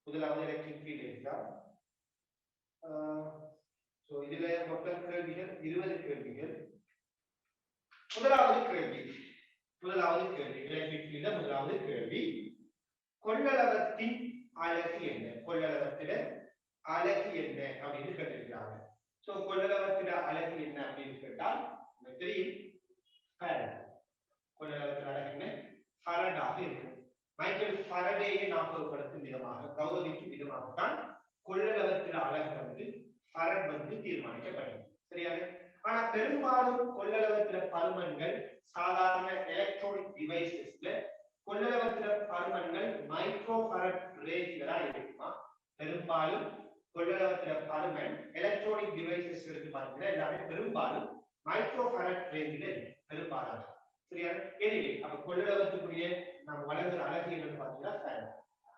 முதலாவது electric field எடுத்தால் இதுல மொத்த கேள்விகள் 20 கேள்விகள். முதலாவது கேள்வி எலக்ட்ரிக் ஃபீல்ட்ல முதலாவது கேள்வி, கொள்ளளவத்தின் அலகு என்ன? கொள்ளளவத்தில அலகு என்ன அப்படின்னு கேட்டிருக்கிறாங்க. சோ கொள்ளளவத்தில அலகு என்ன அப்படின்னு கேட்டால் தெரியும், கொள்ளளவத்தின் அலகு என்ன? ஃபாரடாக இருக்கும். மைக்கேல் ஃபாரடேயை ஞாபகப்படுத்தும் விதமாக, கௌரவிக்கும் விதமாகத்தான் கொள்ளளவத்தின் அலகு வந்து ஃபாரட் வந்து தீர்மானிக்கப்பட்டது. சரியாக? ஆனா பெரும்பாலும் கொள்ளளவத்தில பருமன்கள் சாதாரண எலக்ட்ரானிக் டிவைசஸ்ல கொள்ளளவத்தில பருமன்கள் மைக்ரோ ஃபாரட் ரேஞ்ச்களா இருக்குமா? பெரும்பாலும் கொள்ளளவத்தில பருமன் எலக்ட்ரானிக் டிவைசஸ் எடுத்து பார்த்தீங்கன்னா எல்லாமே பெரும்பாலும் மைக்ரோ ஃபாரட் ரேஞ்சில் இருக்கு பெரும்பாலான. சரியா? எனவே அப்ப கொள்ளளவத்துக்குரிய நம்ம வளர்ந்த அழகு என்னன்னு பாத்தீங்கன்னா ஃபாரட்.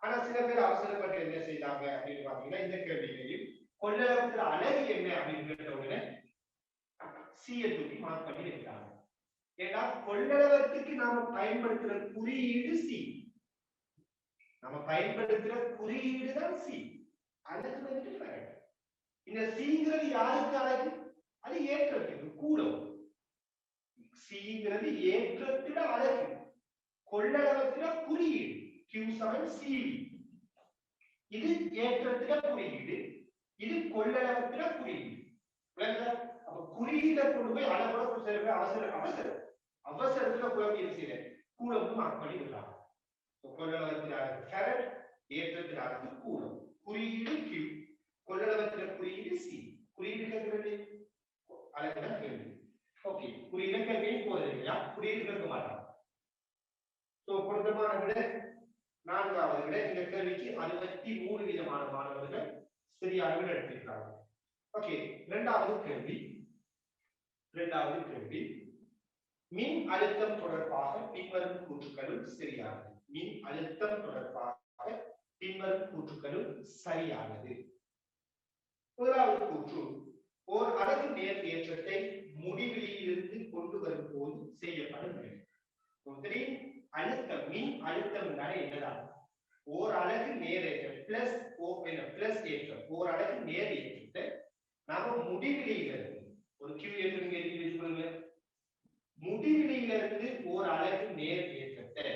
ஆனா சில பேர் அவசரப்பட்டு என்ன செய்தாங்க அப்படின்னு பாத்தீங்கன்னா இந்த கேள்வியிலையும் கொள்ளளவத்தில அழகு என்ன அப்படின்னு கேட்ட உடனே சியை தூக்கி மார்க் பண்ணி வைக்கிறாங்க. ஏன்னா கொள்ளளவத்துக்கு நாம பயன்படுத்துற குறியீடு சி, நம்ம பயன்படுத்துற குறியீடு தான் சி. அழகு வந்து ஃபாரட். இந்த சிங்கிறது யாருக்கு அழகு? அது ஏற்றத்துக்கு கூலம். சிங்கிறது ஏற்றத்திட அழகு, கொள்ளளவத்திட குறியீடு Q7CV. இது ஏற்றத்திட குறியீடு, இது கொள்ளளவத்திட குறியீடு. அப்ப குறியீடை கொண்டு போய் அளவோட அவசரத்துல குழம்பு செய்யல கூலம் மார்க் பண்ணி விடுறாங்க. கொள்ளளவத்தில அழகு ஃபாரட், ஏற்றத்தில அழகு கூலம். குறியீடு Q, கொள்ளளவத்தில குறியீடு C. குறியீடு கேட்கிறது அழகுதான் கேள்வி. ஓகே, குறியீடு கேள்வி போறது இல்லையா? குறியீடு கேட்க மாட்டாங்க. சோ பொருத்தமான விட நான்காவது விட இந்த கேள்விக்கு 63 விதமான மாணவர்கள் சரியான விட எடுத்திருக்காங்க. ஓகே, இரண்டாவது கேள்வி மின் அழுத்தம் தொடர்பாக பின்வரும் கூற்றுக்களும் சரியானது. மின் அழுத்தம் தொடர்பாக பின்வரும் கூற்றுக்களும் சரியானது. முதலாவது கூற்று, ஓர் அலகு நேர் ஏற்றத்தை முடிவிலியிலிருந்து கொண்டு வரும் போது செய்யப்படும் வேலை. அழுத்தம், மின் அழுத்தம் என்னதான்? ஓர் அலகு நேர் ஏற்றம் பிளஸ் ஏற்றம், ஓர் அலகு நேர் ஏற்றத்தை நாம முடிவிலியிலிருந்து ஒரு Q ஏற்றம் முடிவிலியிலிருந்து ஓர் அலகு நேர் ஏற்றத்தை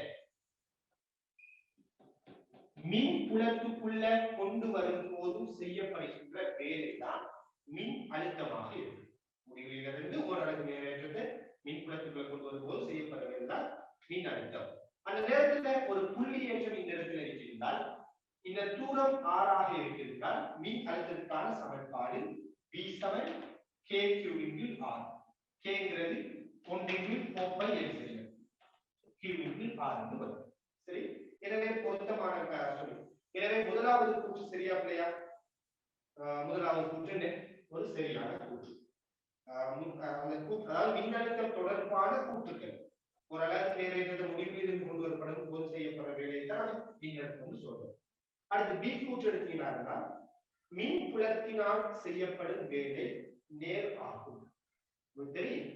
மின் புலத்துக்குள்ள கொண்டு வரும் போது செய்யப்படுகின்ற வேலைதான் மின் அழுத்தமாக இருக்கு. முடிவிலிருந்து ஒரு அலகு நேர் ஏற்றத்தை மின் புலத்துக்குள்ள கொண்டு வரும் போது செய்யப்படுற வேலைதான் மின் அழுத்தம். அந்த நேரத்தில் ஒரு புள்ளி ஏற்றம் இந்த இடத்துல இருக்கின்றால், இந்த தூரம் r ஆக இருக்கின்றால் மின் அழுத்தத்துக்கான சமன்பாடு V7 KQ/R. Kங்கிறது 1/4π Q/R என்று வரும். சரி, எனவே பொருத்தமான சொல்லு. எனவே முதலாவது கூற்று சரியா இல்லையா? முதலாவது கூற்று ஒரு சரியான கூற்று. அந்த கூற்று அதாவது மின்னழுத்தம் தொடர்பான கூற்றுக்கள் ஒரு அலகு நேர் ஏற்றத்தை முடிவிலிருந்து கொண்டு வரப்படும் போது செய்யப்படுற வேலையை தான் மின்னழுத்தம் சொல்றோம். அடுத்து பி கூற்று எடுத்தீங்கன்னா மின் புலத்தினால் செய்யப்படும் வேலை நேர் ஆகும். தெரியும்,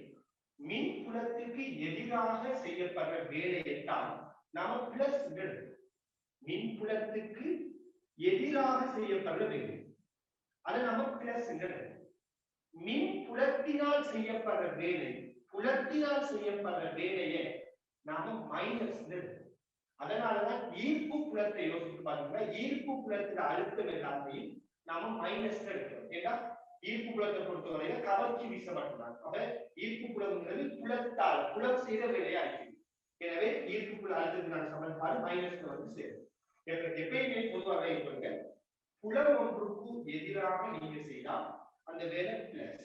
மின் புலத்துக்கு எதிராக செய்யப்படுற வேலையைத்தான் நாம பிளஸ். மின் புலத்துக்கு எதிராக செய்யப்படுற வேலை அதை நம்ம பிளஸ். மின் புலத்தினால் செய்யப்படுற வேலை, புலத்தினால் செய்யப்படுற வேலையை நாம மைனஸ். அதனாலதான் ஈர்ப்பு புலத்தை யோசித்து பாத்தீங்கன்னா ஈர்ப்பு புலத்துல அழுத்தம் எல்லாத்தையும் நாம மைனஸ் எடுக்கிறோம். ஏன்னா ஈர்ப்பு புலத்தை பொறுத்தவரையில கவர்ச்சி வீசப்பட்டுதான். அப்ப ஈர்ப்பு புலம்ங்கிறது புலத்தால் புலம் செய்த வேலையா இருக்கு. எனவே ஈர்ப்பு புல அழுத்தத்தினான சமன்பாடு மைனஸ்ல வந்து சேரும். எப்பயுமே பொதுவாக இருப்பாங்க, புலம் ஒன்றுக்கு எதிராக நீங்க செய்தால் அந்த வேலை பிளஸ்,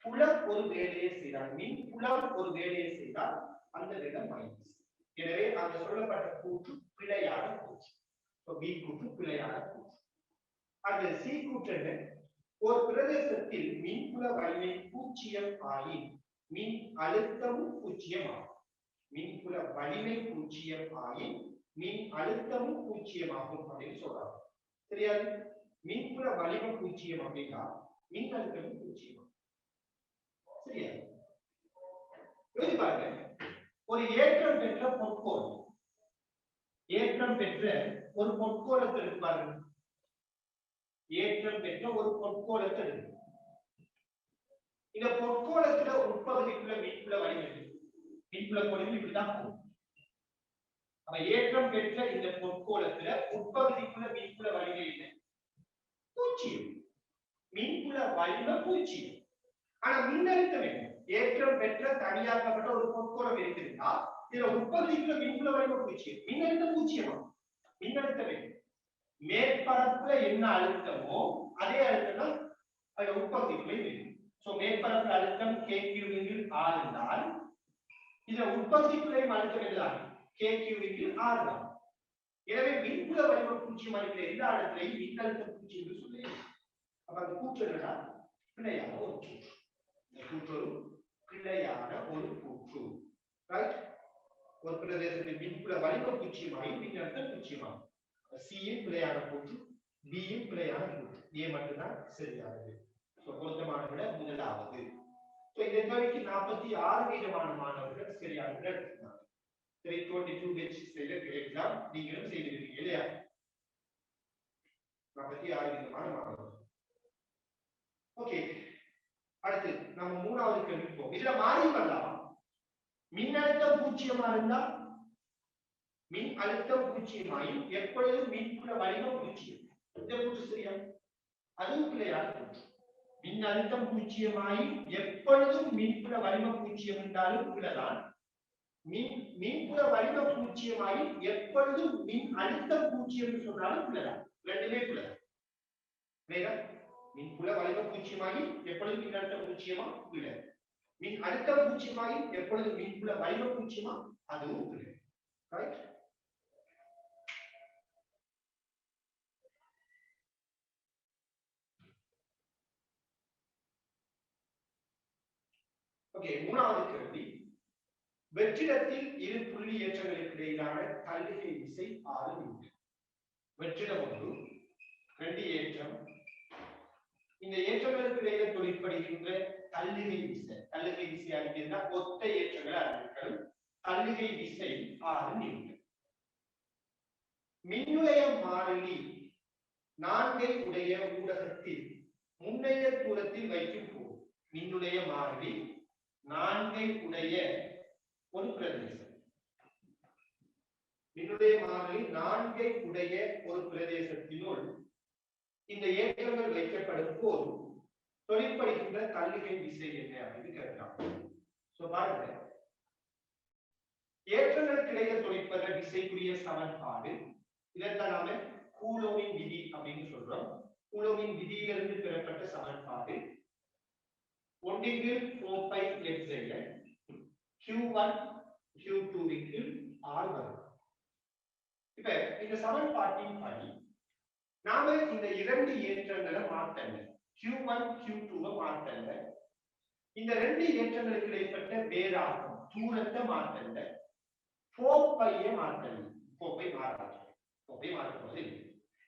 புலம் ஒரு வேலையை செய்தால், மின் புலம் ஒரு வேலையை செய்தால் அந்த வேலை மைனஸ். எனவே அந்த சொல்லப்பட்ட கூற்று பிழையான கூற்று. பி கூற்று பிழையான கூற்று. அந்த சி கூற்று என்ன? ஒரு பிரதேசத்தில் மின்புல வலிமை 0 ஆயின் மின் அழுத்தமும் 0 ஆகும். மின்புல வலிமை 0 ஆயின் மின் அழுத்தமும் 0 ஆகும் அப்படின்னு சொல்றாங்க. சரியா? மின்புல வலிமை 0 அப்படின்னா மின் அழுத்தமும் 0 ஆகும். சரியா? பாருங்க, ஒரு ஏற்றம் பெற்ற பொற்கோள், ஏற்றம் பெற்ற ஒரு பொற்கோளத்திற்கு பாருங்க, ஏற்றம் பெற்ற ஒரு பொற்கோளத்தை எடுக்கும். இந்த பொற்கோளத்துல உட்பகுதிக்குள்ள மீன்குள்ள வடிவம் மீன்குள்ள பொழிவு இப்படிதான் போகும். அப்ப ஏற்றம் பெற்ற இந்த பொற்கோளத்துல உட்பகுதிக்குள்ள மீன்குள்ள வடிவம் இல்லை, பூஜ்ஜியம். மீன்குள்ள வடிவம் பூஜ்ஜியம். ஆனா மின்னழுத்தம் என்ன? ஏற்றம் பெற்ற தனியாக்கப்பட்ட ஒரு பொற்கோளம் இருக்குதுன்னா இதுல உட்பகுதிக்குள்ள மீன்குள்ள வடிவம் பூஜ்ஜியம். மின்னழுத்தம் பூஜ்ஜியமா? மின்னழுத்தம் என்ன? மேற்பரப்புல என்ன அழுத்தமோ அதே அழுத்தம் தான் அதுல உட்பகுதிக்குள்ளே இருக்கு. சோ மேற்பரப்பு அழுத்தம் KQ இன்டு R என்றால் இதுல உட்பகுதிக்குள்ளே அழுத்தம் என்னதான்? KQ இன்டு R தான். எனவே மின்புல வடிவ பூஜ்ஜியம் இருக்கிற எல்லா இடத்திலையும் மின்னழுத்தம் பூஜ்ஜியம் என்று சொல்லுங்க. அப்ப அந்த கூற்று என்னன்னா பிழையான ஒரு கூற்று. இந்த கூற்று ஒரு பிழையான ஒரு கூற்று. ரைட்? ஒரு பிரதேசத்தில் மின்புல வடிவ பூஜ்ஜியமாகி மின்னழுத்தம் பூஜ்ஜியமாகும். C-யின் பிழையான கூற்று, B-யின் பிழையான கூற்று. A மட்டும்தான் சரியானது. பொருத்தமான விட முதலாவது. இந்த கேள்விக்கு 46% மாணவர்கள் சரியான விட எடுத்துட்டாங்க. 322 வெச்சு செய்த எக்ஸாம் நீங்களும் செய்திருக்கீங்க இல்லையா? 46% மாணவர்கள். ஓகே, அடுத்து நம்ம மூணாவது கேள்விக்கு போவோம். இதுல மாறி வரலாம். மின்னழுத்தம் பூஜ்ஜியமா இருந்தா மின் அழுத்தம் பூஜ்ஜியமாயும் எப்பொழுதும் மின்புல வடிவம் பூஜ்ஜியம். இந்த கூற்று சரியா? அதுவும் பிழையான கூற்று. மின் அழுத்தம் பூஜ்ஜியமாயும் எப்பொழுதும் மின்புல வடிவம் பூஜ்ஜியம் என்றாலும் பிழைதான். மின்புல வடிவம் பூஜ்ஜியமாயும் எப்பொழுதும் மின் அழுத்தம் பூஜ்ஜியம் சொன்னாலும் பிழைதான். ரெண்டுமே பிழைதான். மின்புல வடிவம் பூஜ்ஜியமாயும் எப்பொழுதும் மின் அழுத்தம் பூஜ்ஜியமா? பிழை. மின் அழுத்தம் பூஜ்ஜியமாயும் எப்பொழுதும் மின்புல வடிவம் பூஜ்ஜியமா? அதுவும் பிழை. ரைட்? ஓகே, மூணாவது கேள்வி. வெற்றிடத்தில் இரு புள்ளி ஏற்றங்களுக்கு இடையிலான தள்ளுகை விசை 6 நியூட்டன். வெற்றிடம் ஒன்று, 2 ஏற்றம். இந்த ஏற்றங்களுக்கு இடையில தொழிற்படுகின்ற தள்ளுகை விசை அறிஞர்னா ஒத்த ஏற்றங்கள் அறிஞர்கள். தள்ளுகை விசை 6 நியூட்டன். மின்னுடைய மாறிலி 4 உடைய ஊடகத்தில் முன்னைய தூரத்தில் வைக்கும் போது மின்னுடைய மாறிலி 4 உடைய ஒரு பிரதேசம். மின்னுடைய மாறிலி 4 உடைய ஒரு பிரதேசத்தினுள் இந்த ஏற்றங்கள் வைக்கப்படும் போது தொழிற்படுகின்ற தள்ளுகை விசை என்ன அப்படின்னு கேட்கலாம். சோ பாருங்க, ஏற்றங்களுக்கு இடையே தொழிற்படுற விசைக்குரிய சமன்பாடு இதைத்தான் நாம கூலோமின் விதி அப்படின்னு சொல்றோம். கூலோமின் விதியிலிருந்து பெறப்பட்ட சமன்பாடு 1/4πε Q1 Q2 R வரும். இப்ப இந்த சமன்பாட்டின் படி நாம இந்த இரண்டு ஏற்றங்களை மாற்றல, Q1 Q2 மாற்றல, இந்த ரெண்டு ஏற்றங்களுக்கு இடைப்பட்ட வேறாகும் தூரத்தை மாற்றல, 4π மாற்றல. 4π மாறாது, 4π மாற்றப்போது.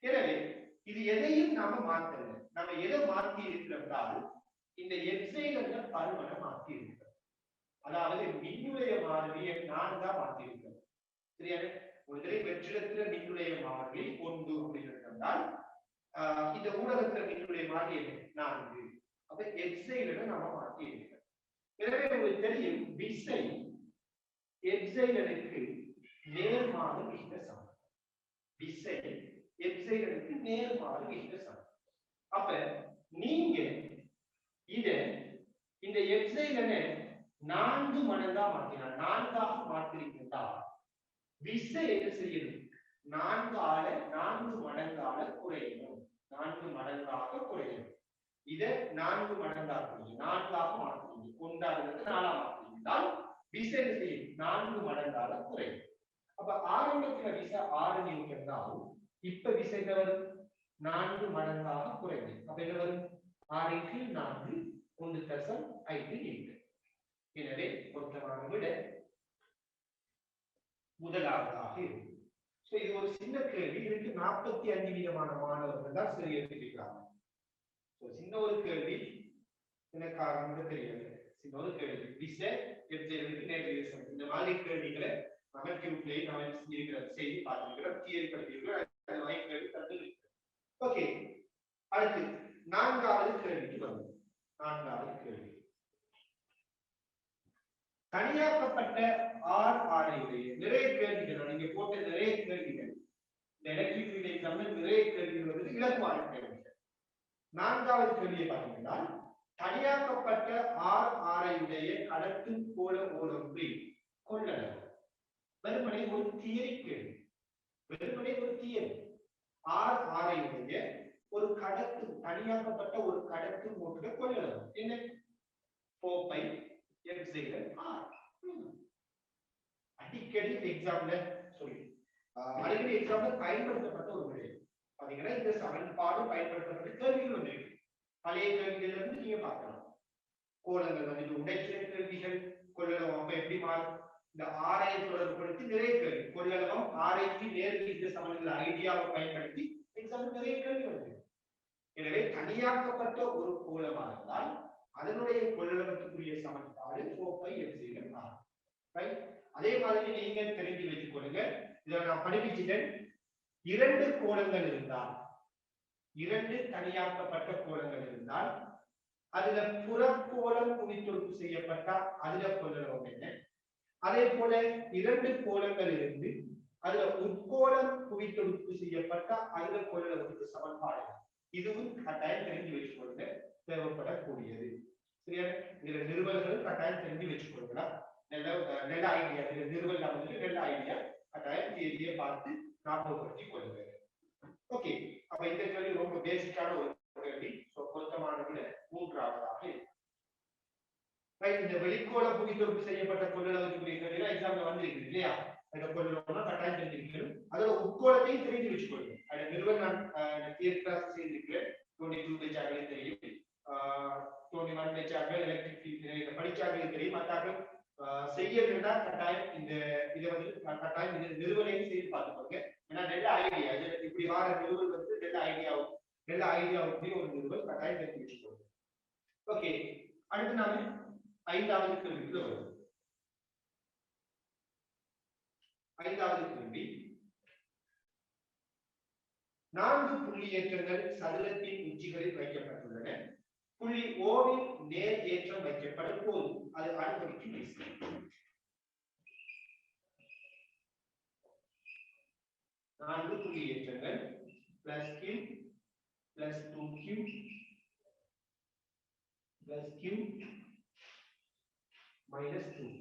எனவே இது எதையும் நாம மாற்றல. நாம எதை மாற்றி இருக்கிறோம்? இந்த எப்சிலன்ல பருமனை மாற்றி இருக்கிறோம். அதாவது மின்னுடைய மாறிலியை 4 மாற்றி இருக்கிறோம். சரியா? ஒரு வெற்றிடத்துல மின்னுடைய மாறிலி 1 அப்படின்னு இருந்தால் இந்த ஊடகத்துல மின்னுடைய மாறிலி 4. அப்ப எப்சிலனை நாம மாற்றி இருக்கிறோம். எனவே உங்களுக்கு தெரியும் விசை எப்சிலனுக்கு நேர்மாறு விகித சமம். விசை எப்சிலனுக்கு நேர்மாறு விகித சமம். அப்ப நீங்க இந்த எப்சிலனை 4 மடங்கா மாத்தினா 4ஆக மாத்திருக்கின்றா விசை என்ன செய்யணும்? 4 மடங்கால குறையணும். 4 மடங்காக குறையணும். இத 4 மடங்காக்குறீங்க, 4ஆக மாத்துறீங்க, 1 4ஆக மாத்திருந்தால் விசை என்ன செய்யும்? 4 மடங்கால குறையும். அப்ப ஆரம்பத்துல விசை 6 நியூட்டன் தான். இப்ப விசை வரும் 4 மடங்காக குறையும். அப்ப என்ன வரும்? 6/4 1.5 நியூட்டன். எனவே பொருத்தமான விட முதலாவதாக இருக்கும். இது ஒரு சின்ன கேள்வி. இதுக்கு 45% மாணவர்கள் தான் சரி எழுதியிருக்கிறாங்க. சின்ன ஒரு கேள்வி, என்ன காரணம் தெரியல. சின்ன ஒரு கேள்வி, விசை எப்சிலனுக்கு நேர்விகிதம். இந்த மாதிரி கேள்விகளை நம்ம கியூப்லயே நம்ம இருக்கிற செய்தி பார்த்திருக்கிறோம், தியரி படிக்கிறோம். ஓகே, அடுத்து நான்காவது கேள்விக்கு வரும். நான்காவது கேள்வி, தனியாக்கப்பட்ட ஆர் ஆரையுடைய நிறைய கேள்விகள், நீங்க போட்ட நிறைய கேள்விகள், இந்த எலக்ட்ரிக் ஃபீல்ட் எக்ஸாம்ல நிறைய கேள்விகள் வந்து இலகுவான கேள்விகள். நான்காவது கேள்வியை பார்த்தீங்கன்னா, தனியாக்கப்பட்ட ஆர் ஆரையுடைய கடத்தும் கோள ஓரொன்றில் கொள்ளளவு. வெறுமனே ஒரு தியரி கேள்வி, வெறுமனே ஒரு தியரி. ஆர் ஆரையுடைய ஒரு கடத்து, தனியாக்கப்பட்ட ஒரு கடத்து ஓட்டுட கொள்ளளவு என்ன? 4π எப்சிலன் ஆர். அடிக்கடி எக்ஸாம்ல சொல்லி அடிக்கடி எக்ஸாம்ல பயன்படுத்தப்பட்ட ஒரு விடயம் பாத்தீங்கன்னா, இந்த சமன்பாடு பயன்படுத்தப்பட்ட கேள்விகள் வந்து பழைய கேள்விகள்ல இருந்து நீங்க பார்க்கலாம். கோளங்கள் வந்து உடைக்கிற கேள்விகள், கொள்ளளவு அப்ப எப்படி மாறும், இந்த ஆரை தொடர்புபடுத்தி நிறைய கேள்வி, கொள்ளளவம் ஆரைக்கு நேர்விகித சமன்பாடு ஐடியாவை பயன்படுத்தி எக்ஸாம்பிள் நிறைய கேள்வி வருது. எனவே தனியாக்கப்பட்ட ஒரு கோளமாக இருந்தால் அதனுடைய கொள்ளளவுக்குரிய சமன்பாடு 4π எப்சிலன் ஆர். ரைட்? அதே மாதிரி நீங்க தெரிஞ்சு வச்சுக் கொள்ளுங்க. இதை நான் படிப்பிச்சிட்டேன். இரண்டு கோளங்கள் இருந்தால், இரண்டு தனியாக்கப்பட்ட கோளங்கள் இருந்தால் அதுல புறக்கோளம் குவித்தொடுப்பு செய்யப்பட்டா அதுல கொள்ளளவு என்ன? அதே போல இரண்டு கோளங்கள் இருந்து அதுல உட்கோளம் குவித்தொடுப்பு செய்யப்பட்டா அதுல கொள்ளளவுக்கு சமன்பாடு. இதுவும் கட்டாயம் தெரிஞ்சு வச்சுக்கொள்ளுங்க, தேவைப்படக்கூடியது. சரியா? இதுல நிறுவல்கள் கட்டாயம் தெரிஞ்சு வச்சுக்கொள்ளலாம். நல்ல ஐடியா, நிறுவல் வந்து நல்ல ஐடியா, கட்டாயம் தியரியை பார்த்து ஞாபகப்படுத்திக் கொள்ளுங்க. ஓகே, அப்ப இந்த கேள்வி ரொம்ப பேசிக்கான ஒரு கேள்வி. பொருத்தமான விட மூன்றாவதாக இந்த வெளிக்கோள புவித்தொடுப்பு செய்யப்பட்ட கொள்ளளவுக்கு கேள்வி எக்ஸாம்ல வந்திருக்கு இல்லையா? அந்த கொள்ளளவுனா கட்டாயம் தெரிஞ்சிருக்கணும். அதோட உட்கோளத்தையும் தெரிஞ்சு வச்சுக்கொள்ளுங்க. அந்த நிறுவல் நான் கிளாஸ் செய்திருக்கிறேன். 22 பேச்சாக்களே தெரியும், 21 பேச்சாக்கள் எலக்ட்ரிக் ஃபீல்ட் படிச்சாக்களே தெரியும். மற்றாக்கள் செய்ய வேண்டாம், கட்டாயம் இந்த இதை வந்து கட்டாயம் இந்த நிறுவனையும் செய்து பார்த்துக்கோங்க. ஏன்னா நல்ல ஐடியா, இப்படி வார நிறுவல் வந்து நல்ல ஐடியாவுக்கு ஒரு நிறுவல் கட்டாயம் தெரிஞ்சு வச்சுக்கோங்க. ஓகே, அடுத்து நாம ஐந்தாவது கேள்விக்கு வருவோம். ஐந்தாவது கேள்வி, 4 புள்ளியேற்றங்கள் சதுரத்தின் உச்சிகளில் வைக்கப்பட்டுள்ளன. புள்ளி ஓவின் நேர் ஏற்றம் வைக்கப்படும் போது அது அனுபவிக்கும் விசை. நான்கு புள்ளியேற்றங்கள் plus Q plus 2q plus q minus 2.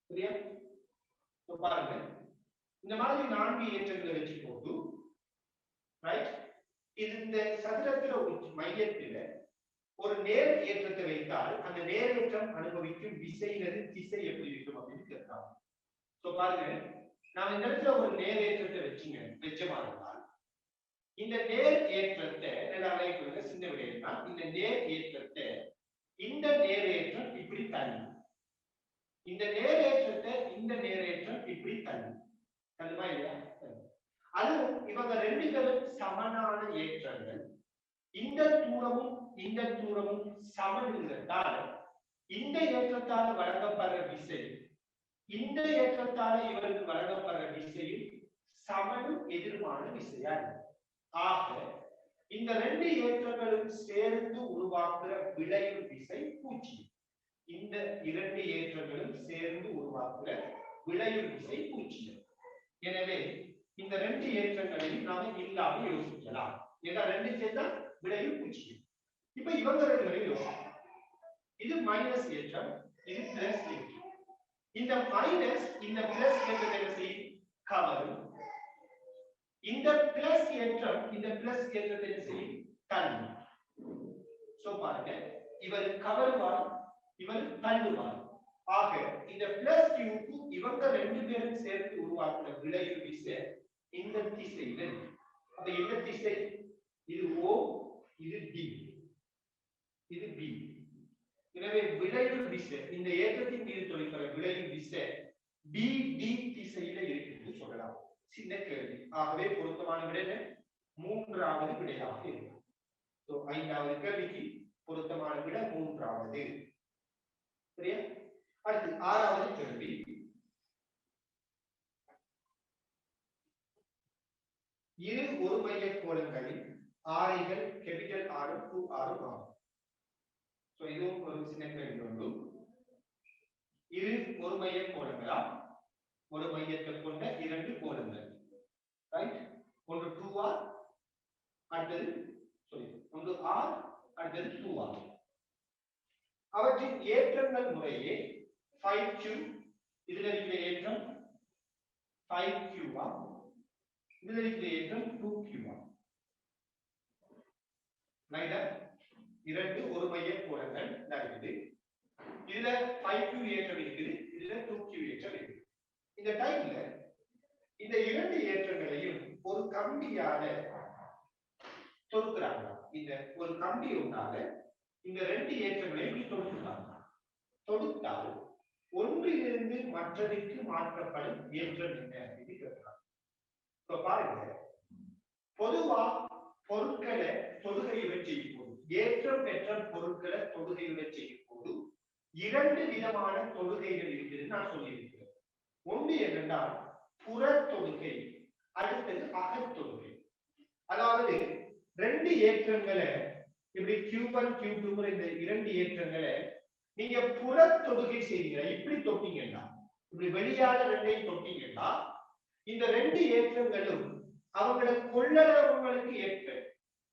சரியா? பாருங்க, இந்த மாதிரி 4 ஏற்றங்களை வச்சு போட்டு, ரைட், இது இந்த சதுரத்துல மையத்துல ஒரு நேர் ஏற்றத்தை வைத்தால் அந்த நேரேற்றம் அனுபவிக்கும் விசையினது திசை எப்படி இருக்கும் அப்படின்னு கேட்கலாம். சோ பாருங்க, நாம இந்த இடத்துல ஒரு நேர் ஏற்றத்தை வச்சமா இருந்தால் இந்த நேர் ஏற்றத்தை சின்ன விடையா, இந்த நேர் ஏற்றத்தை இந்த நேரேற்றம் இப்படி தள்ளும், இந்த நேரேற்றத்தை இந்த நேரேற்றம் இப்படி தள்ளுமா இல்லையா? அதுவும் இவங்க ரெண்டு பேரும் சமனான ஏற்றங்கள், இந்த தூரமும் இந்த தூரமும் சமன் இருந்தால் இந்த ஏற்றத்தால் வழங்கப்படுற விசை இந்த ஏற்றத்தால் இவருக்கு வழங்கப்படுற விசையும் சமனும் எதிர்மான விசையா. ஆக இந்த ரெண்டு ஏற்றங்களும் சேர்ந்து உருவாக்குற விளைவு விசை 0. இந்த இரண்டு ஏற்றங்களும் சேர்ந்து உருவாக்குற விளைவு விசை 0. எனவே இந்த ரெண்டு ஏற்றங்களையும் நாம இல்லாம யோசிக்கலாம். ஏன்னா ரெண்டு சேர்ந்தா விளைவு 0. இப்ப இவங்க ரெண்டு பேரும் யோசிக்கலாம். இது மைனஸ் ஏற்றம், இது பிளஸ் ஏற்றம். இந்த மைனஸ் இந்த பிளஸ் ஏற்றத்தை கவரும், இந்த பிளஸ் ஏற்றம் இந்த பிளஸ் ஏற்றத்தை செய்யும் தள்ளும். சோ பாருங்க, இவர் கவருவார், இவர் தள்ளுவார். ஆக இந்த பிளஸ் கியூக்கு இவங்க ரெண்டு பேரும் சேர்த்து உருவாக்குற விளைவு விசை இந்த திசையில. அப்ப இந்த திசை இது O, இது D, இது B. எனவே விளைவு விசை இந்த ஏற்றத்தின் மீது தொழிற்கிற விளைவு விசை BD திசையில இருக்குன்னு சொல்லலாம். சின்ன கேள்வி. ஆகவே பொருத்தமான விடை மூன்றாவது விடையாக இருக்கும். ஐந்தாவது கேள்விக்கு பொருத்தமான விட மூன்றாவது. சரியா? அடுத்து ஆறாவது கேள்வி. இரு ஒரு மைய கோளங்களின் ஆரைகள் கேபிட்டல் ஆரும் 2 ஆரும் ஆகும். சோ இதுவும் ஒரு சின்ன கேள்வி உண்டு. இரு ஒரு மைய கோளங்களா, ஒரு மையத்தை கொண்ட இரண்டு கோளங்கள், ரைட்? ஒன்று 2r, அடுத்தது ஒன்று r, அடுத்தது 2r. அவற்றின் ஏற்றங்கள் முறையே 5q, இதுல இருக்கிற ஏற்றம் 5q, இதுல இருக்கிற ஏற்றம் 2q. ரைட்டா? இரண்டு ஒரு மைய கோளங்கள் இருக்குது. இதுல 5q ஏற்றம் இருக்குது, இதுல 2q ஏற்றம் இருக்குது. இந்த டைம்ல இந்த இரண்டு ஏற்றங்களையும் ஒரு கம்பியால தொடுக்கிறாங்க. இந்த ஒரு கம்பி உண்டாக இந்த ரெண்டு ஏற்றங்களையும் இப்படி தொடுக்கிறாங்க. தொடுத்தால் ஒன்றிலிருந்து மற்றதுக்கு மாற்றப்படும் ஏற்றம் என்ன அப்படின்னு கேட்கிறாங்க. இப்ப பாருங்க, பொதுவா பொருட்களை தொடுகையுடன் செய்யும் போது, ஏற்றம் பெற்ற பொருட்களை தொடுகையுடன் செய்யும் போது இரண்டு விதமான தொடுகைகள் இருக்குது நான் சொல்லியிருக்கிறேன். ஒன்று என்னென்றால் புற தொடுகை, அடுத்தது அகத்தொடுகை. அதாவது ரெண்டு ஏற்றங்களை இப்படி Q1 Q2 இந்த இரண்டு ஏற்றங்களை நீங்க புற தொடுகை செய்வீங்க. இப்படி தொட்டீங்கன்னா, இப்படி வெளியால ரெண்டையும் தொட்டீங்கன்னா இந்த ரெண்டு ஏற்றங்களும் அவங்கள கொள்ளளவுகளுக்கு ஏற்ற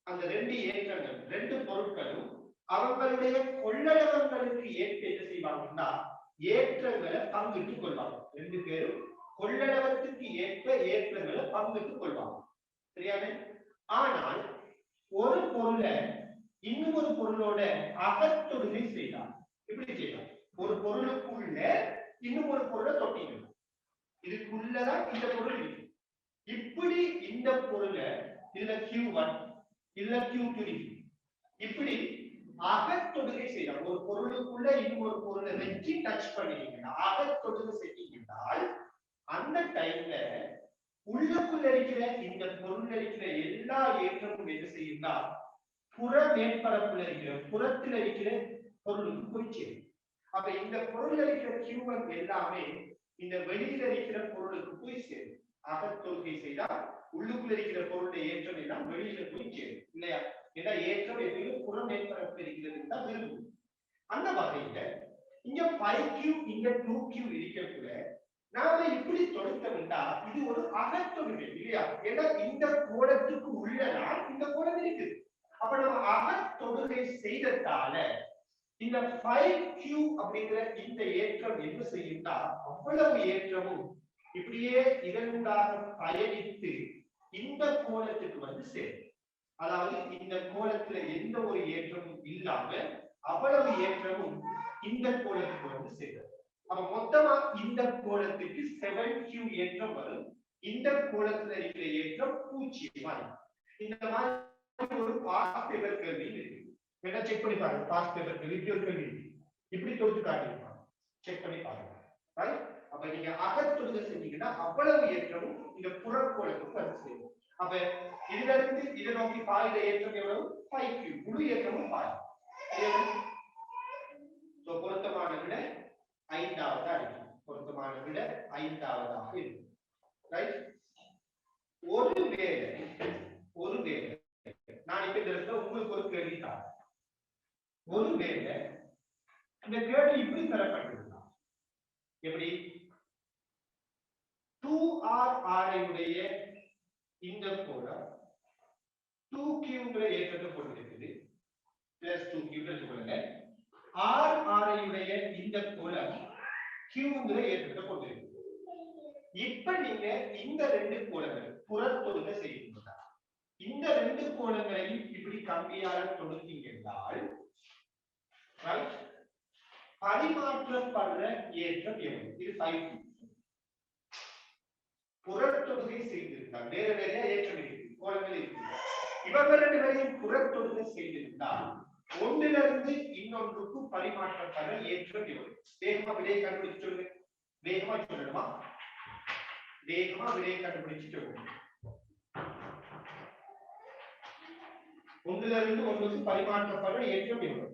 அந்த ரெண்டு ஏற்றங்கள், ரெண்டு பொருட்களும் அவங்களுடைய கொள்ளளவுகளுக்கு ஏற்ற என்ன செய்வாங்கன்னா ஏற்றங்களை பங்கிட்டுக் கொள்வாங்க. ரெண்டு பேரும் கொள்ளளவத்துக்கு ஏற்ப ஏற்றங்களை பங்கிட்டுக் கொள்வாங்க. சரியானே? ஆனால் ஒரு பொருளை இன்னொரு பொருளோட அகத்தொடுகை செய்யலாம். இப்படி செய்யலாம். ஒரு பொருளுக்குள்ள இன்னும் ஒரு பொருளை தொட்டீங்க, இதுக்குள்ளதான் இந்த பொருள் இருக்கு. இப்படி இந்த பொருளை இதுல Q1, இதுல Q2, இப்படி அகத்தொடுகை செய்யலாம். ஒரு பொருளுக்குள்ள இன்னொரு பொருளை வச்சு டச் பண்ணிட்டீங்கன்னா, அகத்தொடுகை செஞ்சீங்கன்னால் அந்த டைம்ல உள்ளுக்குள்ள இருக்கிற இந்த பொருள் இருக்கிற எல்லா ஏற்றமும் என்ன செய்யும்னா புற மேற்பரப்புல இருக்கிற புறத்தில் இருக்கிற பொருளுக்கு போய் சேரும். அப்ப இந்த பொருள் இருக்கிற Q1 எல்லாமே இந்த வெளியில இருக்கிற பொருளுக்கு போய் சேரும். அகத்தொடுகை செய்தால் உள்ளுக்குள்ள இருக்கிற பொருளுடைய ஏற்றம் எல்லாம் வெளியில போய் சேரும் இல்லையா? ஏன்னா ஏற்றம் எப்பயும் புற மேற்பரப்புல இருக்கிறது தான் விரும்பும். அந்த வகையில இங்க 5Q இங்க 2Q இருக்கக்குள்ள நாம இப்படி தொடுத்தோம்னா இது ஒரு அகத்தொடுகை இல்லையா? ஏன்னா இந்த கோணத்துக்கு உள்ளதான் இந்த கோணம் இருக்குது. அப்ப நம்ம அகத்தொடுகை செய்ததால இந்த 5Q அப்படிங்கிற இந்த ஏற்றம் என்ன செய்யும்னா அவ்வளவு ஏற்றமும் இப்படியே இதனூடாக பயணித்து இந்த கோணத்துக்கு வந்து சேரும். அதாவது இந்த கோணத்துல எந்த ஒரு ஏற்றமும் இல்லாம அவ்வளவு ஏற்றமும் இந்த கோணத்துக்கு வந்து சேரும். அப்ப மொத்தமா இந்த கோணத்துக்கு 7Q ஏற்றம் வரும். இந்த கோணத்துல இருக்கிற ஏற்றம் 0. இந்த மாதிரி ஒரு பாஸ்ட் பேப்பர் கேள்வி இருக்கு. வேணா செக் பண்ணி பாருங்க. பாஸ்ட் பேப்பர் கேள்வி ஒரு கேள்வி இப்படி தொடுத்து காட்டியிருப்பாங்க. செக் பண்ணி பாருங்க. ரைட்? அப்ப நீங்க அகத்தொடுகை செஞ்சீங்கன்னா அவ்வளவு ஏற்றமும் இந்த புறக்கோணத்துக்கு வந்து சேரும். அப்ப இதுல இருந்து இதை நோக்கி பாயிற ஏற்றம் எவ்வளவு? 5Q. முழு ஏற்றமும் 5. பொருத்தமான விட 5ஆவதா இருக்கும். பொருத்தமான விட 5ஆவதாக இருக்கும். ரைட்? ஒருவேளை நான் இப்ப இந்த இடத்துல உங்களுக்கு ஒரு கேள்வி தான். ஒருவேளை இந்த கேள்வி இப்படி தரப்பட்டிருக்கலாம். எப்படி? 2r உடைய இந்த கோணம் 2Q ஏற்றத்தை கொண்டிருக்குது. பிளஸ் 2Q சொல்லுங்க. r உடைய இந்த கோணம் Q ஏற்றத்தை கொண்டிருக்குது. இப்ப நீங்க இந்த ரெண்டு கோணங்கள் புறத்தொடுகை செய்யணும்னா இந்த ரெண்டு கோணங்களையும் இப்படி கம்பியால தொடுத்தீங்க என்றால் பரிமாற்றப்படுற ஏற்றம் எவ்வளவு? இது 5Q. புறத்தொடுகை செய்திருந்தால் வேற வேற ஏற்றம் இருக்கு, கோணங்கள் இருக்கு. இவர்கள் ரெண்டு பேரையும் புறத்தொடுகை செய்திருந்தால் ஒன்றிலிருந்து இன்னொன்றுக்கு பரிமாற்றப்படுற ஏற்றம் எவ்வளவு? வேகமா விடையை கண்டுபிடிச்சு சொல்லுங்க. வேகமா சொல்லணுமா? வேகமா விடையை கண்டுபிடிச்சு சொல்லுங்க. ஒன்றிலிருந்து ஒன்றுக்கு பரிமாற்றப்படுற ஏற்றம் எவ்வளவு?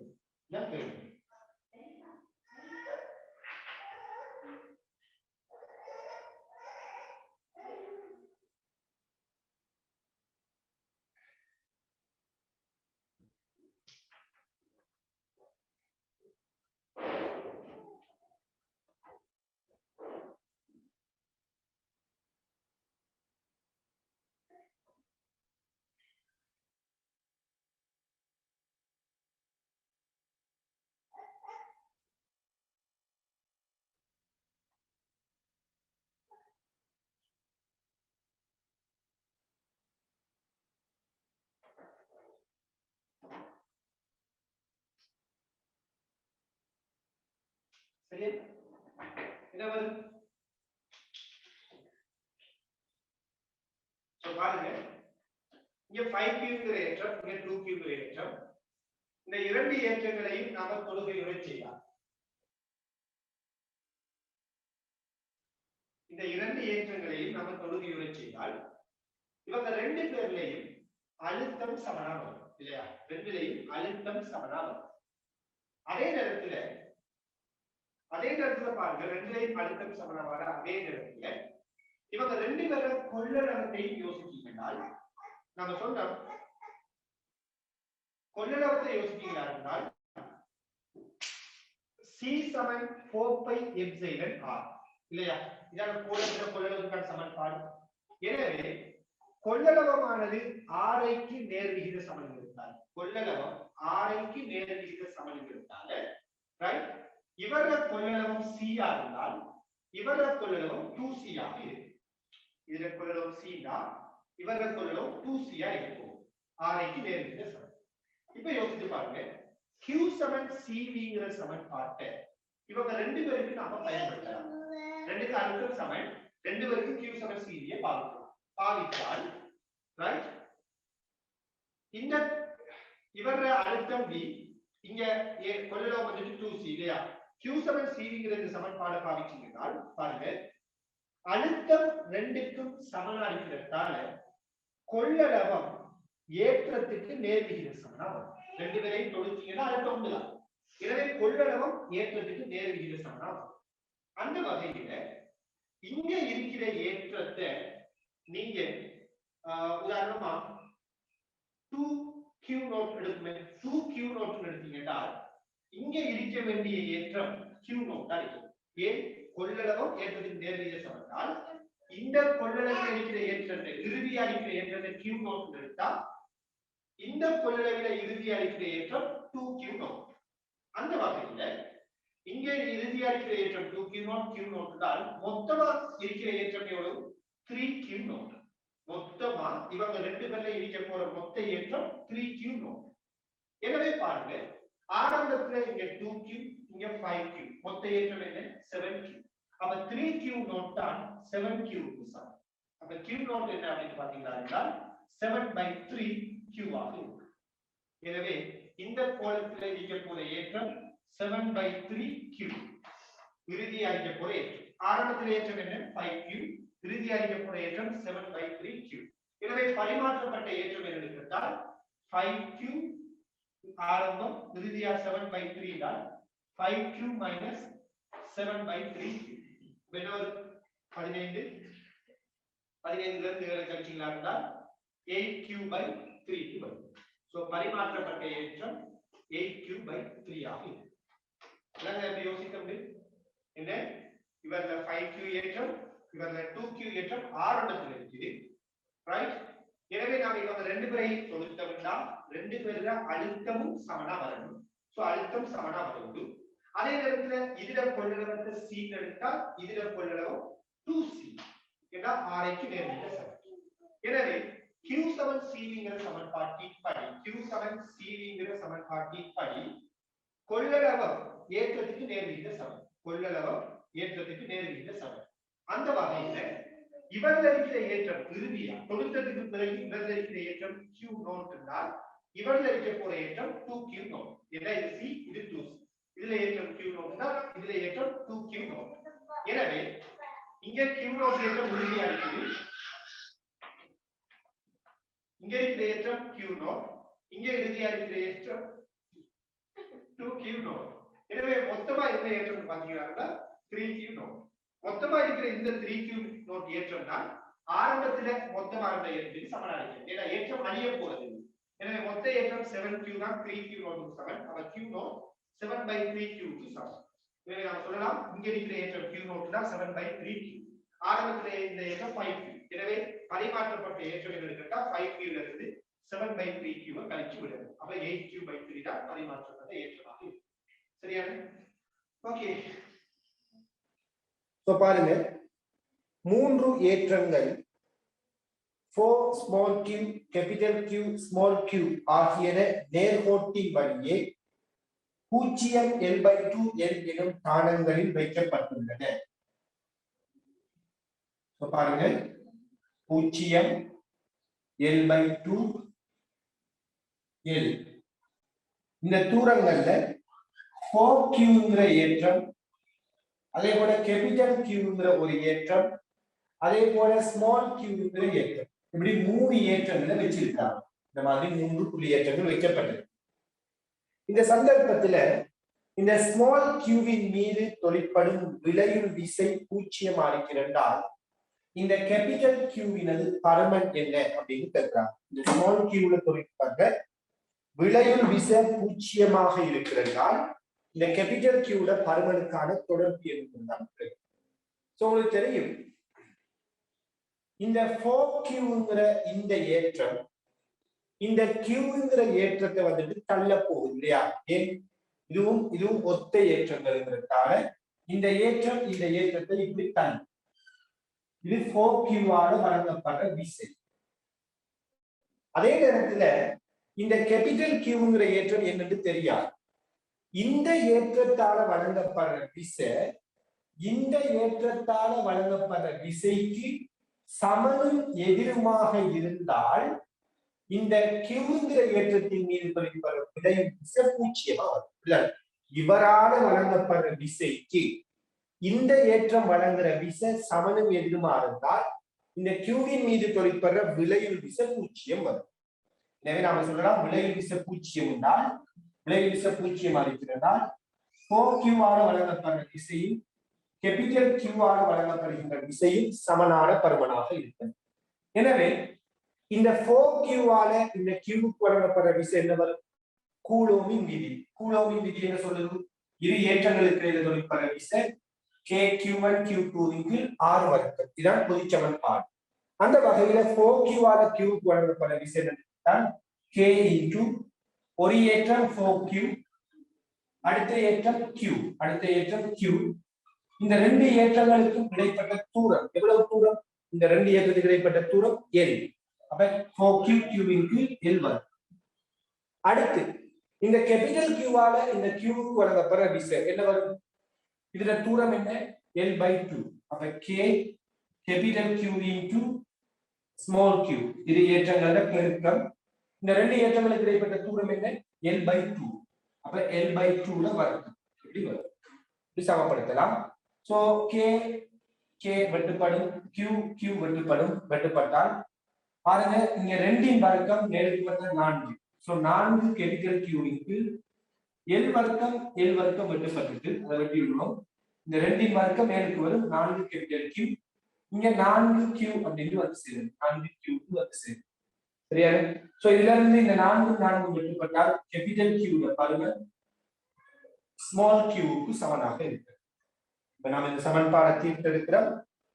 என்ன வரும் சோ பாருங்க இங்க 5q ஏற்றம் இங்க 2q ஏற்றம் இந்த இரண்டு ஏற்றங்களையும் நாம தொடுகையுறை செய்யலாம் இந்த இரண்டு ஏற்றங்களையும் நாம தொடுகையுறை செய்தால் இவங்க ரெண்டு பேர்லயும் அழுத்தம் சமனா வரும் இல்லையா ரெண்டுலயும் அழுத்தம் சமனா வரும் அதே நேரத்துல பாருங்க ரெண்டுலயும் அழுத்தம் சமனா வர அதே நேரத்துல இவங்க ரெண்டு பேரோட கொள்ளளவத்தையும் யோசிச்சீங்கன்னால் நம்ம சொன்னோம் கொள்ளளவத்தை யோசிச்சீங்களா இருந்தால் C சமன் 4π எப்சிலன் r இல்லையா இதான கொள்ளளவுக்கான சமன்பாடு எனவே கொள்ளளவமானது ஆரைக்கு நேர்விகித சமன் இருந்தால் கொள்ளளவம் ஆரைக்கு நேர்விகித சமன் இருந்தால் ரைட் இவர கொள்ளளவம் c ஆ இருந்தால் இவர கொள்ளளவம் 2c ஆக இருக்கும் இதர கொள்ளளவம் c தான் இவர கொள்ளளவம் 2c ஆ இருக்கும் ஆரைக்கு நேர்விகித சமன் இப்ப யோசிச்சு பாருங்க q சமன் cvங்கிற சமன்பாட்டை இவங்க ரெண்டு பேருக்கு நாம பயன்படுத்தலாம் ரெண்டுக்கு அழுத்தம் சமன் ரெண்டு பேருக்கு q சமன் cv ஐ பாவித்தால் ரைட் இந்த இவர அழுத்தம் v இங்க கொள்ளளவு வந்துட்டு 2c இல்லையா q சமன் cvங்கிற இந்த சமன்பாடை பாவிச்சீங்கனால் பாருங்க அழுத்தம் ரெண்டுக்கும் சமனா இருக்கிறதால கொள்ளளவம் ஏற்றத்துக்கு நேர்விகித சமனா வரும் ரெண்டு பேரையும் தொடுத்தீங்கன்னா அழுத்தம் ஒண்ணுதான் எனவே கொள்ளளவம் ஏற்றத்துக்கு நேர்விகித சமனா வரும் அந்த வகையில இங்க இருக்கிற ஏற்றத்தை நீங்க உதாரணமா 2q0 எடுக்குமே 2q0 எடுத்தீங்கன்னா இங்க இருக்க வேண்டிய ஏற்றம் q0 தான் இருக்கும் ஏன் கொள்ளளவம் ஏற்றத்துக்கு நேர்விகித சமனால் இந்த கொள்ளளவில் இருக்கிற ஏற்றத்தை இறுதியா இருக்கிற ஏற்றத்தை q0 எடுத்தா இந்த கொள்ளளவில இறுதியா இருக்கிற ஏற்றம் 2q0 அந்த வகையில இங்க இறுதியா இருக்கிற ஏற்றம் 2q0 q0 தான் மொத்தமா இருக்கிற ஏற்றம் எவ்வளவு 3q0 மொத்தமா இவங்க ரெண்டு பேர்ல இருக்க போற மொத்த ஏற்றம் 3q0 எனவே பாருங்க ஆரம்பத்துல இங்க 2q இங்க 5q மொத்த ஏற்றம் என்ன 7q அப்ப 3q0 தான் 7q க்கு சமம் அப்ப q0 என்ன அப்படின்னு பாத்தீங்கன்னா 7/3q ஆக இருக்கு எனவே இந்த கோலத்துல இருக்க போற ஏற்றம் 7/3q இறுதியா இருக்க போற ஏற்றம் ஆரம்பத்தில் ஏற்றம் என்ன 5q இறுதியா இருக்க போற ஏற்றம் 7/3q எனவே பரிமாற்றப்பட்ட ஏற்றம் என்னன்னு கேட்டால் 5q ஆரம்பம் இறுதியா 7/3 தான் 5q minus 7/3q வெனோர் 15 15ல இருந்து 7 கழிச்சீங்களா இருந்தால் 8q/3 க்கு வரும் சோ பரிமாற்றப்பட்ட ஏற்றம் 8q/3 ஆக இருக்கும் எல்லாரும் எப்படி யோசிக்க முடியும் என்ன இவர்ல 5q ஏற்றம் இவர்ல 2q ஏற்றம் ஆரம்பத்தில் இருக்குது ரைட் எனவே நாம இவங்க ரெண்டு பேரையும் தொடுத்தோம்னா ரெண்டு பேர்ல அழுத்தமும் சமனா வரணும் சோ அழுத்தம் சமனா வருது அதே நேரத்துல இதுல கொள்ளளவத்தை c எடுத்தா இதுல கொள்ளளவு 2c ஏன்னா ஆரைக்கு நேர்விகித சமன் எனவே q7 cvங்கிற சமன்பாட்டின் படி q7 cvங்கிற சமன்பாட்டின் படி கொள்ளளவம் ஏற்றத்துக்கு நேர்விகித சமன் கொள்ளளவம் ஏற்றத்துக்கு நேர்விகித சமன் அந்த வகையில இவர்ல இருக்கிற ஏற்றம் இறுதியா தொடுத்ததுக்கு பிறகு இவர்ல இருக்கிற ஏற்றம் q0 என்றால் இவர்ல இருக்க போற ஏற்றம் 2q0 ஏன்னா இது c இது 2c இதுல ஏற்றம் q0 என்றால் இதுல ஏற்றம் 2q0 எனவே இங்க q0 ஏற்றம் இறுதியா இருக்குது இங்க இருக்கிற ஏற்றம் q0 இங்க இறுதியா இருக்கிற ஏற்றம் 2q0 எனவே மொத்தமா என்ன ஏற்றம் பாத்தீங்கன்னா 3q0 மொத்தமா இருக்கிற இந்த 3q0 ஏற்றம் தான் ஆரம்பத்துல மொத்தமா இருந்த ஏற்றத்துக்கு சமனா இருக்கு ஏன்னா ஏற்றம் அழிய போறது எனவே மொத்த ஏற்றம் 7q தான் 3q0 க்கு சமம் அப்ப q0 7/3q க்கு சமம் எனவே நாம சொல்லலாம் இங்க இருக்கிற ஏற்றம் q0 தான் 7/3q ஆரம்பத்துல இந்த ஏற்றம் 5q எனவே பரிமாற்றப்பட்ட ஏற்றம் என்ன கேட்டா 5q ல இருந்து 7/3q ஐ கழிச்சு விடணும் அப்ப 8q/3 தான் பரிமாற்றப்பட்ட ஏற்றமாக இருக்கு சரியா ஓகே சோ பாருங்க மூன்று ஏற்றங்கள் 4 small q capital Q small q ஆகியன நேர்கோட்டின் வழியே பூஜ்ஜியம் L/2 L எனும் தானங்களில் வைக்கப்பட்டுள்ளன. பாருங்க, பூஜ்ஜியம் L/2 L இந்த தூரங்கள்ல 4Qங்கிற ஏற்றம், அதே போல கேபிட்டல் Qங்கிற ஒரு ஏற்றம், அதே போல ஸ்மால் Qங்கிற ஏற்றம், இப்படி 3 ஏற்றங்களை வச்சிருக்காங்க. இந்த மாதிரி 3 புள்ளி ஏற்றங்கள் வைக்கப்பட்டது. இந்த சந்தர்ப்பத்துல இந்த ஸ்மால் கியூவின் மீது தொழிற்படும் விளையுள் விசை 0 இருக்கிறால் இந்த கேபிட்டல் கியூவினது பருமன் என்ன அப்படின்னு கேட்கிறாங்க. இந்த ஸ்மால் கியூல தொழிற்படுற விளையுள் விசை 0 இருக்கிறதால் இந்த கேபிட்டல் கியூட பருமனுக்கான தொடர்பு என்று உங்களுக்கு தெரியும். இந்த 4Qங்கிற இந்த ஏற்றம் இந்த Qங்கிற ஏற்றத்தை வந்துட்டு தள்ள போகுது இல்லையா? ஏன் இதுவும் ஒத்த ஏற்றங்கள்ங்கிறதுக்காக இந்த ஏற்றம் இந்த ஏற்றத்தை இப்படி தள்ளும். இது 4Qவால வழங்கப்பட்ட விசை. அதே நேரத்துல இந்த கேபிட்டல் Qங்கிற ஏற்றம் என்னன்னு தெரியாது. இந்த ஏற்றத்தால வழங்கப்படுற விசை இந்த ஏற்றத்தால வழங்கப்படுற விசைக்கு சமனும் எதிருமாக இருந்தால் இந்த கியூங்கிற ஏற்றத்தின் மீது தொழிற்படும் விளையும் விசை 0 இவரால் வழங்கப்படுற விசைக்கு இந்த ஏற்றம் வழங்குற விசை சமனும் எதிருமா இருந்தால் இந்த கியூவின் மீது தொழிற்படுற விளையுள் விசை 0 வரும். எனவே நாம சொல்லலாம் விளையுள் விசை 0 என்றால் விளையுள் விசை 0 இருக்கிறதால் 4Qவால வழங்கப்படுற விசையும் கேபிட்டல் Qவால வழங்கப்படுகின்ற விசையும் சமனான பருமனாக இருக்கிறது. எனவே இந்த 4Qவால இந்த Qவுக்கு வழங்கப்படுற விசை என்ன வரும்? கூலோமின் விதி. கூலோமின் விதி என்ன சொல்லுது? இரு ஏற்றங்களுக்கு இடையில தொழிற்படுற விசை KQ1 Q2 R வர்க்கம். இதான் பொது சமன்பாடு. அந்த வகையில 4Qவால Qவுக்கு வழங்கப்படுற விசை என்னன்னா K இன்டு ஒரு ஏற்றம் 4Q, அடுத்த ஏற்றம் Q, அடுத்த ஏற்றம் Q. இந்த ரெண்டு ஏற்றங்களுக்கும் இடைப்பட்ட தூரம் எவ்வளவு தூரம்? இந்த ரெண்டு ஏற்றத்துக்கு இடைப்பட்ட தூரம் L. அப்ப 4Q Qவின் கீழ் L வரும். அடுத்து இந்த கேபிட்டல் Qவால இந்த Qவுக்கு வழங்கப்படுற விசை என்ன வரும்? இதுல தூரம் என்ன? L/2. அப்ப K capital Q into small Q. இது ஏற்றங்களோட பெருக்கம். இந்த ரெண்டு ஏற்றங்களுக்கு இடைப்பட்ட தூரம் என்ன? L/2. அப்ப L/2ல வரும். இப்படி வரும். இது சமப்படுத்தலாம். சோ K வெட்டுப்படும், Q வெட்டுப்படும். வெட்டுப்பட்டால் பாருங்க, இங்க ரெண்டின் வர்க்கம் நேருக்கு வர்க்கம் 4. சோ 4 கேபிட்டல் Qவிற்கு L வர்க்கம் வெட்டுப்பட்டு அதை வெட்டி விடுவோம். இந்த ரெண்டின் வர்க்கம் நேருக்கு வரும் 4 கேபிட்டல் Q. இங்க 4Q அப்படின்னு வந்து சேரும். 4Q வந்து சேரும். சரியா? சோ இதுல இருந்து இந்த 4 வெட்டுப்பட்டால் கேபிட்டல் Qல பாருங்க ஸ்மால் Qவுக்கு சமனாக இருக்கு. இப்ப நாம இந்த சமன்பாடை தீர்த்தெடுக்கிறோம்.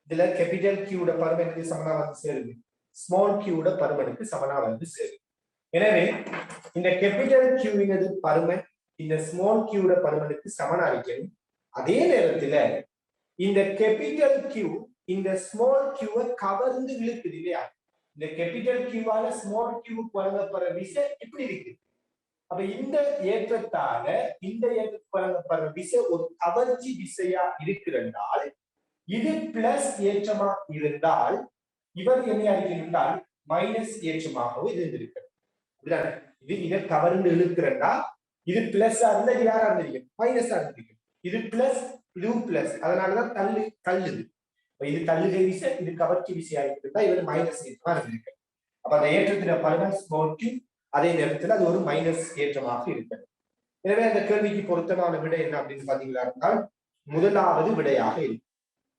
இதுல கேபிட்டல் Qட பருமனுக்கு சமனா வந்து சேருது, ஸ்மால் Qட பருமனுக்கு சமனா வந்து சேருது. எனவே இந்த கேபிட்டல் Qவினது பருமன் இந்த ஸ்மால் Qட பருமனுக்கு சமனா இருக்கிறது. அதே நேரத்துல இந்த கேபிட்டல் Q இந்த ஸ்மால் Qவை கவர்ந்து இழுக்குது இல்லையா? இந்த கேபிட்டல் Qவால ஸ்மால் Qவுக்கு வழங்கப்படுற விசை இப்படி இருக்கு. அப்ப இந்த ஏற்றத்தால இந்த ஏற்றத்துக்கு வழங்கப்படுற விசை ஒரு கவர்ச்சி விசையா இருக்கிறால் இது பிளஸ் ஏற்றமா இருந்தால் இவர் என்ன இருக்கிறால் மைனஸ் ஏற்றமாகவும் இருந்திருக்கிறது. இது இதை கவர்ந்து இழுக்கிறா, இது பிளஸ்ஸா இருந்தா யாரா இருந்திருக்கும்? மைனஸா இருந்திருக்கும். இது பிளஸ், இதுவும் பிளஸ். அதனாலதான் தள்ளுது. இது தள்ளுகை விசை, இது கவர்ச்சி விசையா இருந்தா இவர் மைனஸ் ஏற்றமா இருந்திருக்கு. அப்ப அந்த ஏற்றத்தின பருமன் ஸ்மால் Q, அதே நேரத்தில் அது ஒரு மைனஸ் ஏற்றமாக இருக்கிறது. எனவே அந்த கேள்விக்கு பொருத்தமான விடை என்ன அப்படின்னு பாத்தீங்களா இருந்தால் முதலாவது விடையாக இருக்கு.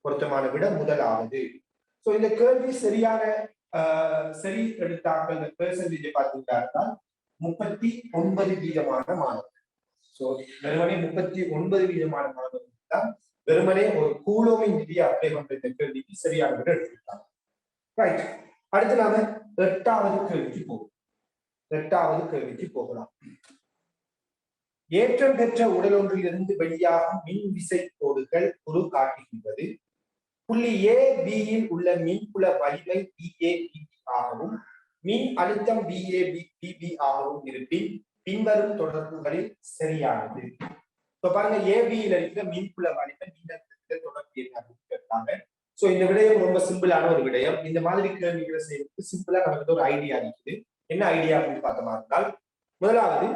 பொருத்தமான விட முதலாவது. சோ இந்த கேள்வி சரியான சரி எடுத்தாக்கள் பெர்சன்டேஜ் பார்த்தீங்களா இருந்தால் 39% மாணவர்கள். சோ வெறுமனே 39% மாணவர்கள் தான் வெறுமனே ஒரு கூலோமின் விதியை அப்ளை பண்ற இந்த கேள்விக்கு சரியான விட எடுத்துக்கிட்டாங்க. ரைட், அடுத்து நாம எட்டாவது கேள்விக்கு போகலாம். ஏற்றம் பெற்ற உடல் ஒன்றிலிருந்து வெளியாகும் மின் விசை கோடுகள் குழு காட்டுகின்றது. புள்ளி A Bயில் உள்ள மின்புல வலிமை VA VB ஆகவும் மின் அழுத்தம் VA VB ஆகவும் இருப்பின் பின்வரும் தொடர்புகளில் சரியானது. இப்ப பாருங்க, ஏபியில் இருக்கிற மின்புல வலிமை மின்னழுத்தத்தில் தொடர்பு என்ன அப்படின்னு கேட்டாங்க. சோ இந்த விடயம் ரொம்ப சிம்பிளான ஒரு விடயம். இந்த மாதிரி கேள்விகளை செய்யறதுக்கு சிம்பிளா நமக்கு ஒரு ஐடியா இருக்குது. என்ன ஐடியா அப்படின்னு பார்த்தோமா இருந்தால், முதலாவது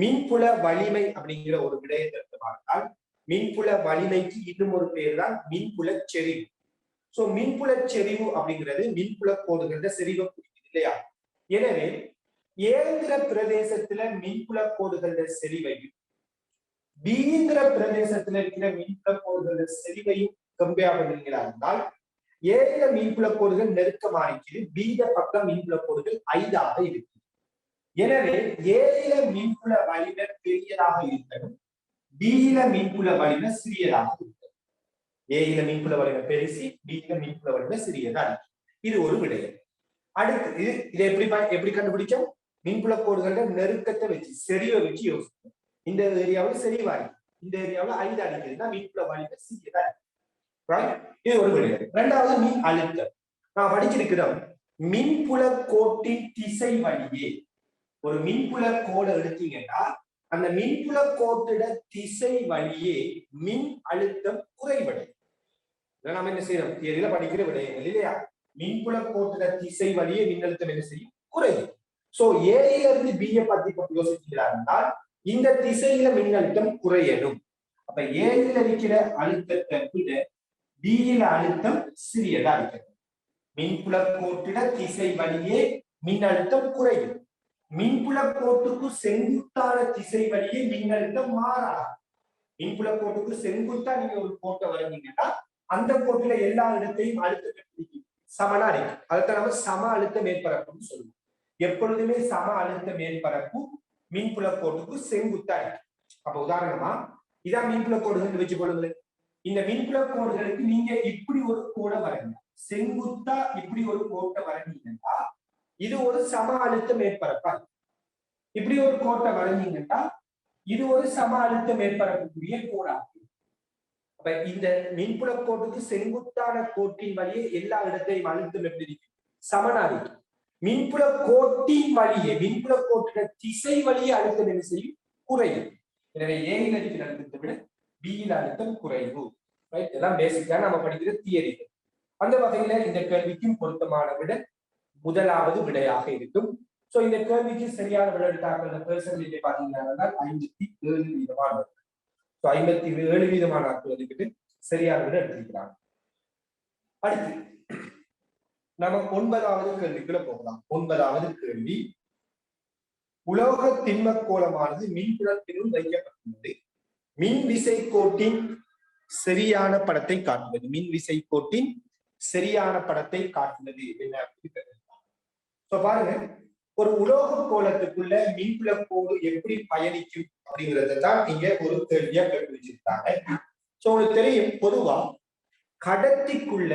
மின்புல வலிமை அப்படிங்கிற ஒரு விடயத்தை எடுத்து பார்த்தால், மின்புல வலிமைக்கு இன்னும் ஒரு பேர் தான் மின்புல செறிவு. சோ மின்புல செறிவு அப்படிங்கிறது மின்புல கோடுகள செறிவை குறிக்குது இல்லையா? எனவே ஏங்கிற பிரதேசத்துல மின்புல கோடுகள செறிவையும் பீங்கிற பிரதேசத்துல இருக்கிற மின்புல கோடுகள செறிவையும் கம்பேர் பண்ணுகிறா இருந்தால், ஏல மின்புல கோடுகள் நெருக்கமா இருக்குது, பீட பக்கம் மின்புல கோடுகள் 5ஆக இருக்கு. எனவே ஏல மின்புல வலிமை பெரியதாக இருக்கணும், பீல மின்புல வலிமை சிறியதாக இருக்கணும். ஏல மின்புல வலிமை பெருசி, பீல மின்புல வலிமை சிறியதா இருக்கு. இது ஒரு விடயம். அடுத்து இதை எப்படி கண்டுபிடிச்சோம்? மின்புல கோடுகள நெருக்கத்தை வச்சு செறிவை வச்சு யோசிக்கணும். இந்த ஏரியாவில் செறிவா இருக்கு, இந்த ஏரியாவில் 5 அடிக்குதுன்னா மின்புல வலிமை சிறியதா இருக்கு. இது ஒரு விடயம். இரண்டாவது மின் அழுத்தம். நான் படிச்சிருக்கிறோம், மின்புல கோட்டின் திசை வழியே ஒரு மின்புல கோடை எடுத்தீங்கன்னா அந்த மின்புல கோட்டிட திசை வழியே மின் அழுத்தம் குறைவடையும். நம்ம என்ன செய்யறோம்? தியரியில படிக்கிற விடயங்கள் இல்லையா? மின்புல கோட்டிட திசை வழியே மின்னழுத்தம் என்ன செய்யும்? குறையும். சோ ஏல இருந்து பியை பத்தி யோசிக்கிறார், இந்த திசையில மின்னழுத்தம் குறையணும். அப்ப ஏல இருக்கிற அழுத்தத்தை விட பியில அழுத்தம் சிறியதா இருக்கிறது. மின்புல கோட்டிட திசை வழியே மின்னழுத்தம் குறையும். மின்புல கோட்டுக்கு செங்குத்தான திசை வழியே மின்னழுத்தம் மாறாது. மின்புல கோட்டுக்கு செங்குத்தா நீங்க ஒரு கோட்டை வரைஞ்சீங்கன்னா அந்த கோட்டுல எல்லா இடத்தையும் அழுத்தம் சமனா இருக்கு. அதுக்கு நம்ம சம அழுத்த மேற்பரப்புன்னு சொல்லுவோம். எப்பொழுதுமே சம அழுத்த மேற்பரப்பு மின்புல கோட்டுக்கு செங்குத்தா இருக்கு. அப்ப உதாரணமா இதான் மின்புல கோடுகள் வச்சு கொள்ளுங்களேன். இந்த மின்புல கோடுகளுக்கு நீங்க இப்படி ஒரு கோடை வரைங்க, செங்குத்தா இப்படி ஒரு கோட்டை வரைஞ்சீங்கன்னா இது ஒரு சம அழுத்த மேற்பரப்பா. இப்படி ஒரு கோட்டை வரைஞ்சீங்கன்னா இது ஒரு சம அழுத்த மேற்பரப்புக்குரிய கோடாகும். அப்ப இந்த மின்புல கோட்டுக்கு செங்குத்தான கோட்டின் வழியே எல்லா இடத்தையும் அழுத்தம் எப்படி சமனா இருக்கு. மின்புல கோட்டின் வழியே மின்புல கோட்டின திசை வழியே அழுத்தம் என்ன செய்யும்? குறையும். எனவே ஏயில் அடிக்கிற அழுத்தத்தை விட பியில் அழுத்தம் குறைவு. இதெல்லாம் பேசிக்கா நம்ம படிக்கிற தியரி. அந்த வகையில இந்த கேள்விக்கும் பொருத்தமான விட முதலாவது விடையாக இருக்கும். சோ இந்த கேள்விக்கு சரியான விடை எடுத்தாக்கள் பெர்சன்டேஜ் பாத்தீங்கன்னா 57%. 57% ஆட்கள் வந்துட்டு சரியான விடை எடுத்திருக்கிறாங்க. அடுத்து நம்ம 9வது கேள்விக்குள்ள போகலாம். 9வது கேள்வி, உலோக திண்ம கோளமானது மின்புலத்தினுள் வைக்கப்பட்டுள்ளது. மின் விசை கோட்டின் சரியான படத்தை காட்டுவது. மின் விசை கோட்டின் சரியான படத்தை காட்டுவது என்ன? பாருங்க, ஒரு உலோக கோளத்துக்குள்ள மின்புல கோடு எப்படி பயணிக்கும் அப்படிங்கறதான் இங்க ஒரு கேள்வியா கேட்டு வச்சிருக்காங்க. சோ உங்களுக்கு தெரியும், பொதுவா கடத்திக்குள்ள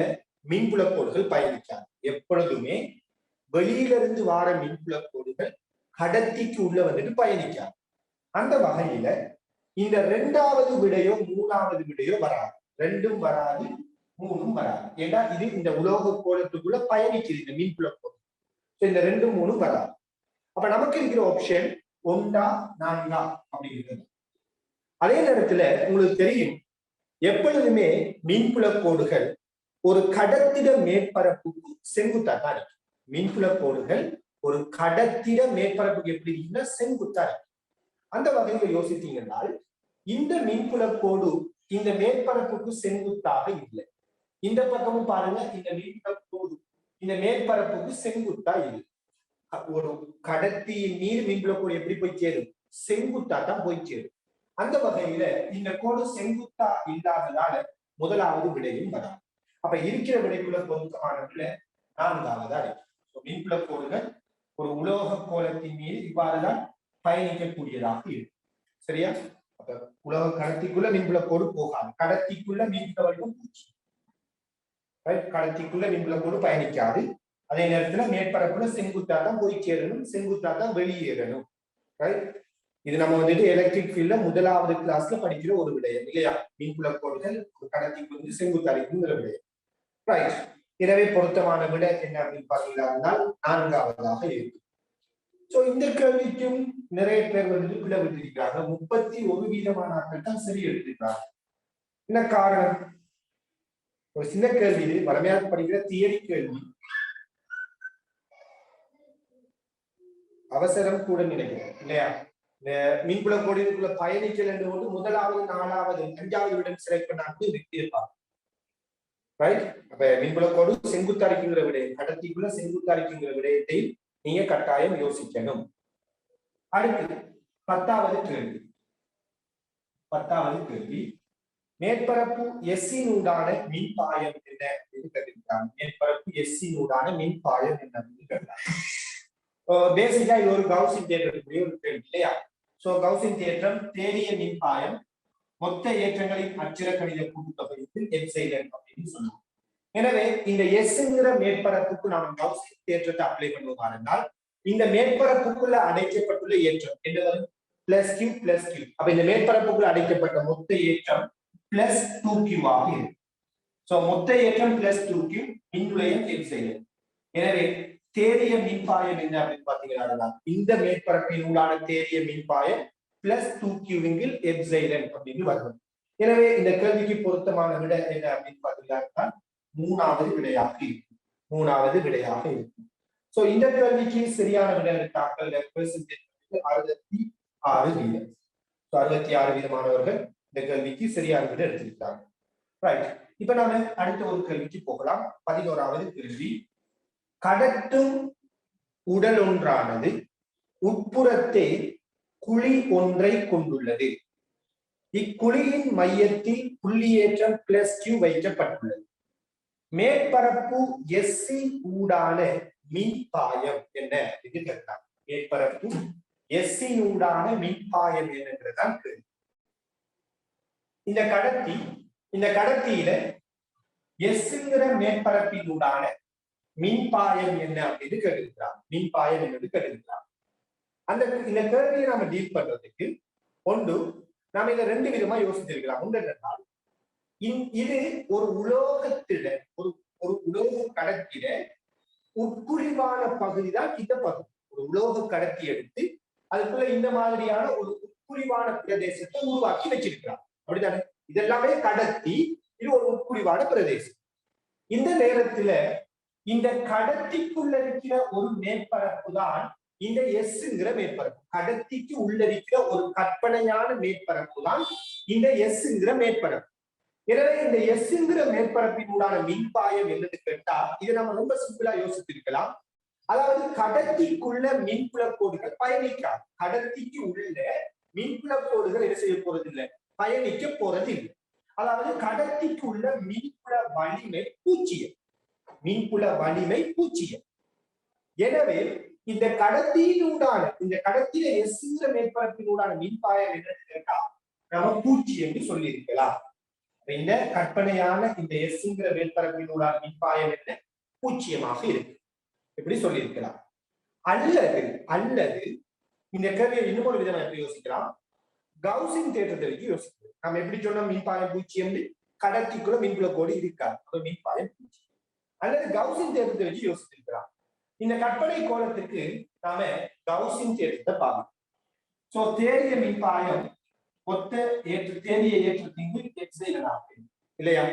மின்புல கோடுகள் பயணிக்காது. எப்பொழுதுமே வெளியிலிருந்து வார மின்புல கோடுகள் கடத்திக்கு உள்ள வந்துட்டு பயணிக்காது. அந்த வகையில இந்த 2வது விடையோ 3வது விடையோ வராது. 2ம் வராது, 3ம் வராது. ஏன்னா இது இந்த உலோக கோளத்துக்குள்ள பயணிக்குது இந்த மின்புல கோடு. இந்த 2, 3 வராது. அப்ப நமக்கு இருக்கிற ஆப்ஷன் 1, 4 அப்படிங்கிறது. அதே நேரத்துல உங்களுக்கு தெரியும், எப்பொழுதுமே மின்புல கோடுகள் ஒரு கடத்திட மேற்பரப்புக்கு செங்குத்தா தான் இருக்கு. மின்புல கோடுகள் ஒரு கடத்திட மேற்பரப்புக்கு எப்படி இருக்குன்னா செங்குத்தா இருக்கு. அந்த வகையில யோசித்தீங்கன்னா இந்த மின்புல கோடு இந்த மேற்பரப்புக்கு செங்குத்தாக இல்லை. இந்த பக்கமும் பாருங்க, இந்த மின்புல கோடு இந்த மேற்பரப்புக்கு செங்குத்தா இல்லை. ஒரு கடத்தியின் மீது மின்புல கோடு எப்படி போய் சேரும்? செங்குத்தா தான் போய் சேரும். அந்த வகையில இந்த கோடு செங்குத்தா இல்லாததால முதலாவது விடையும் வராது. அப்ப இருக்கிற விடைக்குள்ள பொருத்தமான விடை 4வதா இருக்கு. மின்புல கோடுகள் ஒரு உலோக கோளத்தின் மீது இவ்வாறுதான் பயணிக்கக்கூடியதாக இருக்கு. சரியா? அப்ப உலோக கடத்திக்குள்ள மின்புல கோடு போகாது. கடத்திக்குள்ள மின்புல வடிவம் பூச்சி. கடத்திக்குள்ள மின்புல கோடு பயணிக்காது. அதே நேரத்துல மேற்பரப்புல செங்குத்தா தான் போய் சேரணும், செங்குத்தா தான் வெளியேறணும். இது நம்ம வந்துட்டு எலக்ட்ரிக் ஃபீல்ட்ல 1வது கிளாஸ்ல படிக்கிற ஒரு விடயம் இல்லையா? மின்புல கோடுகள் ஒரு கடத்திக்கு வந்து செங்குத்தா இருக்குங்கிற விடயம். ரைட். எனவே பொருத்தமான விடை என்ன அப்படின்னு பாத்தீங்கன்னா 4வதாக இருக்கு. சோ இந்த கேள்விக்கும் நிறைய பேர் வந்து பிழை விட்டிருக்கிறாங்க. 31% ஆட்கள் தான் சரி எடுத்திருக்கிறாங்க. என்ன காரணம்? ஒரு சின்ன கேள்வி இது, வளமையாக படிக்கிற தியரி கேள்வி. அவசரம் கூட நினைக்கிறேன் இல்லையா? இந்த மீன்குள கோடிக்குள்ள பயணிக்கல் என்று போது 1வது 4வது 5வது விடம் செலக்ட் பண்ணாட்டு இருப்பாங்க. ரைட்? அப்ப மீன்குள கோடு செங்குத்தாரிக்குங்கிற விடயம், கடத்திக்குள்ள செங்குத்தாரிக்குங்கிற விடயத்தை நீங்க கட்டாயம் யோசிக்கணும். அடுத்து 10வது கேள்வி. 10வது கேள்வி, மேற்பரப்பு எஸ்ஸினூடான மின்பாயம் என்ன என்று கேட்டிருக்காங்க. மேற்பரப்பு எஸ்ஸினூடான மின்பாயம் என்ன என்று கேட்டாங்க. பேசிக்கா இது ஒரு கவுசின் தேற்றத்துக்குரிய ஒரு கேள்வி இல்லையா? சோ கவுசின் தேற்றம் தேடிய மின்பாயம் மொத்த ஏற்றங்களின் அச்சிர கணித கூட்டுத்தொகைக்கு எப்சிலன் அப்படின்னு சொல்லுவோம். எனவே இந்த எஸ்ங்கிற மேற்பரப்புக்கு நாம் கவுசின் தேற்றத்தை அப்ளை பண்ணுவோமா என்றால், இந்த மேற்பரப்புக்குள்ள அடைக்கப்பட்டுள்ள ஏற்றம் என்ன வரும்? Plus Q plus Q. அப்ப இந்த மேற்பரப்புக்குள்ள அடைக்கப்பட்ட மொத்த ஏற்றம் பிளஸ் 2q ஆக இருக்கும். சோ மொத்த ஏற்றம் பிளஸ் 2q, மின்னுளையம் எப்சிலன். எனவே தேடிய மின்பாயம் என்ன அப்படின்னு பாத்தீங்கன்னா, இந்த மேற்பரப்பின் உள்ளான தேடிய மின்பாயம் பிளஸ் 2q எப்சிலன் அப்படின்னு வரும். எனவே இந்த கேள்விக்கு பொருத்தமான விட என்ன அப்படின்னு பாத்தீங்கன்னா 3வது விடையாக இருக்கும். 3வது விடையாக இருக்கும். சோ இந்த கேள்விக்கு சரியான விடை எடுத்தாக்கள் 66%. 66 மாணவர்கள் இந்த கேள்விக்கு சரியான விடை எடுத்திருக்காங்க. ரைட். இப்ப நாம அடுத்த ஒரு கேள்விக்கு போகலாம். 11வது கேள்வி, கடத்தும் உடல் ஒன்றானது உட்புறத்தே குழி ஒன்றை கொண்டுள்ளது. இக்குழியின் மையத்தில் புள்ளியேற்றம் பிளஸ் கியூ வைக்கப்பட்டுள்ளது. மேற்பரப்பு எஸ்சி ஊடான மின்பாயம் என்ன என்று கேட்கலாம். மேற்பரப்பு எஸ்சி ஊடான மின்பாயம் என்னன்றதான் கேள்வி. இந்த கடத்தியில எஸ்ங்கிற மேற்பரப்பினூடான மின்பாயம் என்ன அப்படின்னு கேட்டிருக்கிறார். மின்பாயம் என்பது கேட்டிருக்கிறார். இந்த கேள்வியை நாம டீல் பண்றதுக்கு ஒன்று நாம இதை 2 விதமா யோசிச்சிருக்கலாம். ஒன்று என்னன்னா, இது ஒரு உலோகத்தில ஒரு உலோக கடத்தில உட்குழிவான பகுதி தான் இந்த பகுதி. ஒரு உலோக கடத்தி எடுத்து அதுக்குள்ள இந்த மாதிரியான ஒரு உட்குழிவான பிரதேசத்தை உருவாக்கி வச்சிருக்கிறார். அப்படித்தானே? இதெல்லாமே கடத்தி, இது ஒரு உட்குழிவான பிரதேசம். இந்த நேரத்துல இந்த கடத்திக்குள்ள இருக்கிற ஒரு மேற்பரப்பு தான் இந்த எஸ்ங்கிற மேற்பரப்பு. கடத்திக்கு உள்ள இருக்கிற ஒரு கற்பனையான மேற்பரப்பு தான் இந்த எஸ்ங்கிற மேற்பரப்பு. எனவே இந்த எஸ்ங்கிற மேற்பரப்பினூடான மின்பாயம் என்னன்னு கேட்டா, இதை நம்ம ரொம்ப சிம்பிளா யோசித்திருக்கலாம். அதாவது கடத்திக்குள்ள மின்புல கோடுகள் பயணிக்காது. கடத்திக்கு உள்ள மின்புல கோடுகள் என்ன செய்ய போறது இல்லை, பயணிக்க போறது இல்லை. அதாவது கடத்திக்கு உள்ள மின்புல வலிமை பூஜ்ஜியம். மின்புல வலிமை பூஜ்ஜியம். எனவே இந்த கடத்தியினூடான, இந்த கடத்தில எஸ்ங்கிற மேற்பரப்பினூடான மின்பாயம் என்னன்னு கேட்டா நம்ம பூஜ்ஜியம் என்று சொல்லி இருக்கலாம். இந்த கற்பனையான இந்த எஸ்ங்கிற மேற்பரப்பினூடான மின்பாயம் என்ன, பூஜ்ஜியமாக இருக்கு. எப்படி சொல்லி இருக்கலாம். அல்லது இந்த கேள்வியை இன்னும் ஒரு விதமா எப்படி யோசிக்கலாம், கவுசின் தேற்றத்தை வச்சு யோசிக்கிறோம். நம்ம எப்படி சொன்னோம், மின்பாயம் பூஜ்ஜியம், கடத்திக்குள்ள மின்புல கோடு இருக்காது, மின்பாயம் பூஜ்ஜியம். அல்லது கவுசின் தேற்றத்தை வச்சு யோசிச்சிருக்கலாம். இந்த கற்பனை கோலத்துக்கு நாம கவுசின் தேற்றத்தை பார்க்கலாம். சோ தேடிய மின்பாயம் ஒத்த தேடிய ஏற்றத்தின் இல்லையா?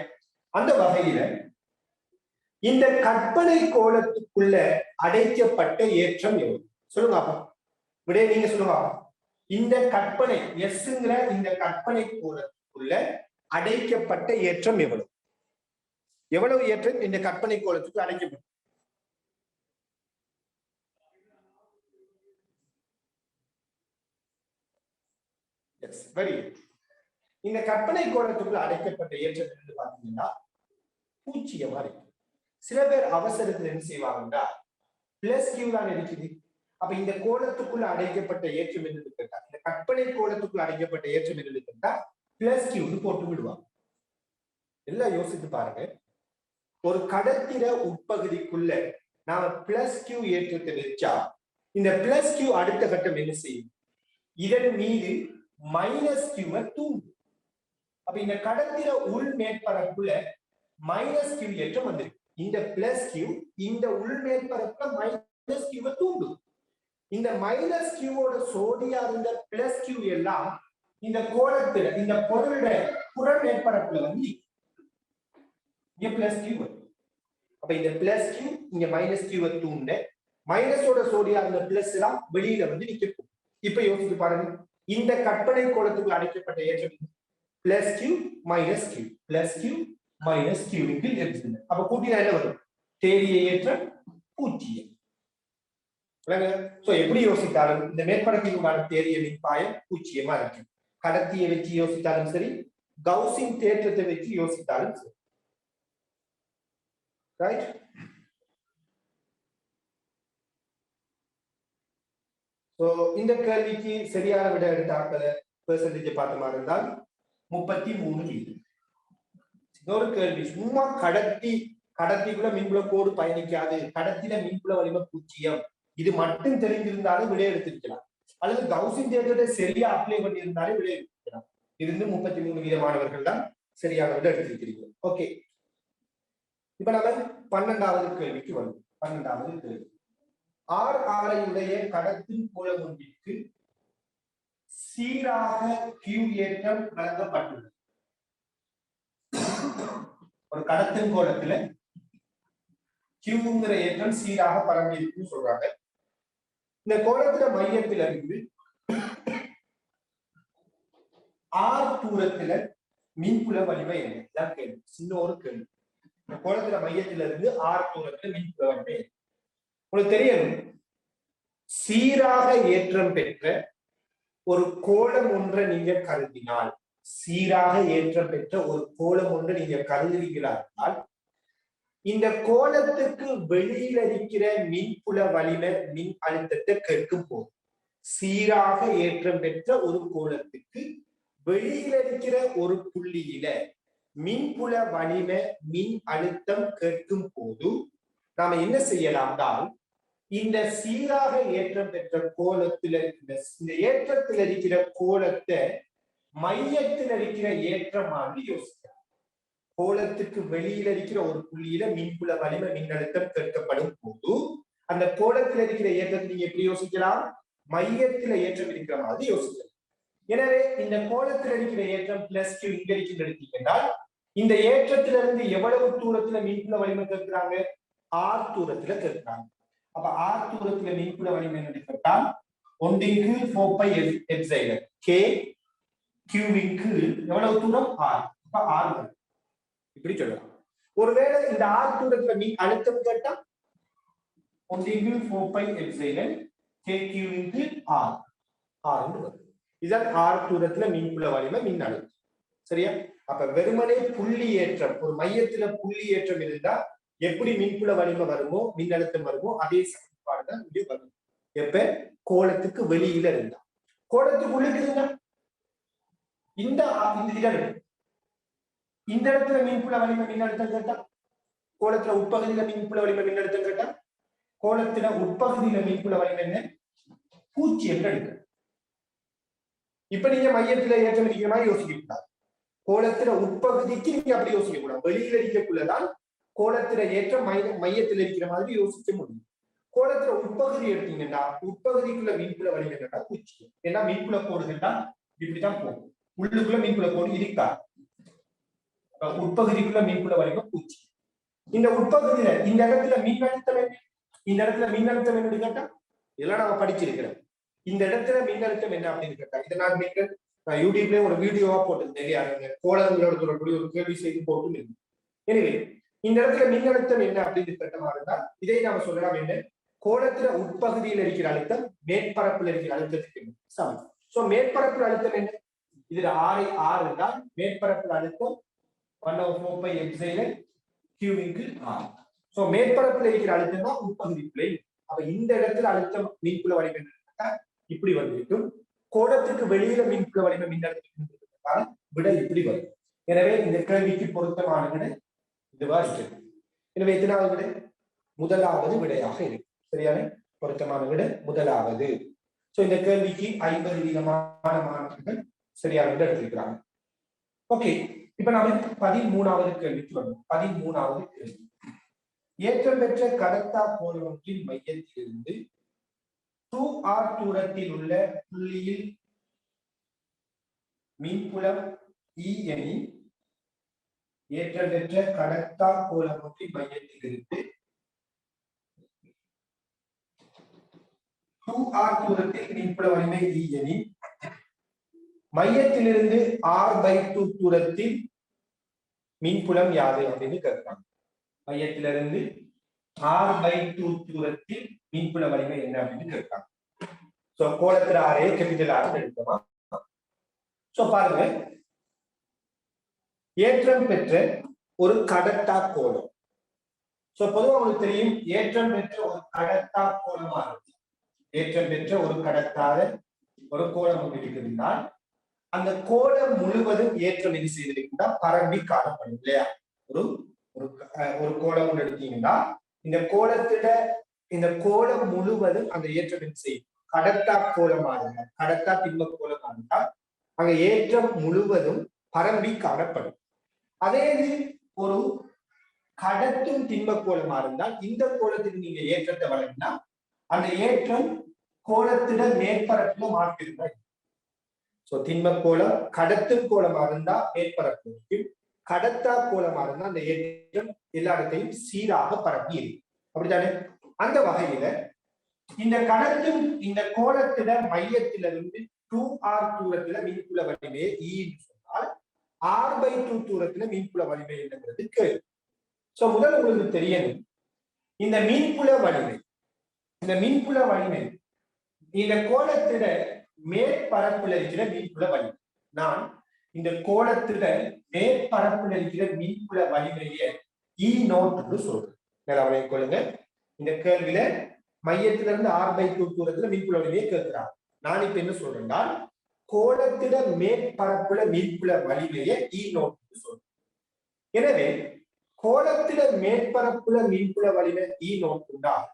அந்த வகையில இந்த கற்பனை கோலத்துக்குள்ள அடைக்கப்பட்ட ஏற்றம் எவ்வளவு சொல்லுங்க அப்பா. விடைய நீங்க சொல்லுங்க. இந்த கற்பனை எஸ்ங்கிற இந்த கற்பனை கோலத்துக்குள்ள அடைக்கப்பட்ட ஏற்றம் எவ்வளவு? எவ்வளவு ஏற்றம் இந்த கற்பனை கோலத்துக்கு அடைக்கப்படும்? Very good. இந்த கற்பனை கோலத்துக்குள்ள அடைக்கப்பட்ட ஏற்றம் என்று பாத்தீங்கன்னா பூஜ்ஜியமா இருக்கு. சில பேர் அவசரத்துல என்ன செய்வாங்கன்னா பிளஸ் கியூ தான் இருக்குது. அப்ப இந்த கோலத்துக்குள்ள அடைக்கப்பட்ட ஏற்றம் என்று கேட்டா, இந்த கற்பனை கோலத்துக்குள்ள அடைக்கப்பட்ட ஏற்றம் என்று கேட்டா பிளஸ் கியூன்னு போட்டு விடுவாங்க. எல்லாம் யோசித்து பாருங்க. ஒரு கடத்திர உட்பகுதிக்குள்ள நாம பிளஸ் கியூ ஏற்றத்தை வச்சா இந்த பிளஸ் கியூ அடுத்த கட்டம் என்ன செய்யும், இதன் மீது மைனஸ் கியூவை தூண்டும். அப்ப இந்த கடத்திர உள் மேற்பரப்புல மைனஸ் கியூ ஏற்றம் வந்திருக்கு. இந்த பிளஸ் கியூ இந்த உள் மேற்பரப்புல மைனஸ் கியூவை தூண்டும். இந்த மைனஸ் கியூவோட சோடியா இருந்த பிளஸ் கியூ எல்லாம் இந்த கோலத்துல இந்த பொருளுடைய புற மேற்பரப்புல வந்து இங்க பிளஸ் கியூ. அப்ப இந்த பிளஸ் கியூ இங்க மைனஸ் கியூவை தூண்ட மைனஸோட சோடியா இருந்த பிளஸ் எல்லாம் வெளியில வந்து நிற்கும். இப்ப யோசிச்சு பாருங்க, இந்த கற்பனை கோலத்துக்கு அடைக்கப்பட்ட ஏற்றம் plus Q minus Q plus Q minus Q இருக்கு. அப்ப கூட்டினா என்ன வரும்? தேரிய ஏற்றம் பூஜ்ஜியம். எப்படி யோசித்தாலும் இந்த மேற்பரப்பின் தேரிய மின்பாயம் பூஜ்ஜியமா இருக்கு. கடத்தியை வச்சு யோசித்தாலும் சரி, கவுசின் தேற்றத்தை வச்சு யோசித்தாலும் சரி. ரைட்? இந்த கேள்விக்கு சரியான விட எடுத்தாக்கள பெர்சன்டேஜ் பார்த்த மாதிரி இருந்தால் 33. இன்னொரு கேள்வி, சும்மா கடத்திக்குள்ள மின்புல கோடு பயணிக்காது, கடத்தில மின்புல வலிமை பூஜ்ஜியம், இது மட்டும் தெரிஞ்சிருந்தாலும் விடை எடுத்திருக்கலாம். அல்லது கவுசின் தேற்றத்தை சரியா அப்ளை பண்ணியிருந்தாலும் விடை எடுத்திருக்கலாம். இருந்து 33 மாணவர்கள் தான் சரியான விட எடுத்திருக்கிறீங்க. ஓகே, இப்ப நம்ம 12வது கேள்விக்கு வரும். 12வது கேள்வி, ஆர் ஆரையுடைய கடத்தின் கோலம் ஒன்றிற்கு சீராக கியூ ஏற்றம் வழங்கப்பட்டுள்ளது. ஒரு கடத்தின் கோலத்துல கியூங்கிற ஏற்றம் சீராக பரவி இருக்குன்னு சொல்றாங்க. இந்த கோலத்துல மையத்துல இருந்து ஆர் தூரத்துல மின்புல வலிமை என்ன? கேள்வி, சின்ன ஒரு கேள்வி. இந்த கோலத்துல மையத்துல இருந்து ஆர் தூரத்துல மின்புல வலிமை உங்களுக்கு தெரியணும். சீராக ஏற்றம் பெற்ற ஒரு கோலம் ஒன்றை நீங்க கருதினால், சீராக ஏற்றம் பெற்ற ஒரு கோலம் ஒன்று நீங்க கருதுகிறீர்களால், இந்த கோலத்துக்கு வெளியில் இருக்கிற மின்புல வலிமை மின் அழுத்தத்தை கேட்கும் போது, சீராக ஏற்றம் பெற்ற ஒரு கோலத்துக்கு வெளியில் இருக்கிற ஒரு புள்ளியில மின்புல வலிமை மின் அழுத்தம் கேட்கும் போது நாம என்ன செய்யலாம் தான், இந்த சீராக ஏற்றம் பெற்ற கோலத்துல இந்த ஏற்றத்தில் இருக்கிற கோலத்தை மையத்தில் இருக்கிற ஏற்றமாக யோசிக்கலாம். கோலத்துக்கு வெளியில இருக்கிற ஒரு புள்ளியில மின்புல வலிமை மின்னழுத்தம் கேட்கப்படும் போது அந்த கோலத்தில் இருக்கிற ஏற்றத்தை நீங்க எப்படி யோசிக்கலாம்? மையத்துல ஏற்றம் இருக்கிற மாதிரி யோசிக்கலாம். எனவே இந்த கோலத்தில் இருக்கிற ஏற்றம் பிளஸ் கியூ இங்க இருக்கின்ற எடுத்தீங்கன்னால், இந்த ஏற்றத்திலிருந்து எவ்வளவு தூரத்துல மின்புல வலிமை கேட்கிறாங்க? ஆர் தூரத்துல கேட்கிறாங்க. அப்ப ஆர் தூரத்துல மின்புல வலிமை என்ன கேட்டால் 1/4πε k கியூவிற்கு எவ்வளவு தூரம்? ஆர். அப்ப ஆர் வரும். இப்படி சொல்லலாம். ஒருவேளை இந்த ஆர் தூரத்துல மின் அழுத்தம் கேட்டா 1/4πε k கியூவிற்கு ஆர். ஆர் வரும். இதான் ஆர் தூரத்துல மின்புல வலிமை மின் அழுத்தம். சரியா? அப்ப வெறுமனே புள்ளி ஏற்றம், ஒரு மையத்துல புள்ளி ஏற்றம் இருந்தா எப்படி மின்புல வலிமை வருமோ மின்னழுத்தம் வருமோ அதே சமன்பாடுதான் இங்கே வரும். எப்ப கோலத்துக்கு வெளியில இருந்தா. கோலத்துக்குள்ள இருந்தா இந்த இடத்துல மின்புல வலிமை மின்னழுத்தம் கேட்டா, கோலத்துல உட்பகுதியில மின்புல வலிமை மின்னழுத்தம் கேட்டா, கோலத்துல உட்பகுதியில மின்புல வலிமை என்ன? 0 எடுக்க. இப்ப நீங்க மையத்துல ஏற்றம் இருக்கிற மாதிரி யோசிக்க கூடாது. கோலத்துல உட்பகுதிக்கு நீங்க அப்படி யோசிக்க கூடாது. வெளியில இருக்கக்குள்ளதான் கோலத்துல ஏற்றம் மையத்தில் இருக்கிற மாதிரி யோசிக்க முடியும். கோலத்துல உட்பகுதி எடுத்தீங்கன்னா உட்பகுதிக்குள்ள மின்புல வலிமை கேட்டா 0. ஏன்னா மின்புல கோடுகள் தான் இப்படிதான் போகும். உள்ளுக்குள்ள மின்புல கோடு இருக்காது. உட்பகுதிக்குள்ள மின்புல வலிமை 0. இந்த உட்பகுதியில இந்த இடத்துல மின்னழுத்தம் என்ன? இந்த இடத்துல மின்னழுத்தம் என்னன்னு கேட்டா இதெல்லாம் நாம படிச்சிருக்கிறோம். இந்த இடத்துல மின்னழுத்தம் என்ன அப்படின்னு கேட்டா, இதை நான் யூடியூப்ல ஒரு வீடியோவா போட்டிருந்தேன். கோலங்களோட தொடர்புடைய ஒரு கேள்வி செய்து போட்டு இருக்கு. எனவே இந்த இடத்துல மின்னழுத்தம் என்ன அப்படின்னு கேட்டமா இருந்தால் இதை நாம சொல்லலாம் என்ன? கோலத்துல உட்பகுதியில் இருக்கிற அழுத்தம் மேற்பரப்புல இருக்கிற அழுத்தத்துக்கு சமம். சோ மேற்பரப்புல அழுத்தம் என்ன? இதுல ஆர் என்றால் மேற்பரப்புல அழுத்தம் 1/4πε கியூவிற்கு ஆர். சோ மேற்பரப்புல இருக்கிற அழுத்தம் தான் உட்பகுதிக்குள்ளே. அப்ப இந்த இடத்துல அழுத்தம் மின்புல வலிமை இப்படி வந்திருக்கும். கோலத்துக்கு வெளியில மின்புல வலிமை மின்னழுத்தம் விட இப்படி வரும். எனவே இந்த கேள்விக்கு பொருத்தமான விட இதுவா இருக்கிறது. எனவே எத்தனாவது விட? முதலாவது விடையாக இருக்கு. சரியான பொருத்தமான விட முதலாவது. சோ இந்த கேள்விக்கு 50% மாணவர்கள் சரியான விட எடுத்திருக்கிறாங்க. ஓகே, இப்ப நாம 13வது கேள்விக்கு வரும். 13வது கேள்வி, ஏற்றம் பெற்ற கடத்தா கோலத்தின் மையத்திலிருந்து 2r தூரத்தில் உள்ள புள்ளியில் மின்புலம் E எனில் ஏற்றப்பெற்ற கடத்தா கோளமொன்றின் மையத்தில் இருந்து 2r தூரத்தில் மின்புல வலிமை E எனில் மையத்திலிருந்து r/2 தூரத்தில் மின்புலம் யாது அப்படின்னு கேட்கிறாங்க. மையத்திலிருந்து r/2 தூரத்தில் மின்புல வலிமை என்ன அப்படின்னு கேட்கிறாங்க. சோ கோளத்துல ஆரே கேபிட்டல் ஆர் எடுத்தோமா. சோ பாருங்க, ஏற்றம் பெற்ற ஒரு கடத்தா கோளம். சோ பொதுவாக உங்களுக்கு தெரியும், ஏற்றம் பெற்ற ஒரு கடத்தா கோளமா இருக்கு. ஏற்றம் பெற்ற ஒரு கடத்தாத ஒரு கோளம் இருக்கிறால் அந்த கோளம் முழுவதும் ஏற்றம் எது செய்திருக்கின்றா பரம்பி காணப்படும் இல்லையா. ஒரு கோளம் எடுத்தீங்கன்னா இந்த கோளம் முழுவதும் அந்த ஏற்றம் எது செய்யும். கடத்தா கோளமா இருந்தால், கடத்தா திண்ம கோளமா இருந்தால் அங்க ஏற்றம் முழுவதும் பரம்பி காணப்படும். அதே ஒரு கடத்தும் திண்ம கோளமா இருந்தால் இந்த கோளத்துக்கு நீங்க ஏற்றத்தை வழங்கினா அந்த ஏற்றம் கோளத்திட மேற்பரப்புல மாற்றிருந்தால். சோ திண்ம கோளம் கடத்தும் கோளமா இருந்தா மேற்பரப்பு இருக்கும், கடத்தா கோளமா இருந்தா அந்த ஏற்றம் எல்லா இடத்தையும் சீராக பரப்பி இருக்கும். அப்படித்தானே? அந்த வகையில இந்த கோளத்திட மையத்திலிருந்து 2r தூரத்துல மின்புல வலிமையை E சொன்னால் r/2 தூரத்துல மின்புல வலிமை என்னங்கிறது கேள்வி. சோ முதல் உங்களுக்கு தெரியணும், இந்த மின்புல வலிமை இந்த கோளத்திட மேற்பரப்புல இருக்கிற மின்புல வலிமை. நான் இந்த கோளத்திட மேற்பரப்புல இருக்கிற மின்புல வலிமையை E0 என்று சொல்றேன். நிலவரை கொள்ளுங்க. இந்த கேள்வியில மையத்திலிருந்து r/2 தூரத்துல மின்புல வலிமையை கேட்கிறார். நான் இப்ப என்ன சொல்றேன்னா, கோளத்திட மேற்பரப்புல மின்புல வலிமையை E0 என்று சொல்றேன். எனவே கோளத்திட மேற்பரப்புல மின்புல வலிமை E0 என்றால்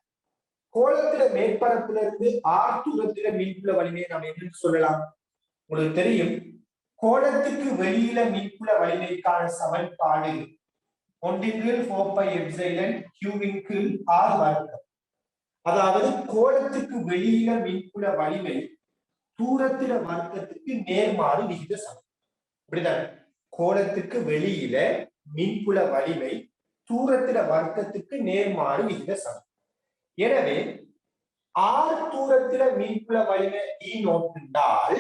கோளத்தில மேற்பரப்புல இருந்து r தூரத்தில மின்புல வலிமையை நாம் என்ன சொல்லலாம்? உங்களுக்கு தெரியும், கோளத்துக்கு வெளியில மின்புல வலிமைக்கான சமன்பாடு 1/4πε Q/r வர்க்கம். அதாவது கோளத்துக்கு வெளியில மின்புல வலிமை தூரத்தில வர்க்கத்துக்கு நேர்மாறு விகித சமம். அப்படிதானே? கோளத்துக்கு வெளியில மின்புல வலிமை தூரத்தில வர்க்கத்துக்கு நேர்மாறு விகித சமம். எனவே r தூரத்தில மின்புல வலிமை E0 என்றால்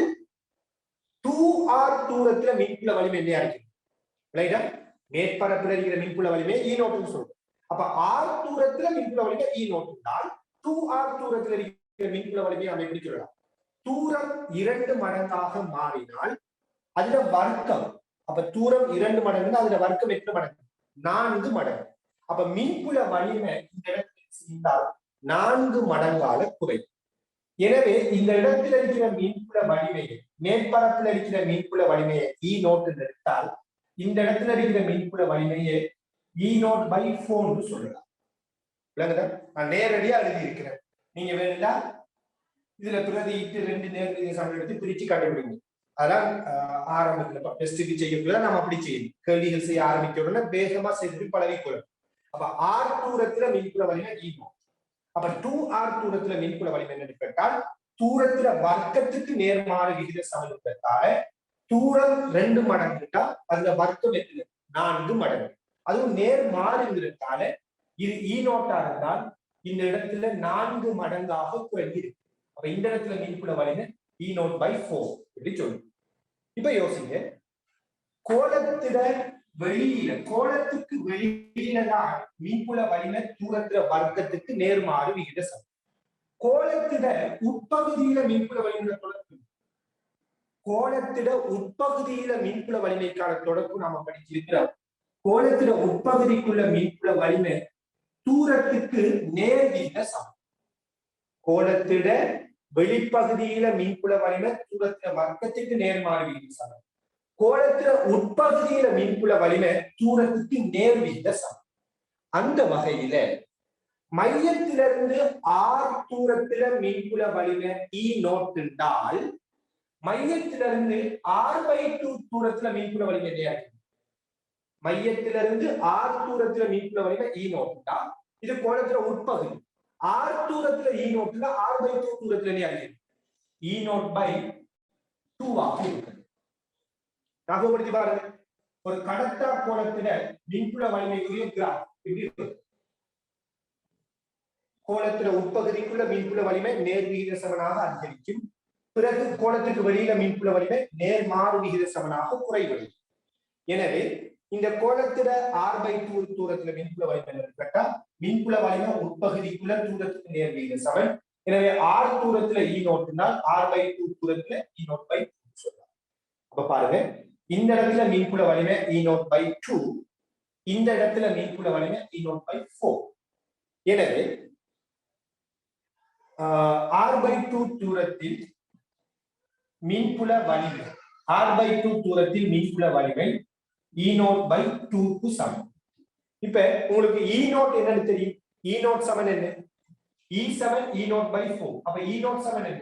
2r தூரத்தில மின்புல வலிமை என்ன இருக்கு? ரைட்டா? மேற்பரப்புல இருக்கிற மின்புல வலிமை E0 ன்னு சொல்றோம். அப்ப r தூரத்தில மின்புல வலிமை E0 என்றால் 2r தூரத்தில இருக்கிற மின்புல வலிமை நாம் எப்படி சொல்லலாம்? தூரம் 2 மடங்காக மாறினால் அதுல வர்க்கம், அப்ப தூரம் 2 மடங்குன்னா அதுல வர்க்கம் எத்தனை மடங்கு? 4 மடங்கு. அப்ப மின்புல வலிமை இந்த இடத்தில் செய்தால் 4 மடங்கால குறையும். எனவே இந்த இடத்துல இருக்கிற மின்புல வலிமையை, மேற்பரப்புல இருக்கிற மின்புல வலிமையை E0 எடுத்தால் இந்த இடத்துல இருக்கிற மின்புல வலிமையை E0/4 சொல்லலாம். நான் நேரடியா எழுதி இருக்கிறேன். நீங்க வேணும்னா இதுல பிரதியிட்டு 2 நேரடிய சமன் எடுத்து பிரிச்சு கண்டுபிடிங்க. அதான் ஆரம்பத்துல டெஸ்டுக்கு செய்யக்குள்ள நம்ம அப்படி செய்யணும். கேள்விகள் செய்ய ஆரம்பிக்க உடனே வேகமா செய்து பழகிக்கொள்ளும். அப்ப r தூரத்துல மின்புல வலிமை E0. அப்ப 2r தூரத்துல மின்புல வலிமை என்னன்னு கேட்டால் தூரத்துல வர்க்கத்துக்கு நேர்மாறு விகித சமன்பாட்டால தூரம் 2 மடங்குட்டா அதுல வர்க்கம் எத்தனை? 4 மடங்கு. அதுவும் நேர்மாறுங்கிறதால இது E0 இருந்தால் இந்த இடத்துல 4 மடங்காக குறைஞ்சி இருக்கு. அப்ப இந்த இடத்துல மின்புல வலிமை E0/4 எப்படி சொல்லுங்க. இப்ப யோசிங்க, கோளத்துக்கு வெளியிலதான் மின்புல வலிமை தூரத்துல வர்க்கத்துக்கு நேர்மாறு விகித சமம். கோளத்திட உட்பகுதியில மின்புல வலிமை தொடர்பு, கோளத்திட உட்பகுதியில மின்புல வலிமைக்கான தொடர்பு நாம படிச்சிருக்கிறோம். கோளத்திட உட்பகுதிக்குள்ள மின்புல வலிமை தூரத்துக்கு நேர் விகித சமம். கோளத்திட வெளிப்பகுதியில மின்புல வலிமை தூரத்தில வர்க்கத்துக்கு நேர்மாறு விகித சமம். கோளத்தில உட்பகுதியில மின்புல வலிமை தூரத்துக்கு நேர் விகித சமம். அந்த வகையில மையத்திலிருந்து r தூரத்தில மின்புல வலிமை E0 என்றால் மையத்திலிருந்து r/2 தூரத்தில மின்புல வலிமை என்ன? மையத்திலிருந்து r தூரத்தில மின்புல வலிமை E0 என்றால் இது கோளத்தில உட்பகுதி. r தூரத்துல e நோட்ல r/2 தூரத்துல என்ன ஆகுது e நோட்/2 ஆக இருக்கு. ஞாபகப்படுத்தி பாருங்க, ஒரு கடத்தா கோணத்துல மின்புல வலிமைக்குரிய கிராஃப் இப்படி இருக்கு. கோணத்துல உட்பகுதிக்குள்ள மின்புல வலிமை நேர் விகித சமனாக அதிகரிக்கும். பிறகு கோணத்துக்கு வெளியில மின்புல வலிமை நேர்மாறு விகித சமனாக குறைவடையும். எனவே இந்த கோணத்துல r/2 தூரத்துல மின்புல வலிமை கேட்டா மின்புல வலிமை உட்பகுதிக்குள்ள தூரத்துக்கு நேர் விகித சமன். எனவே r தூரத்துல e நோட்னால் r/2 தூரத்துல e நோட்/2 சொல்லலாம். அப்ப பாருங்க, இந்த இடத்துல மின்புல வலிமை e நோட்/2, இந்த இடத்துல மின்புல வலிமை e நோட்/4. எனவே r/2 தூரத்தில் மின்புல வலிமை r/2 தூரத்தில் மின்புல வலிமை e நோட்/2 க்கு சமம். இப்ப உங்களுக்கு e நோட் என்னன்னு தெரியும். e நோட் சமன் என்ன? e சமன் e நோட்/4. அப்ப e நோட் சமன் என்ன?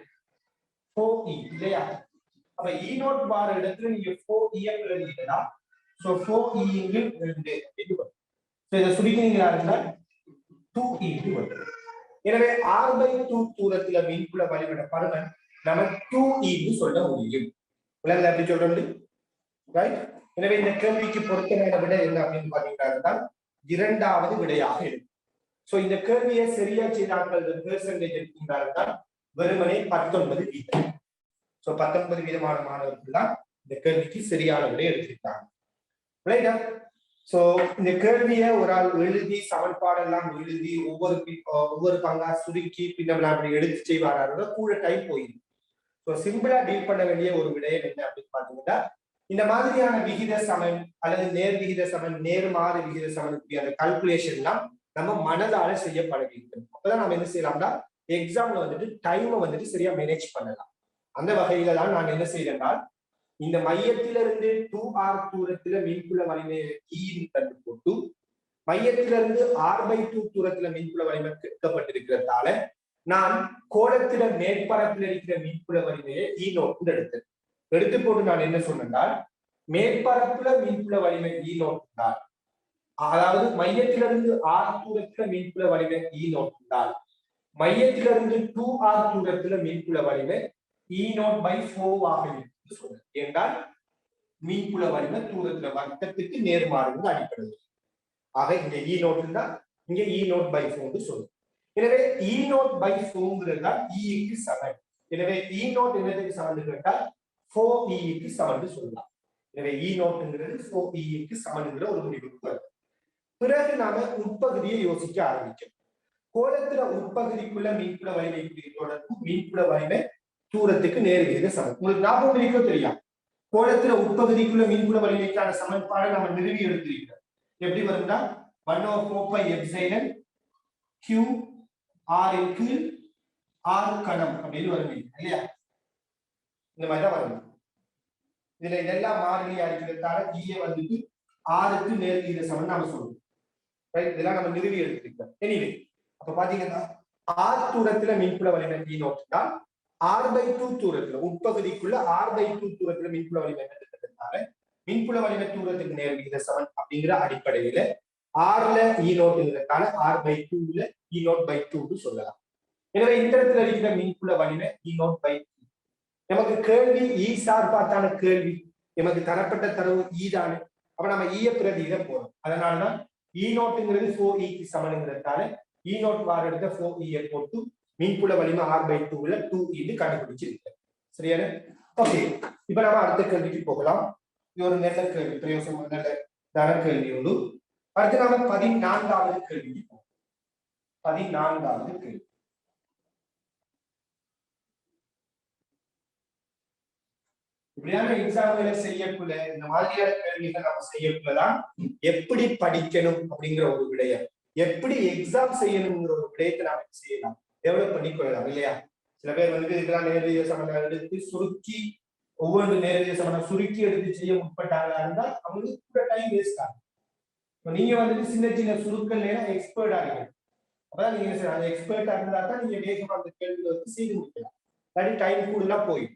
4e இல்லையா? அப்ப e நோட் வார இடத்துல நீங்க 4e எழுதிட்டா சோ 4e இங்கு 2 என்று வரும். சோ இத சுருக்கினீங்களா இருந்தால் 2e வரும். எனவே r/2 தூரத்துல மின்புல வலிமையோட பருமன் நம்ம 2e ன்னு சொல்ல முடியும். விளங்குதா எப்படி சொல்றது? ரைட். எனவே இந்த கேள்விக்கு பொருத்தமான விடை என்ன அப்படின்னு பாத்தீங்கன்னா இரண்டாவது விடையாக இருக்கும். சோ இந்த கேள்வியை சரியா செய்தார்கள் பெர்சன்டேஜ் எடுத்தீங்கன்னா வெறுமனே 19 வீதம். சோ 19 வீதமான மாணவர்கள் தான் இந்த கேள்விக்கு சரியான விடை எடுத்திருக்காங்க. ரைட்டா? சோ இந்த கேள்வியை ஒரு ஆள் எழுதி சமன்பாடெல்லாம் எழுதி ஒவ்வொரு பங்கா சுருக்கி பின்ன அப்படி எடுத்து செய்வாரோட கூட டைம் போயிடும். சோ சிம்பிளா டீல் பண்ண வேண்டிய ஒரு விடயம் என்ன அப்படின்னு பாத்தீங்கன்னா, இந்த மாதிரியான விகித சமன் அல்லது நேர் விகித சமன் நேர்மாறு விகித சமனுக்கு அந்த கால்குலேஷன் எல்லாம் நம்ம மனதால செய்ய பழகிக்கணும். அப்பதான் நம்ம என்ன செய்யலாம்னா எக்ஸாம்ல வந்துட்டு டைமை வந்துட்டு சரியா மேனேஜ் பண்ணலாம். அந்த வகையில தான் நான் என்ன செய்யறேன்னா, இந்த மையத்திலிருந்து 2r தூரத்துல மின்புல வலிமை e கண்டு போட்டு மையத்திலிருந்து r/2 தூரத்துல மின்புல வலிமை கேட்கப்பட்டிருக்கிறதால நான் கோணத்தில மேற்பரப்பில் இருக்கிற மின்புல வலிமையை e நோட் எடுத்து போட்டு நான் என்ன சொன்னால், மேற்பரப்புல மின்புல வலிமை e நோட், அதாவது மையத்திலிருந்து r தூரத்துல மின்புல வலிமை e நோட், மையத்திலிருந்து 2r தூரத்துல மின்புல வலிமை e நோட்/4 ஆக இருக்கு சொல்றேன். என்றால் மின்புல வலிமை தூரத்துல வர்க்கத்துக்கு நேர்மாறுங்கிற அடிப்படையில். ஆக இங்க e நோட் தான், இங்க e நோட்/4 சொல்றேன். எனவே e நோட்/4 தான் e க்கு சமன். எனவே e நோட் என்னதுக்கு சமன் கேட்டால் 4e க்கு சமன் சொல்லலாம். எனவே e நோட்ங்கிறது 4e க்கு சமன்ங்கிற ஒரு முடிவுக்கு வருது. பிறகு நாம உட்பகுதியை யோசிக்க ஆரம்பிக்கும். கோளத்துல உட்பகுதிக்குள்ள மின்புல வலிமை தொடர்பு மின்புல வலிமை தூரத்துக்கு நேர் விகித சமன். உங்களுக்கு ஞாபகம் இருக்கோ தெரியும், கோளத்துல உட்பகுதிக்குள்ள மின்புல வலிமைக்கான சமன்பாடை நம்ம நிறுவி எடுத்திருக்கிறோம். எப்படி வரும்னா 1/4πε q r க்கு r கணம் அப்படின்னு வரும் இல்லையா? இந்த மாதிரிதான் வரும். இதுல இதெல்லாம் மாறிலியா இருக்கிறதால e வந்துட்டு r க்கு நேர் விகித சமன் நாம சொல்லுவோம். ரைட், இதெல்லாம் நம்ம நிறுவி எடுத்திருக்கோம். எனிவே அப்ப பாத்தீங்கன்னா r தூரத்துல மின்புல வலிமை e நோட் தான், r/2 தூரத்துல உட்பகுதிக்குள்ள r/2 தூரத்துல மின்புல வலிமை எடுக்கிறதுனால மின்புல வலிமை தூரத்துக்கு நேர் விகித சமன் அப்படிங்கிற அடிப்படையில rல e நோட்ங்கிறதுனால r/2ல e நோட்/2 சொல்லலாம். எனவே இந்த இடத்துல இருக்கிற மின்புல வலிமை e நோட்/2. நமக்கு கேள்வி e சார்பாத்தான கேள்வி, நமக்கு தரப்பட்ட தரவு e தானே. அப்ப நம்ம e பிரதியிட போறோம். அதனாலதான் e நோட்ங்கிறது 4e க்கு சமன்ங்கிறதால e நோட் வார எடுத்த 4e போட்டு மின்புல வலிமை r/2ல 2e கண்டுபிடிச்சிருக்கேன். சரியா? ஓகே, இப்ப நம்ம அடுத்த கேள்விக்கு போகலாம். இது ஒரு நல்ல கேள்வி, பிரயோசனம் நல்ல தர கேள்வி உண்டு. அடுத்து நாம 14வது கேள்விக்கு போவோம். 14வது கேள்வி. இப்படியான எக்ஸாம்களை செய்யக்குள்ள இந்த மாதிரியான கேள்விகளை நம்ம செய்யக்குள்ளதான் எப்படி படிக்கணும் அப்படிங்கிற ஒரு விடயம், எப்படி எக்ஸாம் செய்யணுங்கிற ஒரு விடயத்தை நாம செய்யலாம், டெவலப் பண்ணிக்கொள்ளலாம் இல்லையா? சில பேர் வந்து இதெல்லாம் நேரடிய சமன்பாடு எடுத்து சுருக்கி ஒவ்வொரு நேரடிய சமன்பாடு சுருக்கி எடுத்து செய்ய முற்பட்டாங்களா இருந்தா அவங்களுக்கு கூட டைம் வேஸ்ட் ஆகும். நீங்க வந்துட்டு சின்ன சின்ன சுருக்கல் நேரம் எக்ஸ்பர்ட் ஆகிங்க. அப்பதான் நீங்க அந்த எக்ஸ்பர்ட்டா இருந்தா தான் நீங்க வேகமா அந்த கேள்விகளை வந்து செய்து முடிக்கலாம். இல்லாட்டி டைம் கூடலாம் போயிடும்.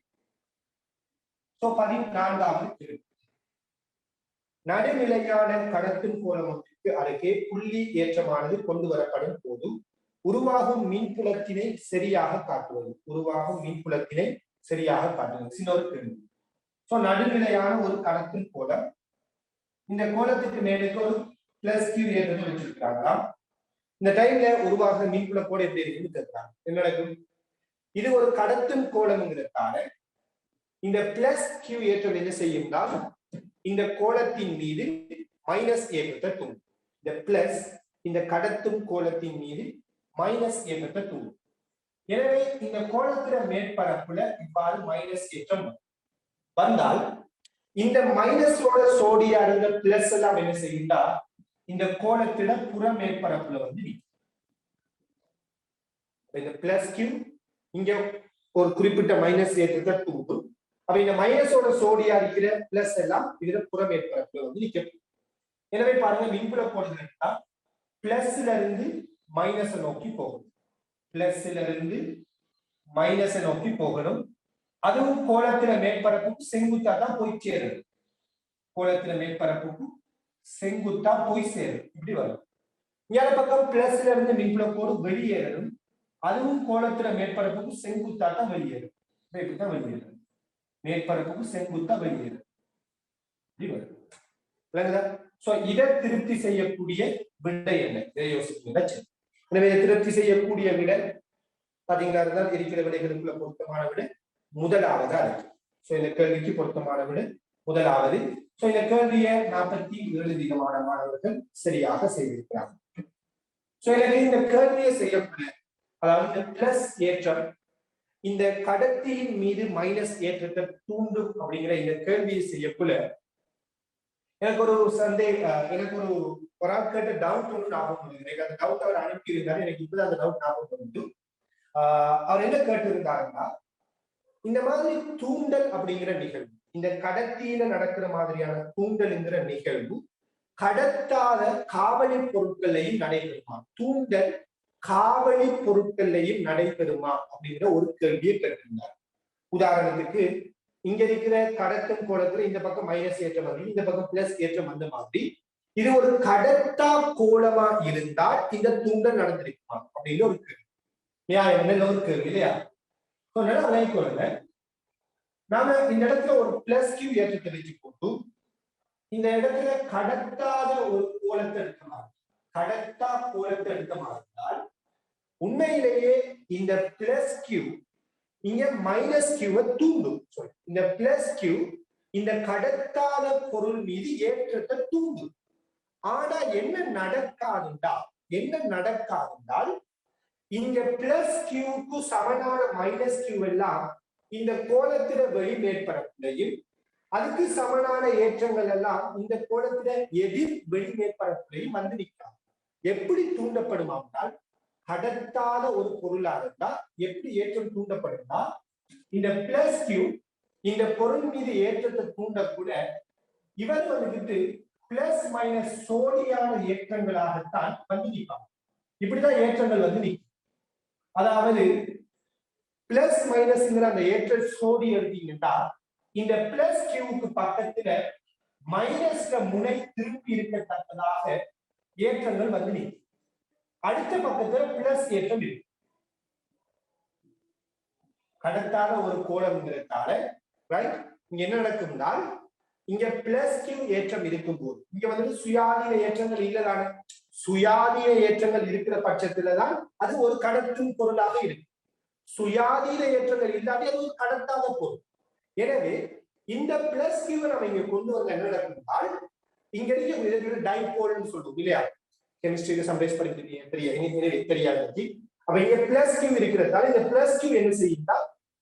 14வது கேள்வி. நடுநிலையான கடத்தும் கோலம் ஒன்றுக்கு அருகே புள்ளி ஏற்றமானது கொண்டு வரப்படும் போது உருவாகும் மின்புலத்தினை சரியாக காட்டுவது. உருவாகும் மின்புலத்தினை சரியாக காட்டுவது இன்னொரு கேள்வி. சோ நடுநிலையான ஒரு கடத்தும் கோலம், இந்த கோலத்துக்கு மேலுக்கு ஒரு பிளஸ் கியூ ஏற்றத்தை வச்சிருக்கிறாங்களாம். இந்த டைம்ல உருவாகிற மின்புல கோடு எப்படி இருக்குன்னு கேட்கிறாங்க. என்ன நடக்கும்? இது ஒரு கடத்தும் கோலம்ங்கிறதுக்காக இந்த பிளஸ் கியூ ஏற்றம் என்ன செய்யும்னா இந்த கோலத்தின் மீது மைனஸ் ஏற்றத்தை தூண்டும். இந்த பிளஸ் இந்த கடத்தும் கோலத்தின் மீது மைனஸ் ஏற்றத்தை தூண்டும். எனவே இந்த கோலத்தில மேற்பரப்புல இவ்வாறு மைனஸ் ஏற்றம் வந்தால் இந்த மைனஸோட சோடியா இருந்த பிளஸ் எல்லாம் என்ன செய்யும்னா இந்த கோலத்தில புற மேற்பரப்புல வந்து இந்த பிளஸ் கியூ இங்க ஒரு குறிப்பிட்ட மைனஸ் ஏற்றத்தை தூண்டும். அப்ப இந்த மைனஸோட சோடியா இருக்கிற பிளஸ் எல்லாம் இதுல புற மேற்பரப்புல வந்து நிற்கும். எனவே பாருங்க மின்புல கோடுகள்னா பிளஸ்ல இருந்து மைனஸ் நோக்கி போகணும். பிளஸ்ல இருந்து மைனஸ் நோக்கி போகணும். அதுவும் கோலத்தில மேற்பரப்புக்கு செங்குத்தா தான் போய் சேரும். கோலத்தில மேற்பரப்புக்கு செங்குத்தா போய் சேரும். இப்படி வரும். இந்த பக்கம் பிளஸ்ல இருந்து மின்புல கோடு வெளியேறும். அதுவும் கோலத்தில மேற்பரப்புக்கு செங்குத்தா தான் வெளியேறும். இப்படிதான் வெளியேறும். மேற்பரப்புக்கு செங்குத்தா வெளியேறும். இப்படி வரும். விளங்குதா? சோ இதை திருப்தி செய்யக்கூடிய விடை என்ன? இதை யோசிக்க. எனவே திருப்தி செய்யக்கூடிய விடை பாத்தீங்களா இருந்தால் இருக்கிற விடைகளுக்குள்ள பொருத்தமான விடை முதலாவதா இருக்கு. சோ இந்த கேள்விக்கு பொருத்தமான விடை முதலாவது. சோ இந்த கேள்வியை 47 மாணவர்கள் சரியாக செய்திருக்கிறாங்க. சோ எனவே இந்த கேள்வியை செய்யக்கூடிய அதாவது இந்த பிளஸ் ஏற்றம் இந்த கடத்தியின் மீது மைனஸ் ஏற்றத்தை தூண்டும் அப்படிங்கிற இந்த கேள்வியை செய்யக்குள்ள எனக்கு ஒரு எனக்கு ஒரு ஆள் கேட்ட டவுட் ஒன்று ஞாபகம் வருது. எனக்கு அந்த டவுட் அவர் அனுப்பியிருந்தாரு. எனக்கு இப்பதான் அந்த டவுட் ஞாபகம் வந்து அவர் என்ன கேட்டிருந்தாருன்னா இந்த மாதிரி தூண்டல் அப்படிங்கிற நிகழ்வு, இந்த கடத்தியில நடக்கிற மாதிரியான தூண்டல்ங்கிற நிகழ்வு கடத்தாத காவலி பொருட்களையும் நடைபெறுமா? தூண்டல் காவலி பொருட்களையும் நடைபெறுமா அப்படிங்கிற ஒரு கேள்வியை கேட்டிருந்தார். உதாரணத்துக்கு இங்க இருக்கிற கடத்தும் கோலத்துல இந்த பக்கம் மைனஸ் ஏற்றம் வந்து இந்த பக்கம் பிளஸ் ஏற்றம் வந்த மாதிரி இது ஒரு கடத்தா கோலமா இருந்தால் இந்த தூண்டல் நடந்திருக்குமா அப்படின்னு ஒரு கேள்வி. என்ன ஒரு கேள்வி இல்லையா? நாம இந்த இடத்துல ஒரு பிளஸ் கியூ ஏற்றத்தை வச்சு போட்டு இந்த இடத்துல கடத்தாத ஒரு கோலத்தை எடுக்க மாதிரி, கடத்தா கோலத்தை எடுக்க மாதிரினால் உண்மையிலேயே இந்த பிளஸ் கியூ இங்க மைனஸ் கியூவை தூண்டும். இந்த பிளஸ் கியூ இந்த கடத்தாத பொருள் மீது ஏற்றத்தை தூண்டும். ஆனா என்ன நடக்காதுண்டால் இங்க பிளஸ் கியூக்கு சமனான மைனஸ் கியூ எல்லாம் இந்த கோலத்தில வெளி மேற்பரப்புலையும் அதுக்கு சமனான ஏற்றங்கள் எல்லாம் இந்த கோலத்தில எதிர் வெளி மேற்பரப்புலையும் வந்து நிற்காது. எப்படி தூண்டப்படுமானால் கடத்தாத ஒரு பொருளா இருந்தா எப்படி ஏற்றம் தூண்டப்படும்னா இந்த பிளஸ் கியூ இந்த பொருள் மீது ஏற்றத்தை தூண்டக்கூட இவர் வந்துட்டு பிளஸ் மைனஸ் சோடியான ஏற்றங்களாகத்தான் வந்து நிற்பாங்க. இப்படிதான் ஏற்றங்கள் வந்து நிற்கும். அதாவது பிளஸ் மைனஸ்ங்கிற அந்த ஏற்ற சோடி எடுத்தீங்கன்னா இந்த பிளஸ் கியூவுக்கு பக்கத்துல மைனஸ்ல முனை திருப்பி இருக்கத்தக்கதாக ஏற்றங்கள் வந்து நிற்கும். அடுத்த பக்கத்துல பிளஸ் ஏற்றம் இருக்கு. கடத்தாத ஒரு கோலம்ங்கிறதால ரைட் இங்க என்ன நடக்கும்னா இங்க பிளஸ் கியூ ஏற்றம் இருக்கும் போது இங்க வந்து சுயாதீன ஏற்றங்கள் இல்லதானே. சுயாதீன ஏற்றங்கள் இருக்கிற பட்சத்துலதான் அது ஒரு கடத்தும் பொருளாக இருக்கு. சுயாதீன ஏற்றங்கள் இல்லாத அது ஒரு கடத்தாத பொருள். எனவே இந்த பிளஸ் கியூவை நம்ம இங்க கொண்டு வந்த என்ன நடக்கும்னால் இங்க இருக்க டைபோல்னு சொல்றோம் இல்லையா? கெமிஸ்ட்ரியில சம்டைம்ஸ் படிக்கிறீங்க தெரியாது. அப்ப இங்க பிளஸ் கியூ இருக்கிறதால இந்த பிளஸ் கியூ என்ன செய்யும்னா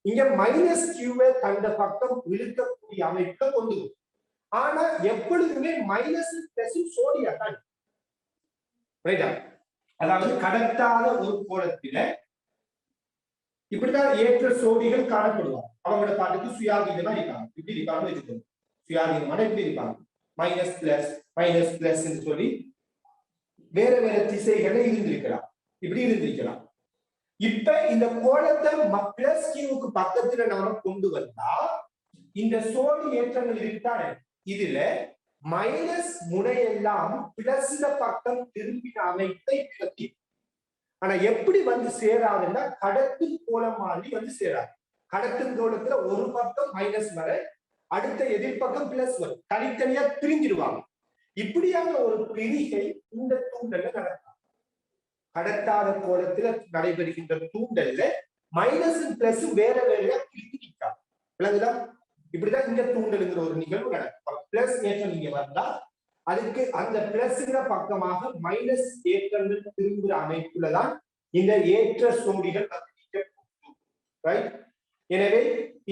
இங்க மைனஸ் கியூவை தந்த பக்கம் இழுக்கக்கூடிய அமைப்புல கொண்டு வரும். ஆனா எப்பொழுதுமே மைனஸ் பிளஸ் சோடியா தான். அதாவது கடத்தாத ஒரு கோலத்தில இப்படிதான் ஏற்ற சோடிகள் காணப்படுவாங்க. அவங்களோட பாட்டுக்கு சுயாதீனமா இருக்காங்க. இப்படி இருக்காங்க வச்சுக்கோங்க. சுயாதீனமான இப்படி இருக்காங்க. மைனஸ் பிளஸ் சொல்லி வேற வேற திசைகளை இருந்திருக்கலாம். இப்படி இருந்திருக்கலாம். இப்ப இந்த கோலத்தை பிளஸ் கியூவுக்கு பக்கத்துல நாம கொண்டு வந்தா இந்த சோடி ஏற்றங்கள் இருக்குதானே இதுல மைனஸ் முனையெல்லாம் பிளஸ்ல பக்கம் திரும்பின அமைப்பை விளக்கி ஆனா எப்படி வந்து சேராதுன்னா கடத்தும் கோலம் மாதிரி வந்து சேராது. கடத்தும் கோலத்துல ஒரு பக்கம் மைனஸ் வர, அடுத்த எதிர்பக்கம் பிளஸ் வரும், தனித்தனியா பிரிஞ்சிருவாங்க. இப்படியான ஒரு பிரிகை இந்த தூண்டல்ல நடக்கும். கடத்தாத கோலத்துல நடைபெறுகின்ற தூண்டல்ல மைனஸும் பிளஸும் வேற வேறையா பிரித்து நிற்காது. விளங்குதா? இப்படிதான் இந்த தூண்டலுங்கிற ஒரு நிகழ்வு நடக்கும். பிளஸ் ஏற்றம் இங்க வந்தா அதுக்கு அந்த பிளஸ்ங்கிற பக்கமாக மைனஸ் ஏற்றங்கள் திரும்புகிற அமைப்புலதான் இந்த ஏற்ற சோடிகள் ரைட். எனவே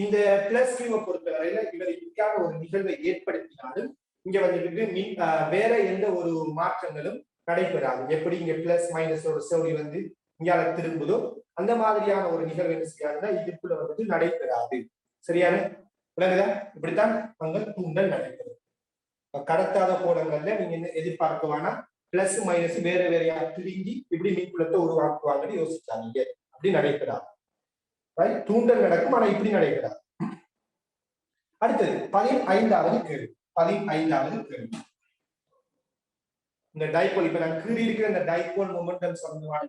இந்த பிளஸ் கியூவை பொறுத்தவரையில இவர் இப்படியான ஒரு நிகழ்வை ஏற்படுத்தினாலும் இங்க வந்துட்டு வேற எந்த ஒரு மாற்றங்களும் நடைபெறாது. எப்படி இங்க பிளஸ் மைனஸ் ஒரு சோடி வந்து இங்கால திரும்புதோ அந்த மாதிரியான ஒரு நிகழ்வு என்ன செய்யாதுன்னா இதுக்குள்ள வந்துட்டு நடைபெறாது. சரியான விளங்குதா? இப்படித்தான் அங்க தூண்டல் நடைபெறும். கடத்தாத கோலங்கள்ல நீங்க எதிர்பார்க்க வேணா பிளஸ் மைனஸ் வேற வேறையா பிரிங்கி இப்படி மின்புலத்தை உருவாக்குவாங்கன்னு யோசிச்சாங்க. அப்படி நடைபெறாது. தூண்டல் நடக்கும், ஆனா இப்படி நடைபெறாது. அடுத்தது 15வது கேள்வி. 15வது கேள்வி. இந்த டைபோல் இப்ப நான் கீறி இருக்கிற இந்த டைபோல் மொமெண்டம் சம்பந்தமான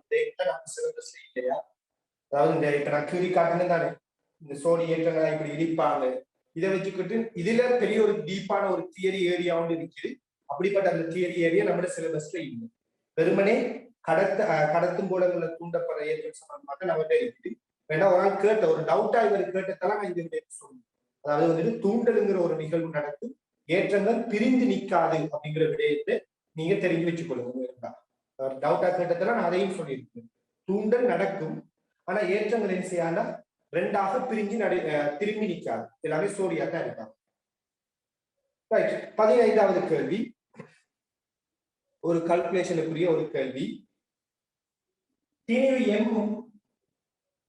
நம்ம சிலபஸ் இல்லையா? அதாவது இந்த இப்ப நான் கீறி காட்டினேன் தானே, இந்த சோடி ஏற்றங்களை இப்படி இடிப்பாங்க. இதை வச்சுக்கிட்டு இதுல பெரிய ஒரு டீப்பான ஒரு தியரி ஏரியா ஒன்று இருக்குது. அப்படிப்பட்ட அந்த தியரி ஏரியா நம்ம சிலபஸ்ல இல்லை. வெறுமனே கடத்தும் கோலங்களை தூண்டப்படுற ஏற்றம் சம்பந்தமாக நம்மகிட்ட இருக்குது. வேணா ஒரு நாள் கேட்ட ஒரு டவுட்டா இவர் கேட்டதெல்லாம் நான் இந்த சொல்லுவேன். அதாவது வந்துட்டு தூண்டலுங்கிற ஒரு நிகழ்வு நடக்கும், ஏற்றங்கள் பிரிந்து நிற்காது அப்படிங்கிற விடயத்தை நீங்க தெரிஞ்சு வச்சுக்கொள்ளுங்க. டவுட்டா கேட்டதெல்லாம் நான் அதையும் சொல்லியிருக்கேன். தூண்டல் நடக்கும், ஆனா ஏற்றங்கள் என்ன செய்யாதுன்னா ரெண்டாக பிரிஞ்சு திரும்பி நிற்காது, எல்லாமே சோடியா தான் இருக்காங்க. 15வது கேள்வி ஒரு கால்குலேஷனுக்குரிய ஒரு கேள்வி. திணிவு எம்மும்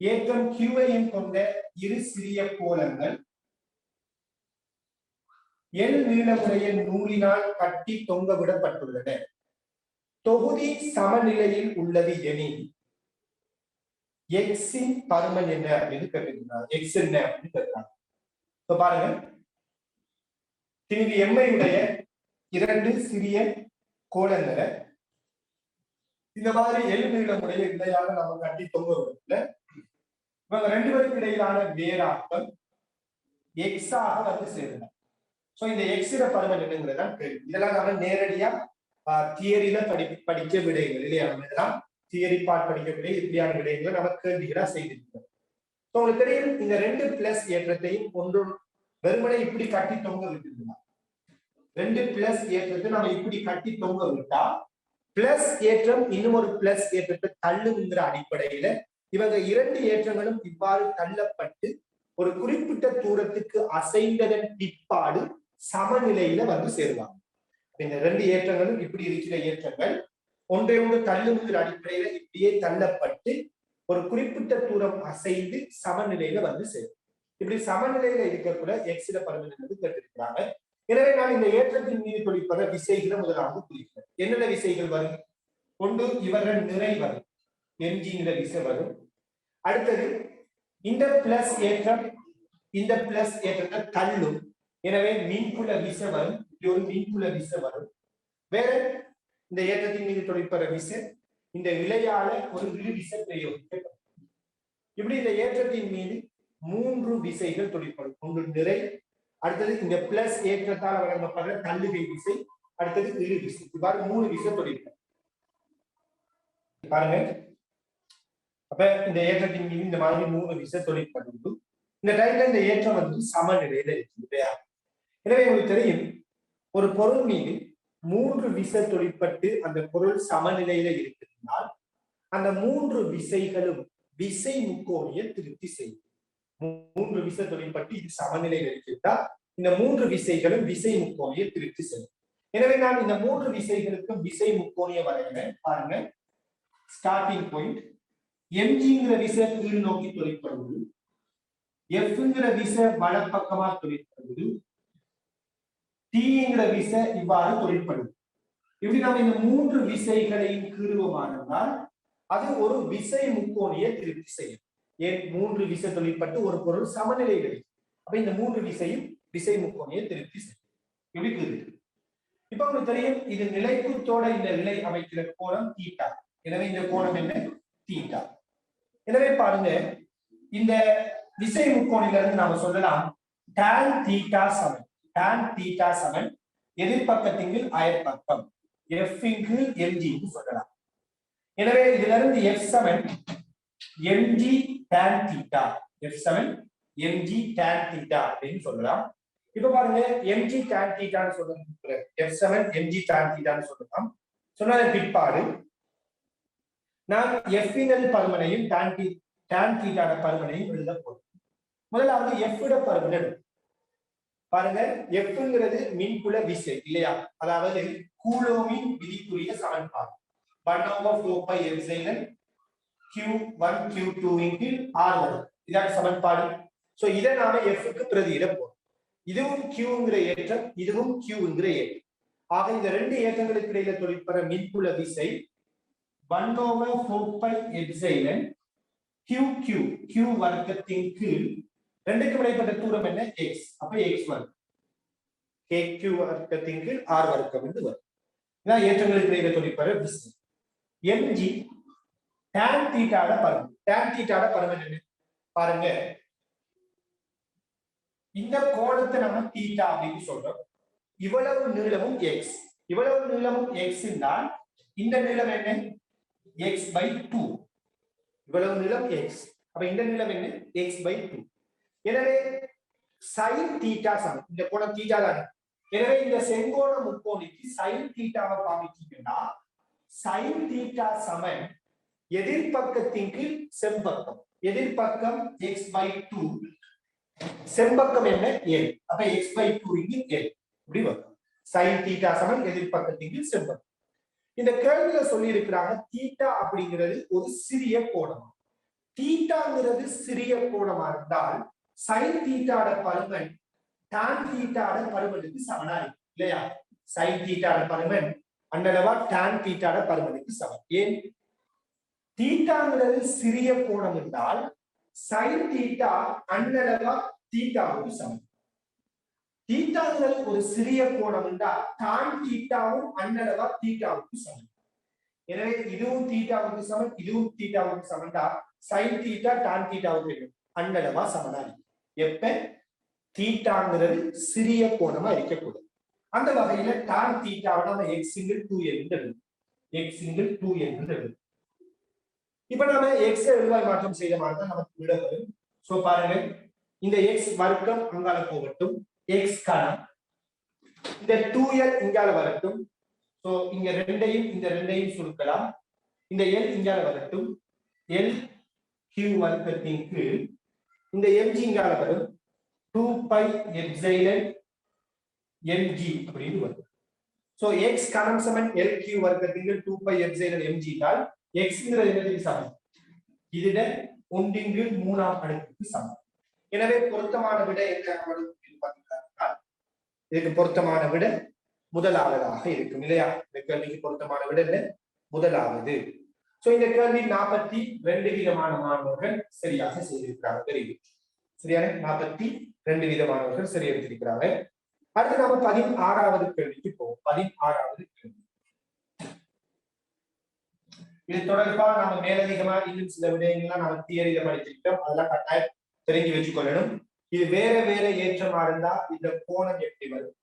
ஏற்றம் கியூவையும் கொண்ட இரு சிறிய கோலங்கள் எல் நீளமுடைய நூலினால் கட்டி தொங்க விடப்பட்டுள்ளன. தொகுதி சமநிலையில் உள்ளது எனில் எக்ஸின் பருமன் என்ன அப்படின்னு கேட்டிருக்கிறார். எக்ஸ் என்ன அப்படின்னு கேட்கிறாங்க. இப்ப பாருங்க, திணிவு எம்மையுடைய இரண்டு சிறிய கோலங்களை இந்த மாதிரி எல் நீளமுடைய இடையாக நம்ம கட்டி தொங்க விடல. இவங்க ரெண்டு பேருக்கு இடையிலான வேறாக்கம் எக்ஸாக வந்து சேரலாம். சோ இந்த எக்ஸிட பருமன் என்னங்கிறதான் கேள்வி. இதெல்லாம் நம்ம நேரடியா தியரியில படிக்க விடைகள் இல்லையா? நம்ம இதெல்லாம் தியரி பார்ட் படிக்க விடை இப்படியான விடைகளை நம்ம கேள்விகளா செய்திருக்கிறோம். உங்களுக்கு தெரியும், இந்த ரெண்டு பிளஸ் ஏற்றத்தையும் ஒன்று வெறுமனை இப்படி கட்டி தொங்க விட்டுருந்தோம். ரெண்டு பிளஸ் ஏற்றத்தை நம்ம இப்படி கட்டி தொங்க விட்டா பிளஸ் ஏற்றம் இன்னும் ஒரு பிளஸ் ஏற்றத்தை தள்ளுங்கிற அடிப்படையில இவங்க இரண்டு ஏற்றங்களும் இவ்வாறு தள்ளப்பட்டு ஒரு குறிப்பிட்ட தூரத்துக்கு அசைந்ததன் பிற்பாடு சமநிலையில வந்து சேருவாங்க. இந்த ரெண்டு ஏற்றங்களும் இப்படி இருக்கிற ஏற்றங்கள் ஒன்றை ஒன்று தள்ளுங்கிற அடிப்படையில இப்படியே தள்ளப்பட்டு ஒரு குறிப்பிட்ட தூரம் அசைந்து சமநிலையில வந்து சேரும். இப்படி சமநிலையில இருக்கக்கூட எக்ஸிட பருமன் என்பது கேட்டிருக்கிறாங்க. எனவே நான் இந்த ஏற்றத்தின் மீது தொழிற்பட விசைகளை முதலாவது குறிக்கிறேன். என்னென்ன விசைகள் வரும்? ஒன்று இவர்கள் நிறை வரும், எம்ஜிங்கிற விசை வரும். அடுத்தது இந்த பிளஸ் ஏற்றம் இந்த பிளஸ் ஏற்றத்தை தள்ளும், எனவே மின்புல விசை வரும். இப்படி ஒரு மின்புல விசை வரும். வேற இந்த ஏற்றத்தின் மீது தொழிற்பட விசை இந்த இலையால ஒரு இழு விசை பிரயோகிக்கப்படும். இப்படி இந்த ஏற்றத்தின் மீது மூன்று விசைகள் தொழிற்படும். ஒன்று நிறை, அடுத்தது இந்த பிளஸ் ஏற்றத்தால் வழங்கப்படுற தள்ளுகை விசை, அடுத்தது இழு விசை. இவ்வாறு மூணு விசை தொழிற்படும். பாருங்க, அப்ப இந்த ஏற்றத்தின் மீது இந்த மாதிரி மூணு விசை தொழிற்படும். இந்த டைம்ல இந்த ஏற்றம் வந்து சமநிலையில இருக்கு இல்லையா? எனவே உங்களுக்கு தெரியும், ஒரு பொருள் மீது மூன்று விசை தொழிற்பட்டு அந்த பொருள் சமநிலையில இருக்கிறதுனால் அந்த மூன்று விசைகளும் விசை முக்கோணியை திருப்தி செய்யும். மூன்று விசை தொழிற்பட்டு இது சமநிலையில இருக்கிறதா, இந்த மூன்று விசைகளும் விசை முக்கோணியை திருப்தி செய்யும். எனவே நான் இந்த மூன்று விசைகளுக்கும் விசை முக்கோணியை வரைகிறேன். பாருங்க, ஸ்டார்டிங் பாயிண்ட் எம்ஜிங்கிற விசை கீழ் நோக்கி தொழிற்படுவது, எஃப்ங்கிற விசை வலப்பக்கமா தொழிற்படுவது, டீங்கிற விசை இவ்வாறு தொழிற்படுவது. இப்படி நம்ம இந்த மூன்று விசைகளையும் கீறுவோமானால் அது ஒரு விசை முக்கோணியை திருப்தி செய்யும். ஏன்? மூன்று விசை தொழிற்பட்டு ஒரு பொருள் சமநிலையில் இருக்கு. அப்ப இந்த மூன்று விசையும் விசை முக்கோணியை திருப்தி செய்யும். இப்படி கீறுது. இப்ப உங்களுக்கு தெரியும், இது நிலைக்குத்தோட இந்த நிலை அமைக்கிற கோணம் தீட்டா. எனவே இந்த கோணம் என்ன? தீட்டா. எனவே பாருங்க, இந்த விசை முக்கோணிலிருந்து நாம சொல்லலாம் tan தீட்டா சமன் எதிர்பக்கத்தின் கீழ் அயற்பக்கம் f இன் கீழ் mg ன்னு சொல்லலாம். எனவே இதுல இருந்து f சமன் mg tan தீட்டா, அப்படின்னு சொல்லலாம். இப்ப பாருங்க, mg tan தீட்டான்னு சொல்லலாம், f சமன் mg tan தீட்டான்னு சொல்லலாம். சொன்ன பிற்பாடு நான் f இன் பருமனையும் tan தீட்டான பருமனையும் எழுத போறேன். முதலாவது f இட பருமன் பாருங்க, Fங்கிறது மின்புல விசை இல்லையா, அதாவது கூலோமின் விதிக்குரிய சமன்பாடு 1/4πε Q1 Q2 R1 இதான் சமன்பாடு. சோ இதை நாம F க்கு பிரதியிட போறோம். இதுவும் Qங்கிற ஏற்றம், இதுவும் Qங்கிற ஏற்றம். ஆக இந்த ரெண்டு ஏற்றங்களுக்கு இடையில தொழிற்பெற மின்புல விசை 1/4πε Q வர்க்கத்தின் கீழ் ரெண்டுக்கும் இடைப்பட்ட தூரம் என்ன, x. அப்ப x1 kq வர்க்கத்தின் கீழ் r வர்க்கம் என்று வரும். இதான் ஏற்றங்களுக்கு இடையில தொழிற்பெற விசை. mg tan தீட்டாட பருமன் என்ன பாருங்க, இந்த கோணத்தை நம்ம தீட்டா அப்படின்னு சொல்றோம். இவ்வளவு நீளமும் x என்றால் இந்த நீளம் என்ன, x/2. இவ்வளவு நீளம் x, அப்ப இந்த நீளம் என்ன, x/2. எனவே sin தீட்டா சமம் இந்த கோணம் தீட்டா தானே. எனவே இந்த செங்கோண முக்கோணிக்கு sin தீட்டாவை பாவிச்சீங்கன்னா sin தீட்டா சமன் எதிர்பக்கத்தின் கீழ் செம்பக்கம். எதிர்பக்கம் x/2, செம்பக்கம் என்ன, l. அப்ப x/2 இங்கு l இப்படி வரும். sin தீட்டா சமன் எதிர்பக்கத்தின் கீழ் செம்பக்கம். இந்த கேள்வியில சொல்லி இருக்கிறாங்க தீட்டா அப்படிங்கிறது ஒரு சிறிய கோணம். தீட்டாங்கிறது சிறிய கோணமா இருந்தால் sin தீட்டாட பருமன் tan தீட்டாட பருமனுக்கு சமனா இருக்கு இல்லையா. sin தீட்டாட பருமன் அண்டளவா tan தீட்டாட பருமனுக்கு சமம். ஏன், தீட்டாங்கிறது சிறிய கோணம் என்றால் sin தீட்டா அண்டளவா தீட்டாவுக்கு சமம். தீட்டாங்கிறது ஒரு சிறிய கோணம் என்றால் tan தீட்டாவும் அண்டளவா தீட்டாவுக்கு சமம். எனவே இதுவும் தீட்டாவுக்கு சமம், இதுவும் தீட்டாவுக்கு சமம்டா sin தீட்டா tan தீட்டாவுக்கு அண்டளவா சமனா இருக்கு. எப்ப தீட்டாங்கிறது சிறிய கோணமா இருக்கக்கூடாது. அந்த வகையில tan தீட்டாவை நம்ம x/2l என்று இப்ப நம்ம x எழுவாய் மாற்றம் செய்த மாதிரி தான் நமக்கு விட வரும். சோ பாருங்க, இந்த x வர்க்கம் அங்கால போகட்டும், x கணம், இந்த 2l இங்கால வரட்டும். சோ இங்க இந்த ரெண்டையும் சுருக்கலாம். இந்த l இங்கால வரட்டும், l q வர்க்கத்தின் கீழ் இந்த mg இங்கால வரும் 2πε mg அப்படின்னு வரும். சோ x கணம் சமன் lq வர்க்கத்தின் கீழ் 2πε mg என்றால் x-ங்கிறது என்னதுக்கு சமம், இதுட 1/3 அடுக்குக்கு சமம். எனவே பொருத்தமான விட என்ன பார்த்தீங்கன்னா, இதுக்கு பொருத்தமான விட முதலாவதாக இருக்கும் இல்லையா. இந்த கேள்விக்கு பொருத்தமான விட என்ன, முதலாவது. சோ இந்த கேள்வி 42 விதமான மாணவர்கள் சரியாக செய்திருக்கிறாங்க. தெரியுது சரியான 42 விதமானவர்கள் சரி எடுத்திருக்கிறாங்க. அடுத்து நாம 16வது கேள்விக்கு போவோம். 16வது கேள்வி இது தொடர்பா நாம மேலதிகமா இன்னும் சில விடயங்கள்லாம் நாம தியரியில படிச்சிருக்கோம், அதெல்லாம் கட்டாயம் தெரிஞ்சு வச்சுக்கொள்ளணும். இது வேற ஏற்றமா இருந்தா இந்த கோணம் எப்படி வரும்,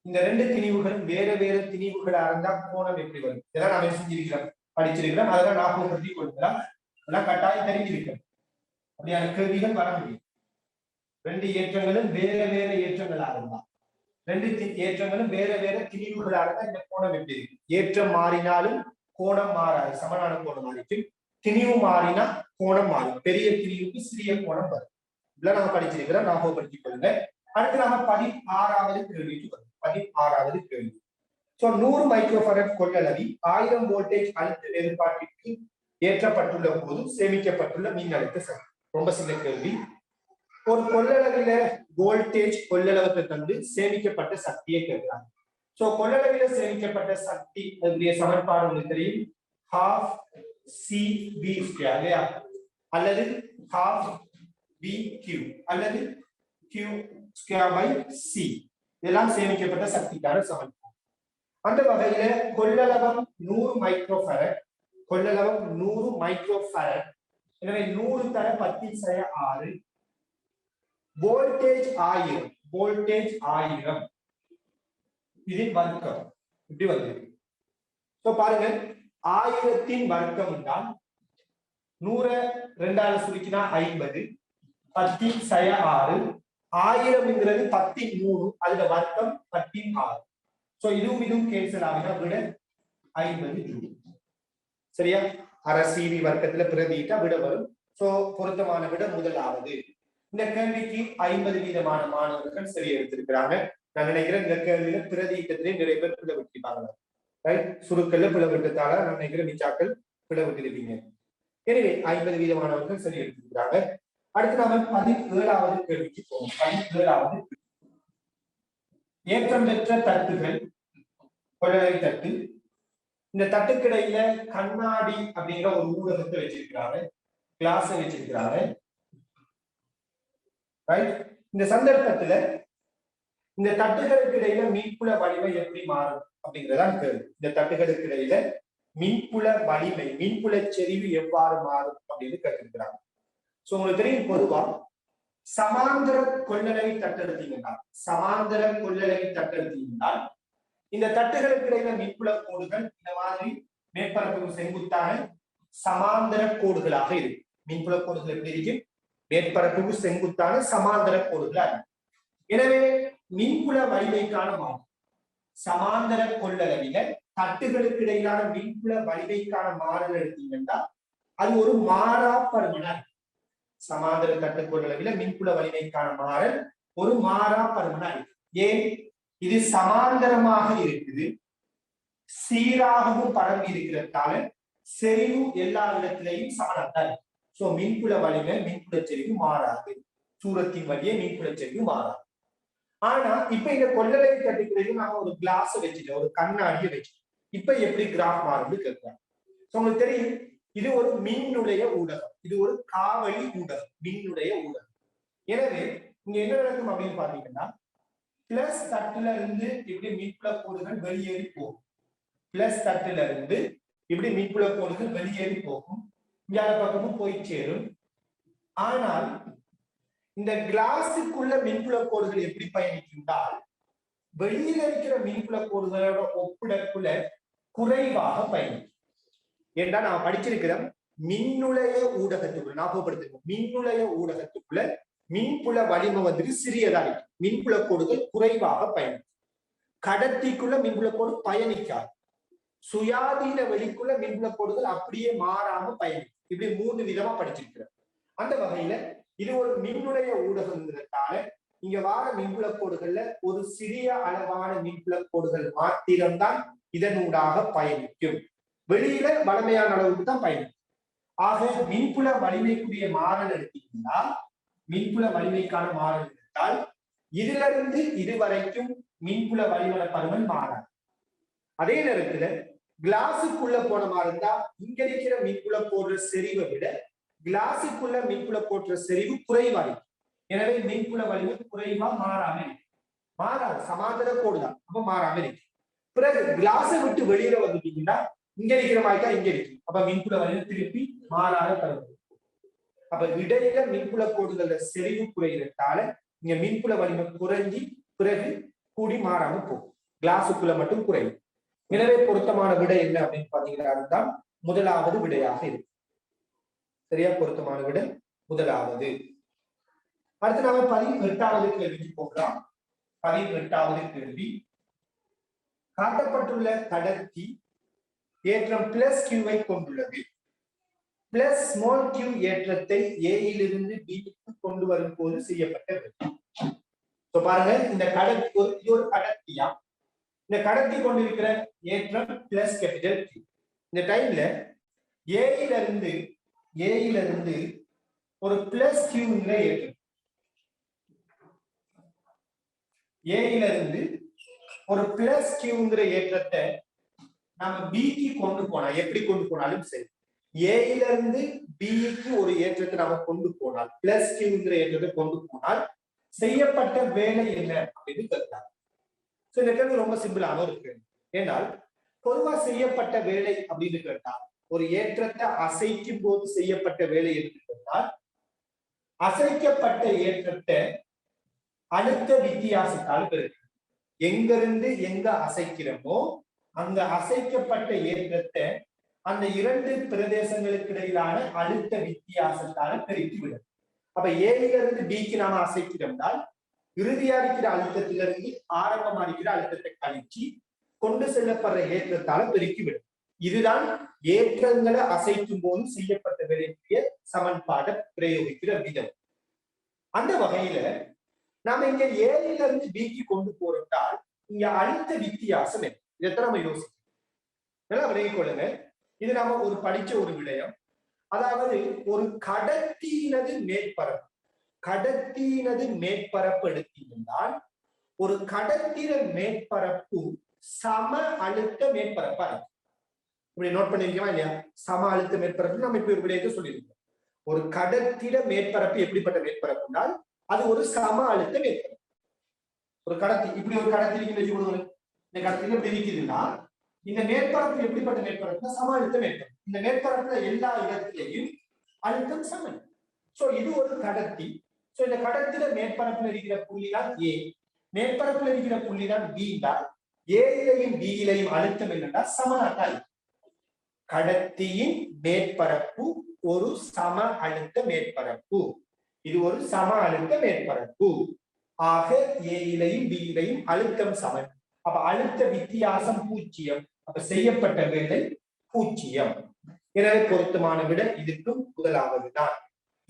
இந்த ரெண்டு திணிவுகளும் வேற திணிவுகளா இருந்தா கோணம் எப்படி வரும், இதெல்லாம் நாம செஞ்சிருக்கிறோம், படிச்சிருக்கிறோம். அதெல்லாம் ஞாபகப்படுத்தி கொள்ளலாம், அதெல்லாம் கட்டாயம் தெரிஞ்சிருக்கோம். அப்படியான கேள்விகள் வர முடியும். ரெண்டு ஏற்றங்களும் வேற ஏற்றங்களா இருந்தா, ரெண்டு ஏற்றங்களும் வேற திணிவுகளா இருந்தா இந்த கோணம் எப்படி இருக்கு. ஏற்றம் மாறினாலும் கோணம் மாறாது, சமனான கோணம் மாறிட்டு. திணிவு மாறினா கோணம் மாறும், பெரிய திணிவுக்கு சிறிய கோணம் வரும். இதெல்லாம் நம்ம படிச்சிருக்கிறோம், ஞாபகப்படுத்திக் கொள்ளுங்க. அடுத்து நாம 16வது கேள்விக்கு வரும். 16வது கேள்வி. 100 மைக்ரோஃபாரட் கொள்ளளவி 1000 வோல்டேஜ் அழுத்த வேறுபாட்டிற்கு ஏற்றப்பட்டுள்ள போது சேமிக்கப்பட்டுள்ள மின்னழுத்த சக்தி. ரொம்ப சின்ன கேள்வி. ஒரு கொள்ளளவில வோல்டேஜ் கொள்ளளவுக்கு தந்து சேமிக்கப்பட்ட சக்தியை கேட்கிறாங்க. சோ கொள்ளளவில சேமிக்கப்பட்ட சக்தி அதனுடைய சமன்பாடு உங்களுக்கு தெரியும், 12CV² அல்லது 12VQ அல்லது Q²/C. இதெல்லாம் சேமிக்கப்பட்ட சக்திக்கான சமன்பாடு. அந்த வகையில கொள்ளளவம் 100 மைக்ரோஃபாரட், கொள்ளளவு 100 மைக்ரோஃபாரட். எனவே 100 தர 10⁻6. வோல்டேஜ் 1000. வோல்டேஜ் 1000 இதன் வர்க்கம் இப்படி வந்திருக்கு. சோ பாருங்க 1000 வர்க்கம் என்றால் 100 2ஆல சுருக்கினா 50. 10⁻6. 1000ங்கிறது 10⁻3 அதுல வர்க்கம் 10⁻6. சோ இதுவும் கேன்சல் ஆகினா விட 50 ஜூல். சரியா? அரை சிவி வர்க்கத்துல பிரதியிட்டா விட வரும். சோ பொருத்தமான விட முதலாவது. இந்த கேள்விக்கு 50% மாணவர்கள் சரி எடுத்திருக்கிறாங்க. நான் நினைக்கிறேன் இந்த கேள்வியில பிரதியிட்டத்திலே நிறைய பேர் பிழை விட்டிருப்பாங்க. ரைட்? சுருக்கல்ல பிழை விட்டதால நான் நினைக்கிறேன் மிச்சாக்கள் பிழை விட்டிருப்பீங்க. எனவே 50% மாணவர்கள் சரி எடுத்திருக்கிறாங்க. அடுத்து நாம 17வது கேள்விக்கு போவோம். 17வது ஏற்றம் பெற்ற தட்டுகள் கொள்ளளவை தட்டு. இந்த தட்டுக்கிடையில கண்ணாடி அப்படிங்கிற ஒரு ஊடகத்தை வச்சிருக்கிறாங்க, கிளாஸ வச்சிருக்கிறாங்க. இந்த சந்தர்ப்பத்துல இந்த தட்டுகளுக்கு இடையில மின்புல வலிமை எப்படி மாறும் அப்படிங்கறதான் கேள்வி. இந்த தட்டுகளுக்கு இடையில மின்புல வலிமை, மின்புல செறிவு எவ்வாறு மாறும் அப்படின்னு கேட்டிருக்கிறாங்க. சோ உங்களுக்கு தெரியும், பொதுவா சமாந்தர கொள்ளளவை தட்டெடுத்தீங்கன்னா இந்த தட்டுகளுக்கு இடையில மின்புல கோடுகள் இந்த மாதிரி மேற்பரப்புக்கு செங்குத்தான சமாந்தர கோடுகளாக இருக்கு. மின்புல கோடுகள் எப்படி இருக்கு? மேற்பரப்புக்கு செங்குத்தான சமாந்தர கோடுகளாக. எனவே மின்புல வலிமைக்கான மாற்றம் சமாந்தர கொள்ளளவில தட்டுகளுக்கு இடையிலான மின்புல வலிமைக்கான மாறல் எடுத்தீங்கன்னா அது ஒரு மாறா பருமனா. சமாந்தர தட்டு கொள்ளளவில மின்புல வலிமைக்கான மாறல் ஒரு மாறா பருமனா இருக்கு. ஏன்? இது சமாந்தரமாக இருக்குது, சீராகவும் பரம்பி இருக்கிறதால செறிவு எல்லா இடத்திலையும் சமனத்தான் இருக்கு. சோ மின்புல வலிமை, மின்புல செறிவு மாறாது. சூரத்தின் வழியே மின்புல செறிவு மாறாது. ஆனா இப்ப இந்த கொள்ளளவை தட்டுக்கிறது நாம ஒரு கிளாஸ் வச்சுட்டோம், ஒரு கண்ணாடியை வச்சுட்டோம். இப்ப எப்படி கிராஃப் மாறும்னு கேட்கிறாங்க. உங்களுக்கு தெரியும், இது ஒரு மின்னுடைய ஊடகம், இது ஒரு காவலி ஊடகம், மின்னுடைய ஊடகம். எனவே இங்க என்ன நடக்கும் அப்படின்னு பாத்தீங்கன்னா, பிளஸ் தட்டுல இருந்து இப்படி மின்புல கோடுகள் வெளியேறி போகும். பிளஸ் தட்டுல இருந்து இப்படி மின்புல கோடுகள் வெளியேறி போகும், இங்க பக்கமும் போய் சேரும். ஆனால் இந்த கிளாஸுக்குள்ள மின்புல கோடுகள் எப்படி பயணிக்கின்றால் வெளியில இருக்கிற மின்புல கோடுகளோட ஒப்பிடக்குள்ள குறைவாக பயணிக்கும். ஏன்னா நான் படிச்சிருக்கிறோம், மின்னுளைய ஊடகத்துக்குள்ள ஞாபகப்படுத்துங்க, மின்னுளைய ஊடகத்துக்குள்ள மின்புல வலிமை வந்துட்டு சிறியதா இருக்கு. மின்புல கோடுகள் குறைவாக பயணிக்கும். கடத்திக்குள்ள மின்புல கோடு பயணிக்காது. சுயாதீன வெளிக்குள்ள மின்புல கோடுகள் அப்படியே மாறாம பயணிக்கும். இப்படி 3 விதமா படிச்சிருக்கிறோம். அந்த வகையில இது ஒரு மின்னுடைய ஊடகங்கிறதால இங்க வார மின்புல கோடுகள்ல ஒரு சிறிய அளவான மின்புல கோடுகள் மாத்திரம்தான் இதனூடாக பயணிக்கும். வெளியில வலிமையான அளவுக்கு தான் பயணிக்கும். ஆக மின்புல வலிமைக்குரிய மாறல் எடுத்தீங்கன்னா, மின்புல வலிமைக்கான மாறல் எடுத்தால் இதுல இருந்து இதுவரைக்கும் மின்புல வலிமை பருமன் மாறாது. அதே நேரத்துல கிளாஸுக்குள்ள போன மாதிரி இருந்தா இங்க இருக்கிற மின்புல போடுற செறிவை விட கிளாஸுக்குள்ள மின்புல போடுற செறிவு குறைவா இருக்கு. எனவே மின்புல வலிமை குறைவா மாறாம இருக்கு. மாறாது, சமாந்தர கோடுதான், அப்ப மாறாம இருக்கு. பிறகு கிளாஸை விட்டு வெளியில வந்துட்டீங்கன்னா இங்க இருக்கிற மாதிரி தான் இங்க இருக்கு. அப்ப மின்புல வலிமை திருப்பி மாறாத தருவது. அப்ப இடையில மின்புல கோடுகள செறிவு குறைகிறதால இங்க மின்புல வலிமை குறைஞ்சி பிறகு கூடி மாறாம போகும். கிளாஸுக்குள்ள மட்டும் குறையும். எனவே பொருத்தமான விடை என்ன அப்படின்னு பாத்தீங்கன்னா முதலாவது விடையாக இருக்கு. சரியா? பொருத்தமான விடை முதலாவது. அடுத்து நாம 18வது கேள்விக்கு போகலாம். 18வது கேள்வி, காட்டப்பட்டுள்ள கடத்தி ஏற்றம் பிளஸ் கியூவை கொண்டுள்ளது. பிளஸ் ஸ்மால் கியூ ஏற்றத்தை ஏயிலிருந்து பிக்கு கொண்டு வரும் போது செய்யப்பட்டது. பாருங்க, இந்த கடத்தி ஒரு கடத்தியா, இந்த கடத்தி கொண்டிருக்கிற ஏற்றம் பிளஸ் கேபிட்டல் கியூ. இந்த டைம்ல ஏயிலிருந்து ஒரு பிளஸ் கியூங்கிற ஏற்றம், ஏயிலிருந்து ஒரு பிளஸ் கியூங்கிற ஏற்றத்தை நாம பிக்கு கொண்டு போனா, எப்படி கொண்டு போனாலும் சரி, ஏயிலிருந்து பிக்கு ஒரு ஏற்றத்தை நாம கொண்டு போனால், பிளஸ் கியூங்கிற ஏற்றத்தை கொண்டு போனால் செய்யப்பட்ட வேலை என்ன அப்படின்னு கேட்கிறாங்க. இந்த கேள்வி ரொம்ப சிம்பிளான ஒரு கேள்வி. ஏனால் பொதுவா செய்யப்பட்ட வேலை அப்படின்னு கேட்டா ஒரு ஏற்றத்தை அசைக்கும் போது செய்யப்பட்ட வேலை என்று சொன்னால் அசைக்கப்பட்ட ஏற்றத்தை அழுத்த வித்தியாசத்தால் பெறுகிறது. எங்கிருந்து எங்க அசைக்கிறோமோ அங்க அசைக்கப்பட்ட ஏற்றத்தை அந்த இரண்டு பிரதேசங்களுக்கு இடையிலான அழுத்த வித்தியாசத்தால பெருக்கி விடும். அப்ப ஏலிருந்து பிக்கு நாம அசைக்கிறோம்னால் இறுதியா இருக்கிற அழுத்தத்திலிருந்து ஆரம்பமா இருக்கிற அழுத்தத்தை கழிச்சு கொண்டு செல்லப்படுற ஏற்றத்தால பெருக்கிவிடும். இதுதான் ஏற்றங்களை அசைக்கும் போது செய்யப்பட்ட வேலைக்குரிய சமன்பாட்டை பிரயோகிக்கிற விதம். அந்த வகையில நாம இங்க ஏலில இருந்து பிக்கு கொண்டு போறோம்னால் இங்க அழுத்த வித்தியாசம் என்ன? இதைத்தான் நம்ம யோசிக்கணும். நல்லா விலகிக் கொள்ளுங்க. இது நாம ஒரு படிச்ச ஒரு விடயம். அதாவது ஒரு கடத்தினது மேற்பரப்பு எடுத்திருந்தால் ஒரு கடத்தின மேற்பரப்பு சம அழுத்த மேற்பரப்பா இருக்கு. இப்படி நோட் பண்ணிருக்கோமா இல்லையா? சம அழுத்த மேற்பரப்பு நம்ம இப்ப ஒரு விடயத்தை சொல்லியிருக்கோம். ஒரு கடத்தின மேற்பரப்பு எப்படிப்பட்ட மேற்பரப்புனால் அது ஒரு சம அழுத்த மேற்பரப்பு. ஒரு கடத்தி இப்படி ஒரு கடத்தி வச்சு இந்த கடத்தில இப்படி இருக்குதுன்னா இந்த மேற்பரப்பு எப்படிப்பட்ட மேற்பரப்புனா சம அழுத்த மேற்பரப்பு. இந்த மேற்பரப்புல எல்லா இடத்திலையும் அழுத்தம் சமன். சோ இது ஒரு கடத்தி. சோ இந்த கடத்தில மேற்பரப்புல இருக்கிற புள்ளிதான் ஏ, மேற்பரப்புல இருக்கிற புள்ளிதான் பி. ஏயிலையும் பியிலையும் அழுத்தம் என்னன்னா சமனாட்டாய். கடத்தியின் மேற்பரப்பு ஒரு சம அழுத்த மேற்பரப்பு. இது ஒரு சம அழுத்த மேற்பரப்பு. ஆக ஏயிலையும் பியிலையும் அழுத்தம் சமன். அப்ப அழுத்த வித்தியாசம் 0. அப்ப செய்யப்பட்ட வேலை 0. எனவே பொருத்தமான விட இதுக்கும் முதலாவது தான்.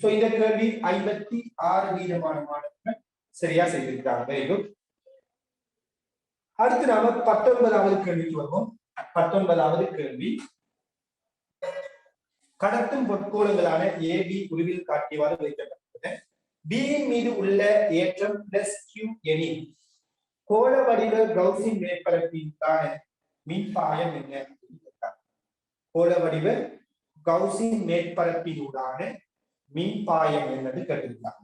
சோ இந்த கேள்வி 56% மாணவர்கள் சரியா செய்திருக்கிறாங்க. Very good. அடுத்து நாம 19வது கேள்விக்கு வருவோம். 19வது கேள்வி கடத்தும் பொற்கோளங்களான ஏபி உருவில் காட்டியவாறு வைக்கப்பட்டுள்ளது. பியின் மீது உள்ள ஏற்றம் +q எனில் கோள வடிவ கவுசின் மேற்பரப்பிற்கான மின்பாயம் என்ன? கோள வடிவ கவுசின் மேற்பரப்பினூடான மின்பாயம் என்னன்னு கேட்டிருக்காங்க.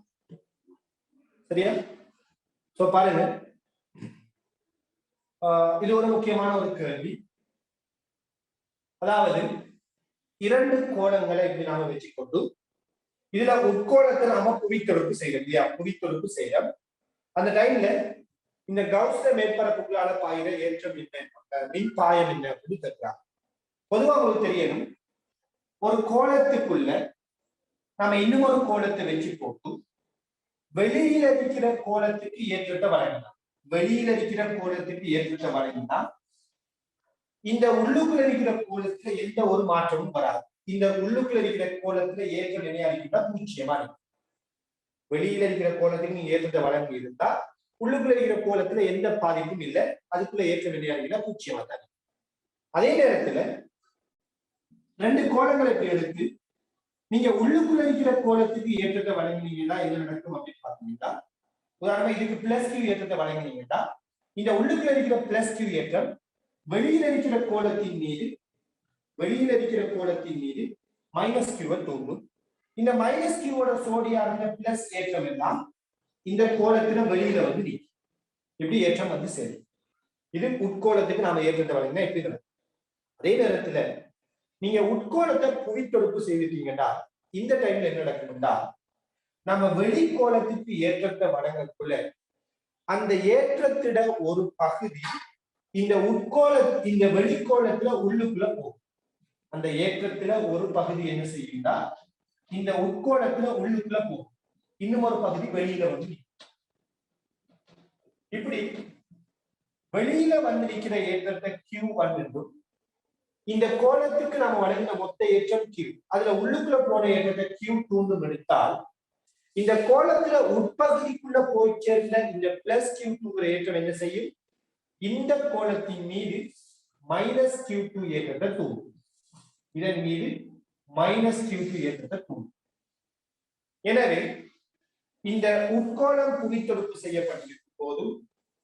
சரியா? சோ பாருங்க, இது ஒரு முக்கியமான ஒரு கேள்வி. அதாவது இரண்டு கோளங்களை இப்படி நாம வச்சுக்கொண்டு இதுல உட்கோளத்தை நாம புவித்தொடுப்பு செய்யறோம் இல்லையா? புவித்தொடுப்பு செய்யறோம். அந்த டைம்ல இந்த கவுஸ்ல மேற்பரப்புகளால பாயிர ஏற்றம் என்ன, மின்பாயம் என்ன அப்படின்னு கேட்கிறாங்க. பொதுவா உங்களுக்கு தெரியணும், ஒரு கோளத்துக்குள்ள நாம இன்னும் ஒரு கோளத்தை வச்சு போட்டு வெளியில இருக்கிற கோளத்துக்கு ஏற்றத்தை வழங்கலாம். வெளியில இருக்கிற கோளத்துக்கு ஏற்றத்தை வழங்கினா இந்த உள்ளுக்குள்ள இருக்கிற கோளத்துல எந்த ஒரு மாற்றமும் வராது. இந்த உள்ளுக்குள்ள இருக்கிற கோளத்துல ஏற்றம் என்ன இருக்குன்னா 0 இருக்கும். வெளியில இருக்கிற கோளத்துக்கு நீங்க ஏற்றத்தை வழங்கி இருந்தா உள்ளுக்குள்ள இருக்கிற கோளத்துல எந்த பாதிப்பும் இல்லை. அதுக்குள்ள ஏற்றம் என்ன இருக்குன்னா 0 தான். அதே நேரத்துல ரெண்டு கோளங்களை எடுத்து நீங்க உள்ளுக்குள்ள இருக்கிற கோளத்துக்கு ஏற்றத்தை வழங்கினீங்கன்னா என்ன நடக்கும் அப்படின்னு பாத்தீங்கன்னா, உதாரணமா இதுக்கு +q ஏற்றத்தை வழங்கினீங்கன்னா இந்த உள்ளுக்குள்ள இருக்கிற +q ஏற்றம் வெளியில இருக்கிற கோளத்தின் மீது -q தூண்டும். இந்த -q சோடியான பிளஸ் ஏற்றம் எல்லாம் இந்த கோளத்துல வெளியில வந்து நிற்கும். இப்படி ஏற்றம் வந்து சேரும். இது உட்கோளத்துக்கு நாம ஏற்றத்தை வழங்கினா எப்படி நடக்கும்? அதே நேரத்துல நீங்க உட்கோளத்தை புவித்தொடுப்பு செய்துட்டீங்கன்னா இந்த டைம்ல என்ன நடக்கும்னா, நம்ம வெளிக்கோளத்துக்கு ஏற்றத்தை வழங்கக்குள்ள அந்த ஏற்றத்திட ஒரு பகுதி இந்த வெளிக்கோளத்துல உள்ளுக்குள்ள போகும். அந்த ஏற்றத்துல ஒரு பகுதி என்ன செய்யும்னா இந்த உட்கோளத்துல உள்ளுக்குள்ள போகும், இன்னும் ஒரு பகுதி வெளியில வந்து இப்படி வெளியில வந்து நிற்கிற ஏற்றத்தை Q1 என்றும் இந்த கோளத்துக்கு நாம வழங்கின மொத்த ஏற்றம் Q, அதுல உள்ளுக்குள்ள போன ஏற்றத்தை Q2 எடுத்தால் இந்த கோளத்துல உட்பகுதிக்குள்ள போய் சேர்ந்த இந்த +Q2 ஏற்றம் என்ன செய்யும்? இந்த கோளத்தின் மீது -Q2 ஏற்றத்தை தூண்டும். இதன் மீது -Q2 ஏற்றத்தை தூண்டும். எனவே இந்த உட்கோளம் புவித்தொடுப்பு செய்யப்பட்டிருக்கும் போது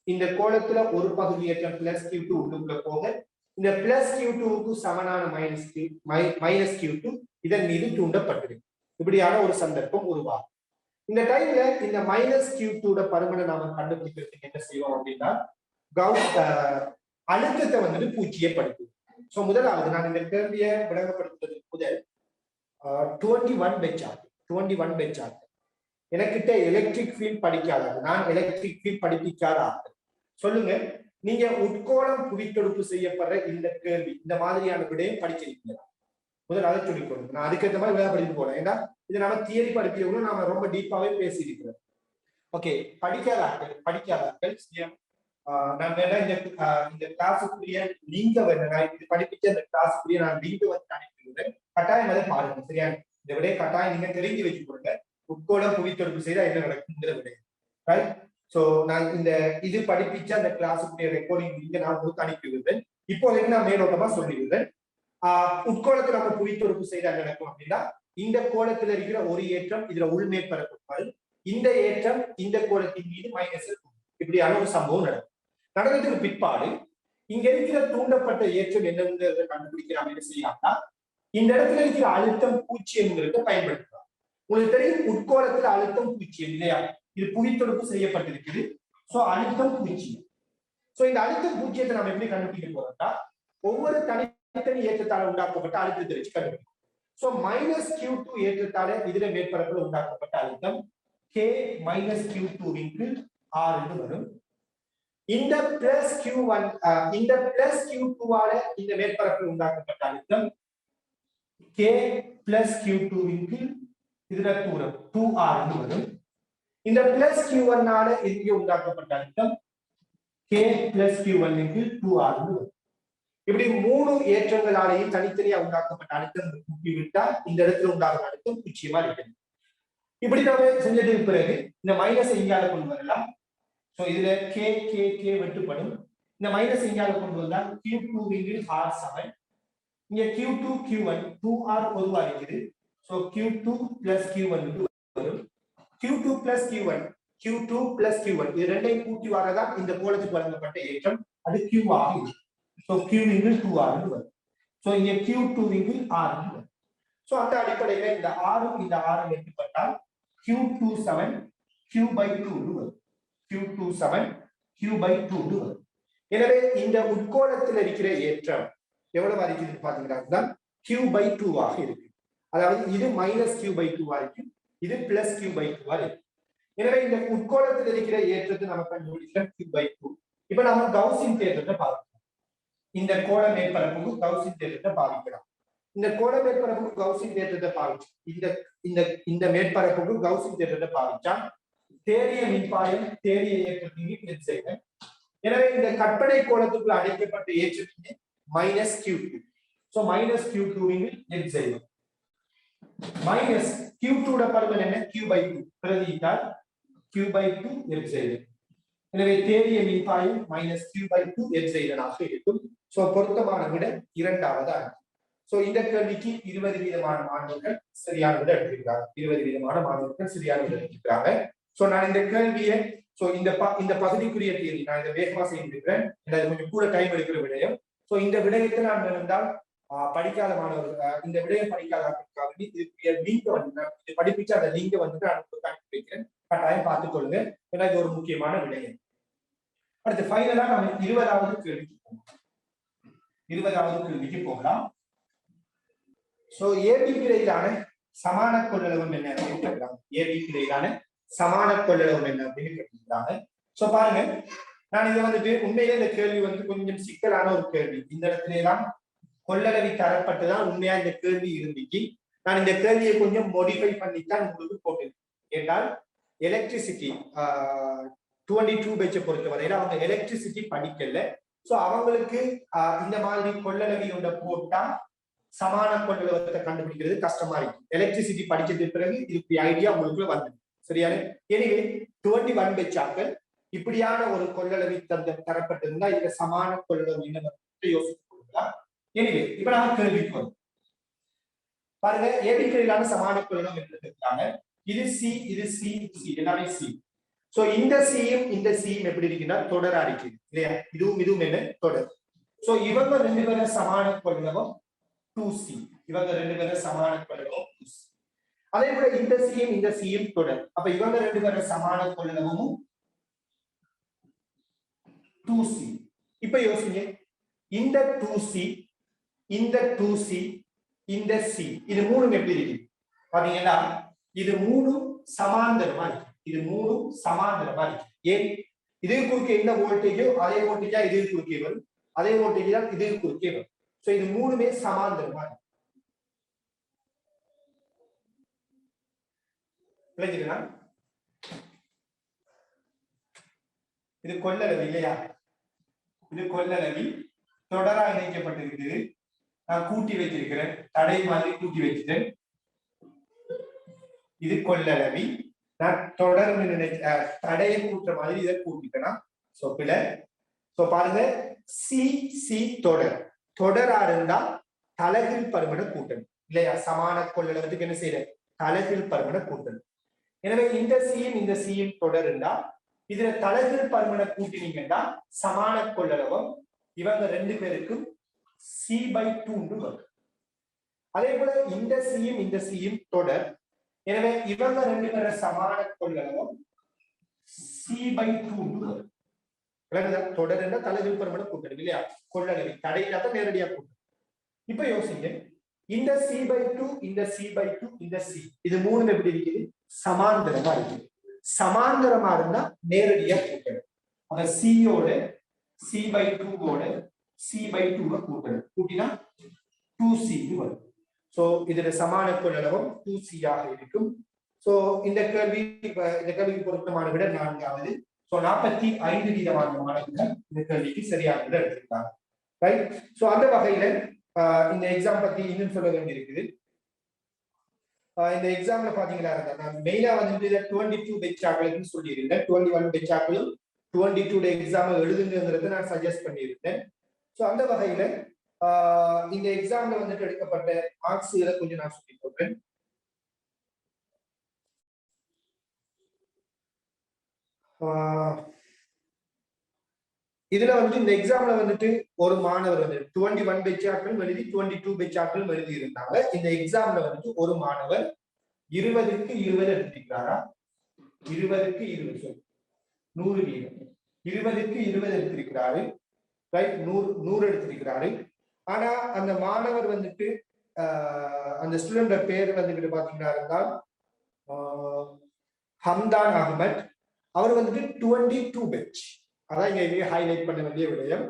இந்த கோளத்துல ஒரு பகுதி ஏற்றம் +Q2 உள்ளுக்குள்ள போக இந்த +Q2க்கு சமனான -Q2 இதன் மீது தூண்டப்பட்டிருக்கு. இப்படியான ஒரு சந்தர்ப்பம் உருவாகும். இந்த டைம்ல இந்த -Q2 பருமனை நாம கண்டுபிடிக்கிறதுக்கு என்ன செய்வோம் அப்படின்னா, அழுத்தத்தை வந்துட்டு பூச்சியப்படுத்தும். சோ முதலாவது நான் இந்த கேள்வியை விளங்கப்படுத்துறதுக்கு முதல் 21 பெச்சார் எனக்கிட்ட எலக்ட்ரிக் ஃபீல்ட் படிக்காத நான் எலக்ட்ரிக் ஃபீல்ட் படிப்பிக்காத சொல்லுங்க, நீங்க உட்கோளம் புவித்தொடுப்பு செய்யப்படுற இந்த கேள்வி இந்த மாதிரியான விடையும் படிச்சிருக்கீங்களா? முதல்ல அதை சொல்லிக் கொடுங்க. நான் அதுக்கேற்ற மாதிரி விளையாட படிக்க போறேன். ஏன்னா இது நம்ம தியரி படிக்கிறவங்களும் நாம ரொம்ப டீப்பாவே பேசியிருக்கிறோம். ஓகே, படிக்காதாக்கள் நான் வேணா இந்த கிளாஸுக்குரிய லிங்க வேணும், நான் இது படிப்பிச்ச அந்த கிளாஸுக்குரிய நான் லிங்க் வந்து அனுப்பிடுவேன். கட்டாயம் அதை பாருங்க. சரியா? இந்த விடையை கட்டாயம் நீங்க தெரிஞ்சு வச்சு கொடுங்க. உட்கோளம் புவித்தொடுப்பு செய்தா என்ன நடக்குங்கிற விடை. ரைட்? சோ நான் இந்த இது படிப்பிச்ச அந்த கிளாஸுக்குரிய ரெக்கார்டிங் லிங்க நான் உங்களுக்கு அனுப்பிவிடுவேன். இப்போதைக்கு நான் மேலோட்டமா சொல்லிவிடுவேன். உட்கோளத்தில் நம்ம புவித்தொடுப்பு செய்தா நடக்கும் அப்படின்னா, இந்த கோலத்தில் இருக்கிற ஒரு ஏற்றம் இதுல உள்மேற்பரப்பு, இந்த ஏற்றம் இந்த கோலத்தின் மீது மைனஸ் இப்படியான ஒரு சம்பவம் நடந்ததுக்கு பிற்பாடு இங்க இருக்கிற தூண்டப்பட்ட ஏற்றம் என்னங்கிறத கண்டுபிடிக்கலாம். என்ன செய்யலாம்னா, இந்த இடத்துல இருக்கிற அழுத்தம் 0 பயன்படுத்தலாம். உங்களுக்கு தெரியும் உட்கோளத்துல அழுத்தம் 0 இல்லையா? இது புவித்தொடுப்பு செய்யப்பட்டிருக்குது. சோ அழுத்தம் 0. சோ இந்த அழுத்தம் 0 நம்ம எப்படி கண்டுபிடிக்க போறோம்னா, ஒவ்வொரு தனித்தனி ஏற்றத்தால உண்டாக்கப்பட்ட அழுத்தத்தை வச்சு கண்டுபிடிக்கும். சோ -q2 ஏற்றத்தால இதுல மேற்பரப்புல உண்டாக்கப்பட்ட அழுத்தம் k -q2 r என்று வரும். இந்த +q1 இந்த +q2 ஆல இந்த மேற்பரப்பில் உண்டாக்கப்பட்ட அழுத்தம் k +q2 இதுல தூரம் 2r என்று வரும். இந்த +q1 ஆல இங்கே உண்டாக்கப்பட்ட அழுத்தம் k +q1 2r என்று வரும். இப்படி 3 ஏற்றங்களாலேயும் தனித்தனியா உண்டாக்கப்பட்ட அழுத்தம் கூட்டி விட்டால் இந்த இடத்துல உண்டாகிற அழுத்தம் 0 இருக்கிறது. இப்படி நாம செஞ்சதுக்கு பிறகு இந்த மைனஸ் இங்கால கொண்டு வரலாம். சோ இதுல k k k வெட்டுப்படும். இந்த மைனஸ் இங்கால கொண்டு வந்தால் q2 r சமன் இங்க q2 q1 2r பொதுவா இருக்குது. சோ q2 q1 வரும். q2 q1 இது ரெண்டையும் கூட்டி வரதா இந்த கோலத்துக்கு வழங்கப்பட்ட ஏற்றம், அது q ஆகும். சோ q 2r வரும். சோ இங்க q2 r வரும். சோ அந்த அடிப்படையில இந்த r இந்த r வெட்டுப்பட்டால் q27 q/2 வரும். q27 q/2 வரும். எனவே இந்த உட்கோளத்தில் இருக்கிற ஏற்றம் எவ்வளவு இருக்குன்னு பாத்தீங்கன்னா q/2 ஆக இருக்கு. அதாவது இது -q/2 ஆ இருக்கு, இது +q/2 ஆ இருக்கு. எனவே இந்த உட்கோளத்தில் இருக்கிற ஏற்றத்தை நம்ம கண்டுபிடிக்கலாம் q/2. இப்ப நம்ம கவுசின் தேற்றத்தை பார்க்கலாம். இந்த கோள மேற்பரப்புக்கு கவுசின் தேற்றத்தை பாவிக்கலாம். இந்த கோள மேற்பரப்புக்கு கவுசின் தேற்றத்தை பாவிச்சு இந்த மேற்பரப்புக்கு கவுசின் தேற்றத்தை பாவிச்சா தேரிய மின்பாயம் தேரிய ஏற்றத்தின் செய்வேன். எனவே இந்த கற்பனை கோளத்துக்குள் அடைக்கப்பட்ட ஏற்றத்தின் -q2. சோ -q2 எட் செய்வோம். -q2 பருமன் என்ன? q/2 பிரதியிட்டால் q/2 எட் செய்வோம். எனவே தேரிய மின்பாயம் -q/2 எட் செய்வனாக இருக்கும். சோ பொருத்தமான விட இரண்டாவதா இருக்கு. சோ இந்த கேள்விக்கு 20% மாணவர்கள் சரியான விட எடுத்திருக்காங்க. 20% மாணவர்கள் சரியான விட எடுத்திருக்காங்க. சோ நான் இந்த கேள்வியை இந்த பகுதிக்குரிய தேதி நான் இதை வேகமா செய்திருக்கிறேன். கொஞ்சம் கூட டைம் எடுக்கிற விடயம். சோ இந்த விடயத்தை நான் இருந்தால் படிக்காத மாணவர்கள் இந்த விடயம் படிக்காத இதுக்குரிய லிங்க் வந்து இது படிப்பிச்சு அந்த லிங்கை வந்து நான் அனுப்பி வைக்கிறேன். கட்டாயம் பார்த்துக் கொள்ளுங்க. ஏன்னா இது ஒரு முக்கியமான விடயம். அடுத்து ஃபைனலா நம்ம 20வது கேள்விக்கு போகலாம். சோ ஏபிக்கு இடையிலான சமான கொள்ளளவு என்ன அப்படின்னு கேட்கிறாங்க. ஏபிக்கு இடையிலான சமான கொள்ளளவு என்ன அப்படின்னு கேட்டிருக்காங்க. சோ பாருங்க, நான் இதை வந்துட்டு உண்மையிலே இந்த கேள்வி வந்து கொஞ்சம் சிக்கலான ஒரு கேள்வி. இந்த இடத்துல எல்லாம் கொள்ளளவி தரப்பட்டுதான் உண்மையா இந்த கேள்வி இருந்துச்சு. நான் இந்த கேள்வியை கொஞ்சம் மோடிஃபை பண்ணித்தான் உங்களுக்கு போட்டேன். ஏன்னால் எலக்ட்ரிசிட்டி 22 பேட்சை பொறுத்தவரையில அவங்க எலக்ட்ரிசிட்டி படிக்கல. சோ அவங்களுக்கு இந்த மாதிரி கொள்ளளவியோட போட்டா சமான கொள்ளளவத்தை கண்டுபிடிக்கிறது கஷ்டமா இருக்கு. எலக்ட்ரிசிட்டி படிச்சதுக்கு பிறகு இதுக்கு ஐடியா உங்களுக்கு வந்து சரியான. எனவே 21 பேட்சாக்கள் இப்படியான ஒரு கொள்ளளவி தரப்பட்டிருந்தா இதுல சமான கொள்ளளவு என்ன யோசித்து கொடுக்கலாம். எனவே இப்ப நாம கேள்விக்கு வரும். பாருங்க, ஏபிக்கு இடையிலான சமான கொள்ளளவு எடுத்துருக்காங்க. இது சி, இது சி, சி எல்லாமே சி. சோ இந்த சியும் இந்த சியும் எப்படி இருக்குன்னா தொடரா இருக்கு இல்லையா? இதுவும் என்ன தொடர். சோ இவங்க ரெண்டு பேரும் சமான கொள்ளளவும் 2c. இவங்க ரெண்டு பேரும் சமான கொள்ளளவும் 2c. அதே போல இந்த சியும் இந்த சியும் தொடர். அப்ப இவங்க ரெண்டு பேரும் சமான கொள்ளளவும் 2c. இப்ப யோசிங்க, இந்த 2c இந்த 2c இந்த c இது மூணும் எப்படி இருக்கு பாத்தீங்கன்னா இது மூணும் சமாந்தரமா இருக்கு. இது மூணும் சமாந்தரமா இருக்கு. ஏன் இது குறுக்கே என்ன வோல்டேஜோ அதே வோல்டேஜா இது குறுக்கே வரும், அதே வோல்டேஜ் தான் இது குறுக்கே வரும். சோ இது மூணுமே சமாந்தரமா இருக்கு. புரியுதுங்களா? இது கொள்ளளவு இல்லையா? இது கொள்ளளவி தொடரா இணைக்கப்பட்டிருக்குது. நான் கூட்டி வச்சிருக்கிறேன், தடை மாதிரி கூட்டி வச்சுட்டேன். இது கொள்ளளவி. நான் தொடர்ந்து தடையை கூட்டுற மாதிரி இதை கூட்டிட்டேன்னா சோ பிழை. சோ பாருங்க, சி சி தொடர் தொடரா இருந்தா தலைகீழ் பருமனை கூட்டணும் இல்லையா? சமான கொள்ளளவுக்கு என்ன செய்யற? தலைகீழ் பருமனை கூட்டணும். எனவே இந்த சியும் இந்த சியும் தொடர் இருந்தா இதுல தலைகீழ் பருமனை கூட்டினீங்கன்னா சமான கொள்ளளவும் இவங்க ரெண்டு பேருக்கும் c/2 வரும். அதே போல இந்த சியும் இந்த சியும் தொடர். எனவே இவங்க ரெண்டு பேரும் சமான கொள்ளளவும் c/2 வரும். தொடர் என்ற தலைகீழ் பருமனை கூட்டணும் இல்லையா? கொள்ளளவு தடையில்லாத நேரடியா கூட்டணும். இப்ப யோசிங்க, இந்த c/2 இந்த c/2 இந்த c இது மூணு எப்படி இருக்குது? சமாந்தரமா இருக்குது. சமாந்தரமா இருந்தா நேரடியா கூட்டணும். அந்த c-யோட c/2 c/2 கூட்டணும். கூட்டினா 2c வரும். சோ இதுல சமான கொள்ளளவும் 2c ஆக இருக்கும். சோ இந்த கேள்விக்கு பொருத்தமான விட 4வது. சோ 45% மாணவர்கள் இந்த கேள்விக்கு சரியான விட எடுத்திருக்காங்க. ரைட்? சோ அந்த வகையில இந்த எக்ஸாம் பத்தி இன்னும் சொல்ல வேண்டியிருக்குது. இந்த எக்ஸாம்ல பாத்தீங்கன்னா நான் மெயினா வந்துட்டு 22 பெச் ஆக்களுக்கு சொல்லியிருந்தேன். 21 பெச் ஆக்களும் 22 எக்ஸாம் எழுதுங்கிறத நான் சஜஸ்ட் பண்ணியிருந்தேன். ஸோ அந்த வகையில இந்த எக்ஸாம்ல வந்துட்டு எடுக்கப்பட்ட மார்க்ஸ்களை கொஞ்சம் நான் சொல்லி போடுறேன். இதுல வந்து இந்த எக்ஸாம்ல வந்துட்டு ஒரு மாணவர் வந்து 21 பெச் ஆக்களும் எழுதி 22 பெச் ஆக்களும் எழுதி இருந்தாங்க. இந்த எக்ஸாம்ல வந்துட்டு ஒரு மாணவர் 20க்கு 20 எடுத்திருக்கிறாரா? 20க்கு 20 100 வீதம் 20க்கு 20 எடுத்திருக்கிறாரு. ரைட்? 100 எடுத்திருக்கிறாரு. ஆனா அந்த மாணவர் வந்துட்டு அந்த ஸ்டூடெண்ட் பேர் வந்துட்டு பாத்தீங்கன்னா இருந்தால் ஹம்தான் அஹ்மத். அவர் வந்துட்டு 22 பெச். அதான் இங்க ஹைலைட் பண்ண வேண்டிய விடயம்.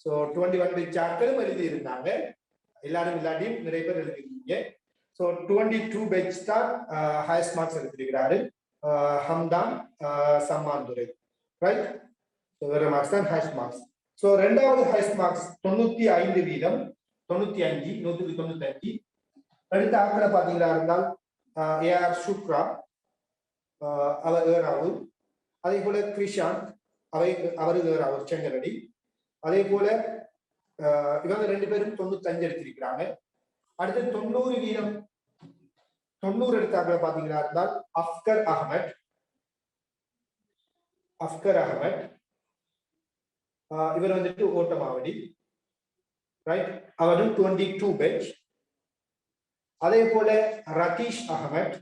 ஸோ 21 பெச் ஆட்களும் எழுதி இருந்தாங்க. எல்லாரும் இல்லாட்டியும் நிறைய பேர் எழுதிருக்கீங்க. ஸோ 22 பெச் தான் ஹையஸ்ட் மார்க்ஸ் எடுத்திருக்கிறாரு ஹம்தான் சம்மாந்துரை. ரைட்? வேற மார்க்ஸ் தான் ஹையஸ்ட் மார்க்ஸ். ஸோ ரெண்டாவது ஹையஸ்ட் மார்க்ஸ் 95 வீதம் 95 195. அடுத்த ஆட்களை பாத்தீங்கன்னா இருந்தால் ஏஆர் சுக்ரா அவர் ஏறாவூர். அதே போல கிருஷாந்த் அவரு ஏறாவூர் செங்கரடி. அதே போல இவங்க ரெண்டு பேரும் 95 எடுத்திருக்கிறாங்க. அடுத்து 90 வீதம் 90 எடுத்தாங்க பாத்தீங்கன்னா இருந்தால் அஃப்கர் அஹ்மத். இவர் வந்துட்டு ஓட்டமாவடி. ரைட்? அவரும் 22 பெச். அதே போல ரதீஷ் அஹ்மத்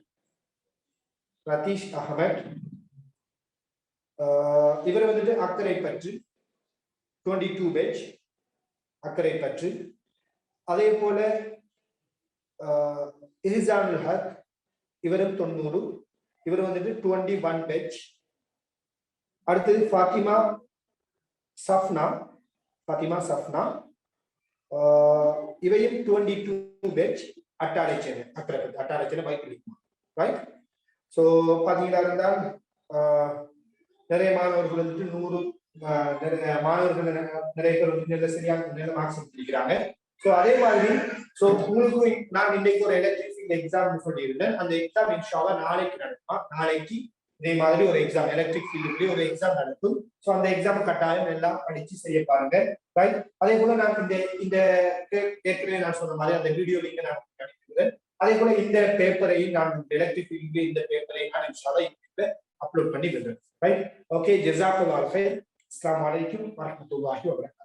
இவர் வந்துட்டு அக்கரை பற்று 22 பெச் அக்கரை பற்று. அதே போல இஹ்சானுல் ஹக் இவரும் 90. இவர் வந்துட்டு 21 பெச். அடுத்தது ஃபாத்திமா சஃப்னா இவையும் 22 batch Addalaichenai bike. Right? So பாத்தீங்கன்னா இருந்தால் நிறைய மாணவர்கள் வந்துட்டு 100 மாணவர்கள் நிறைய பேர் வந்து சரியான மார்க்ஸ் எடுத்திருக்கிறாங்க. ஸோ அதே மாதிரி ஸோ உங்களுக்கு நான் இன்னைக்கு ஒரு எலக்ட்ரிக் எக்ஸாம் சொல்லியிருந்தேன். அந்த எக்ஸாம் இன்ஷால்லா நாளைக்கு நடக்குமா? நாளைக்கு இதே மாதிரி ஒரு எக்ஸாம் எலக்ட்ரிக் ஃபீல்டுக்கு ஒரு எக்ஸாம் நடக்கும். ஸோ அந்த எக்ஸாம் கட்டாயம் எல்லாம் படிச்சு செய்ய பாருங்க. ரைட்? அதே போல நான் இந்த ஏற்கனவே நான் சொன்ன மாதிரி அந்த வீடியோ லிங்க் நான் அனுப்பிடுறேன். அதே போல இந்த பேப்பரையும் நான் எலக்ட்ரிக் ஃபீல்டு இந்த பேப்பரையும் நான் இன்ஷால்லா யூடியூப்ல அப்லோட் பண்ணி விடுறேன். ரைட்? ஓகே, ஜஸாக்கல்லாஹு கைர். அஸ்ஸலாமு அலைக்கும் வரஹ்மத்துல்லாஹி வபரகாத்துஹு.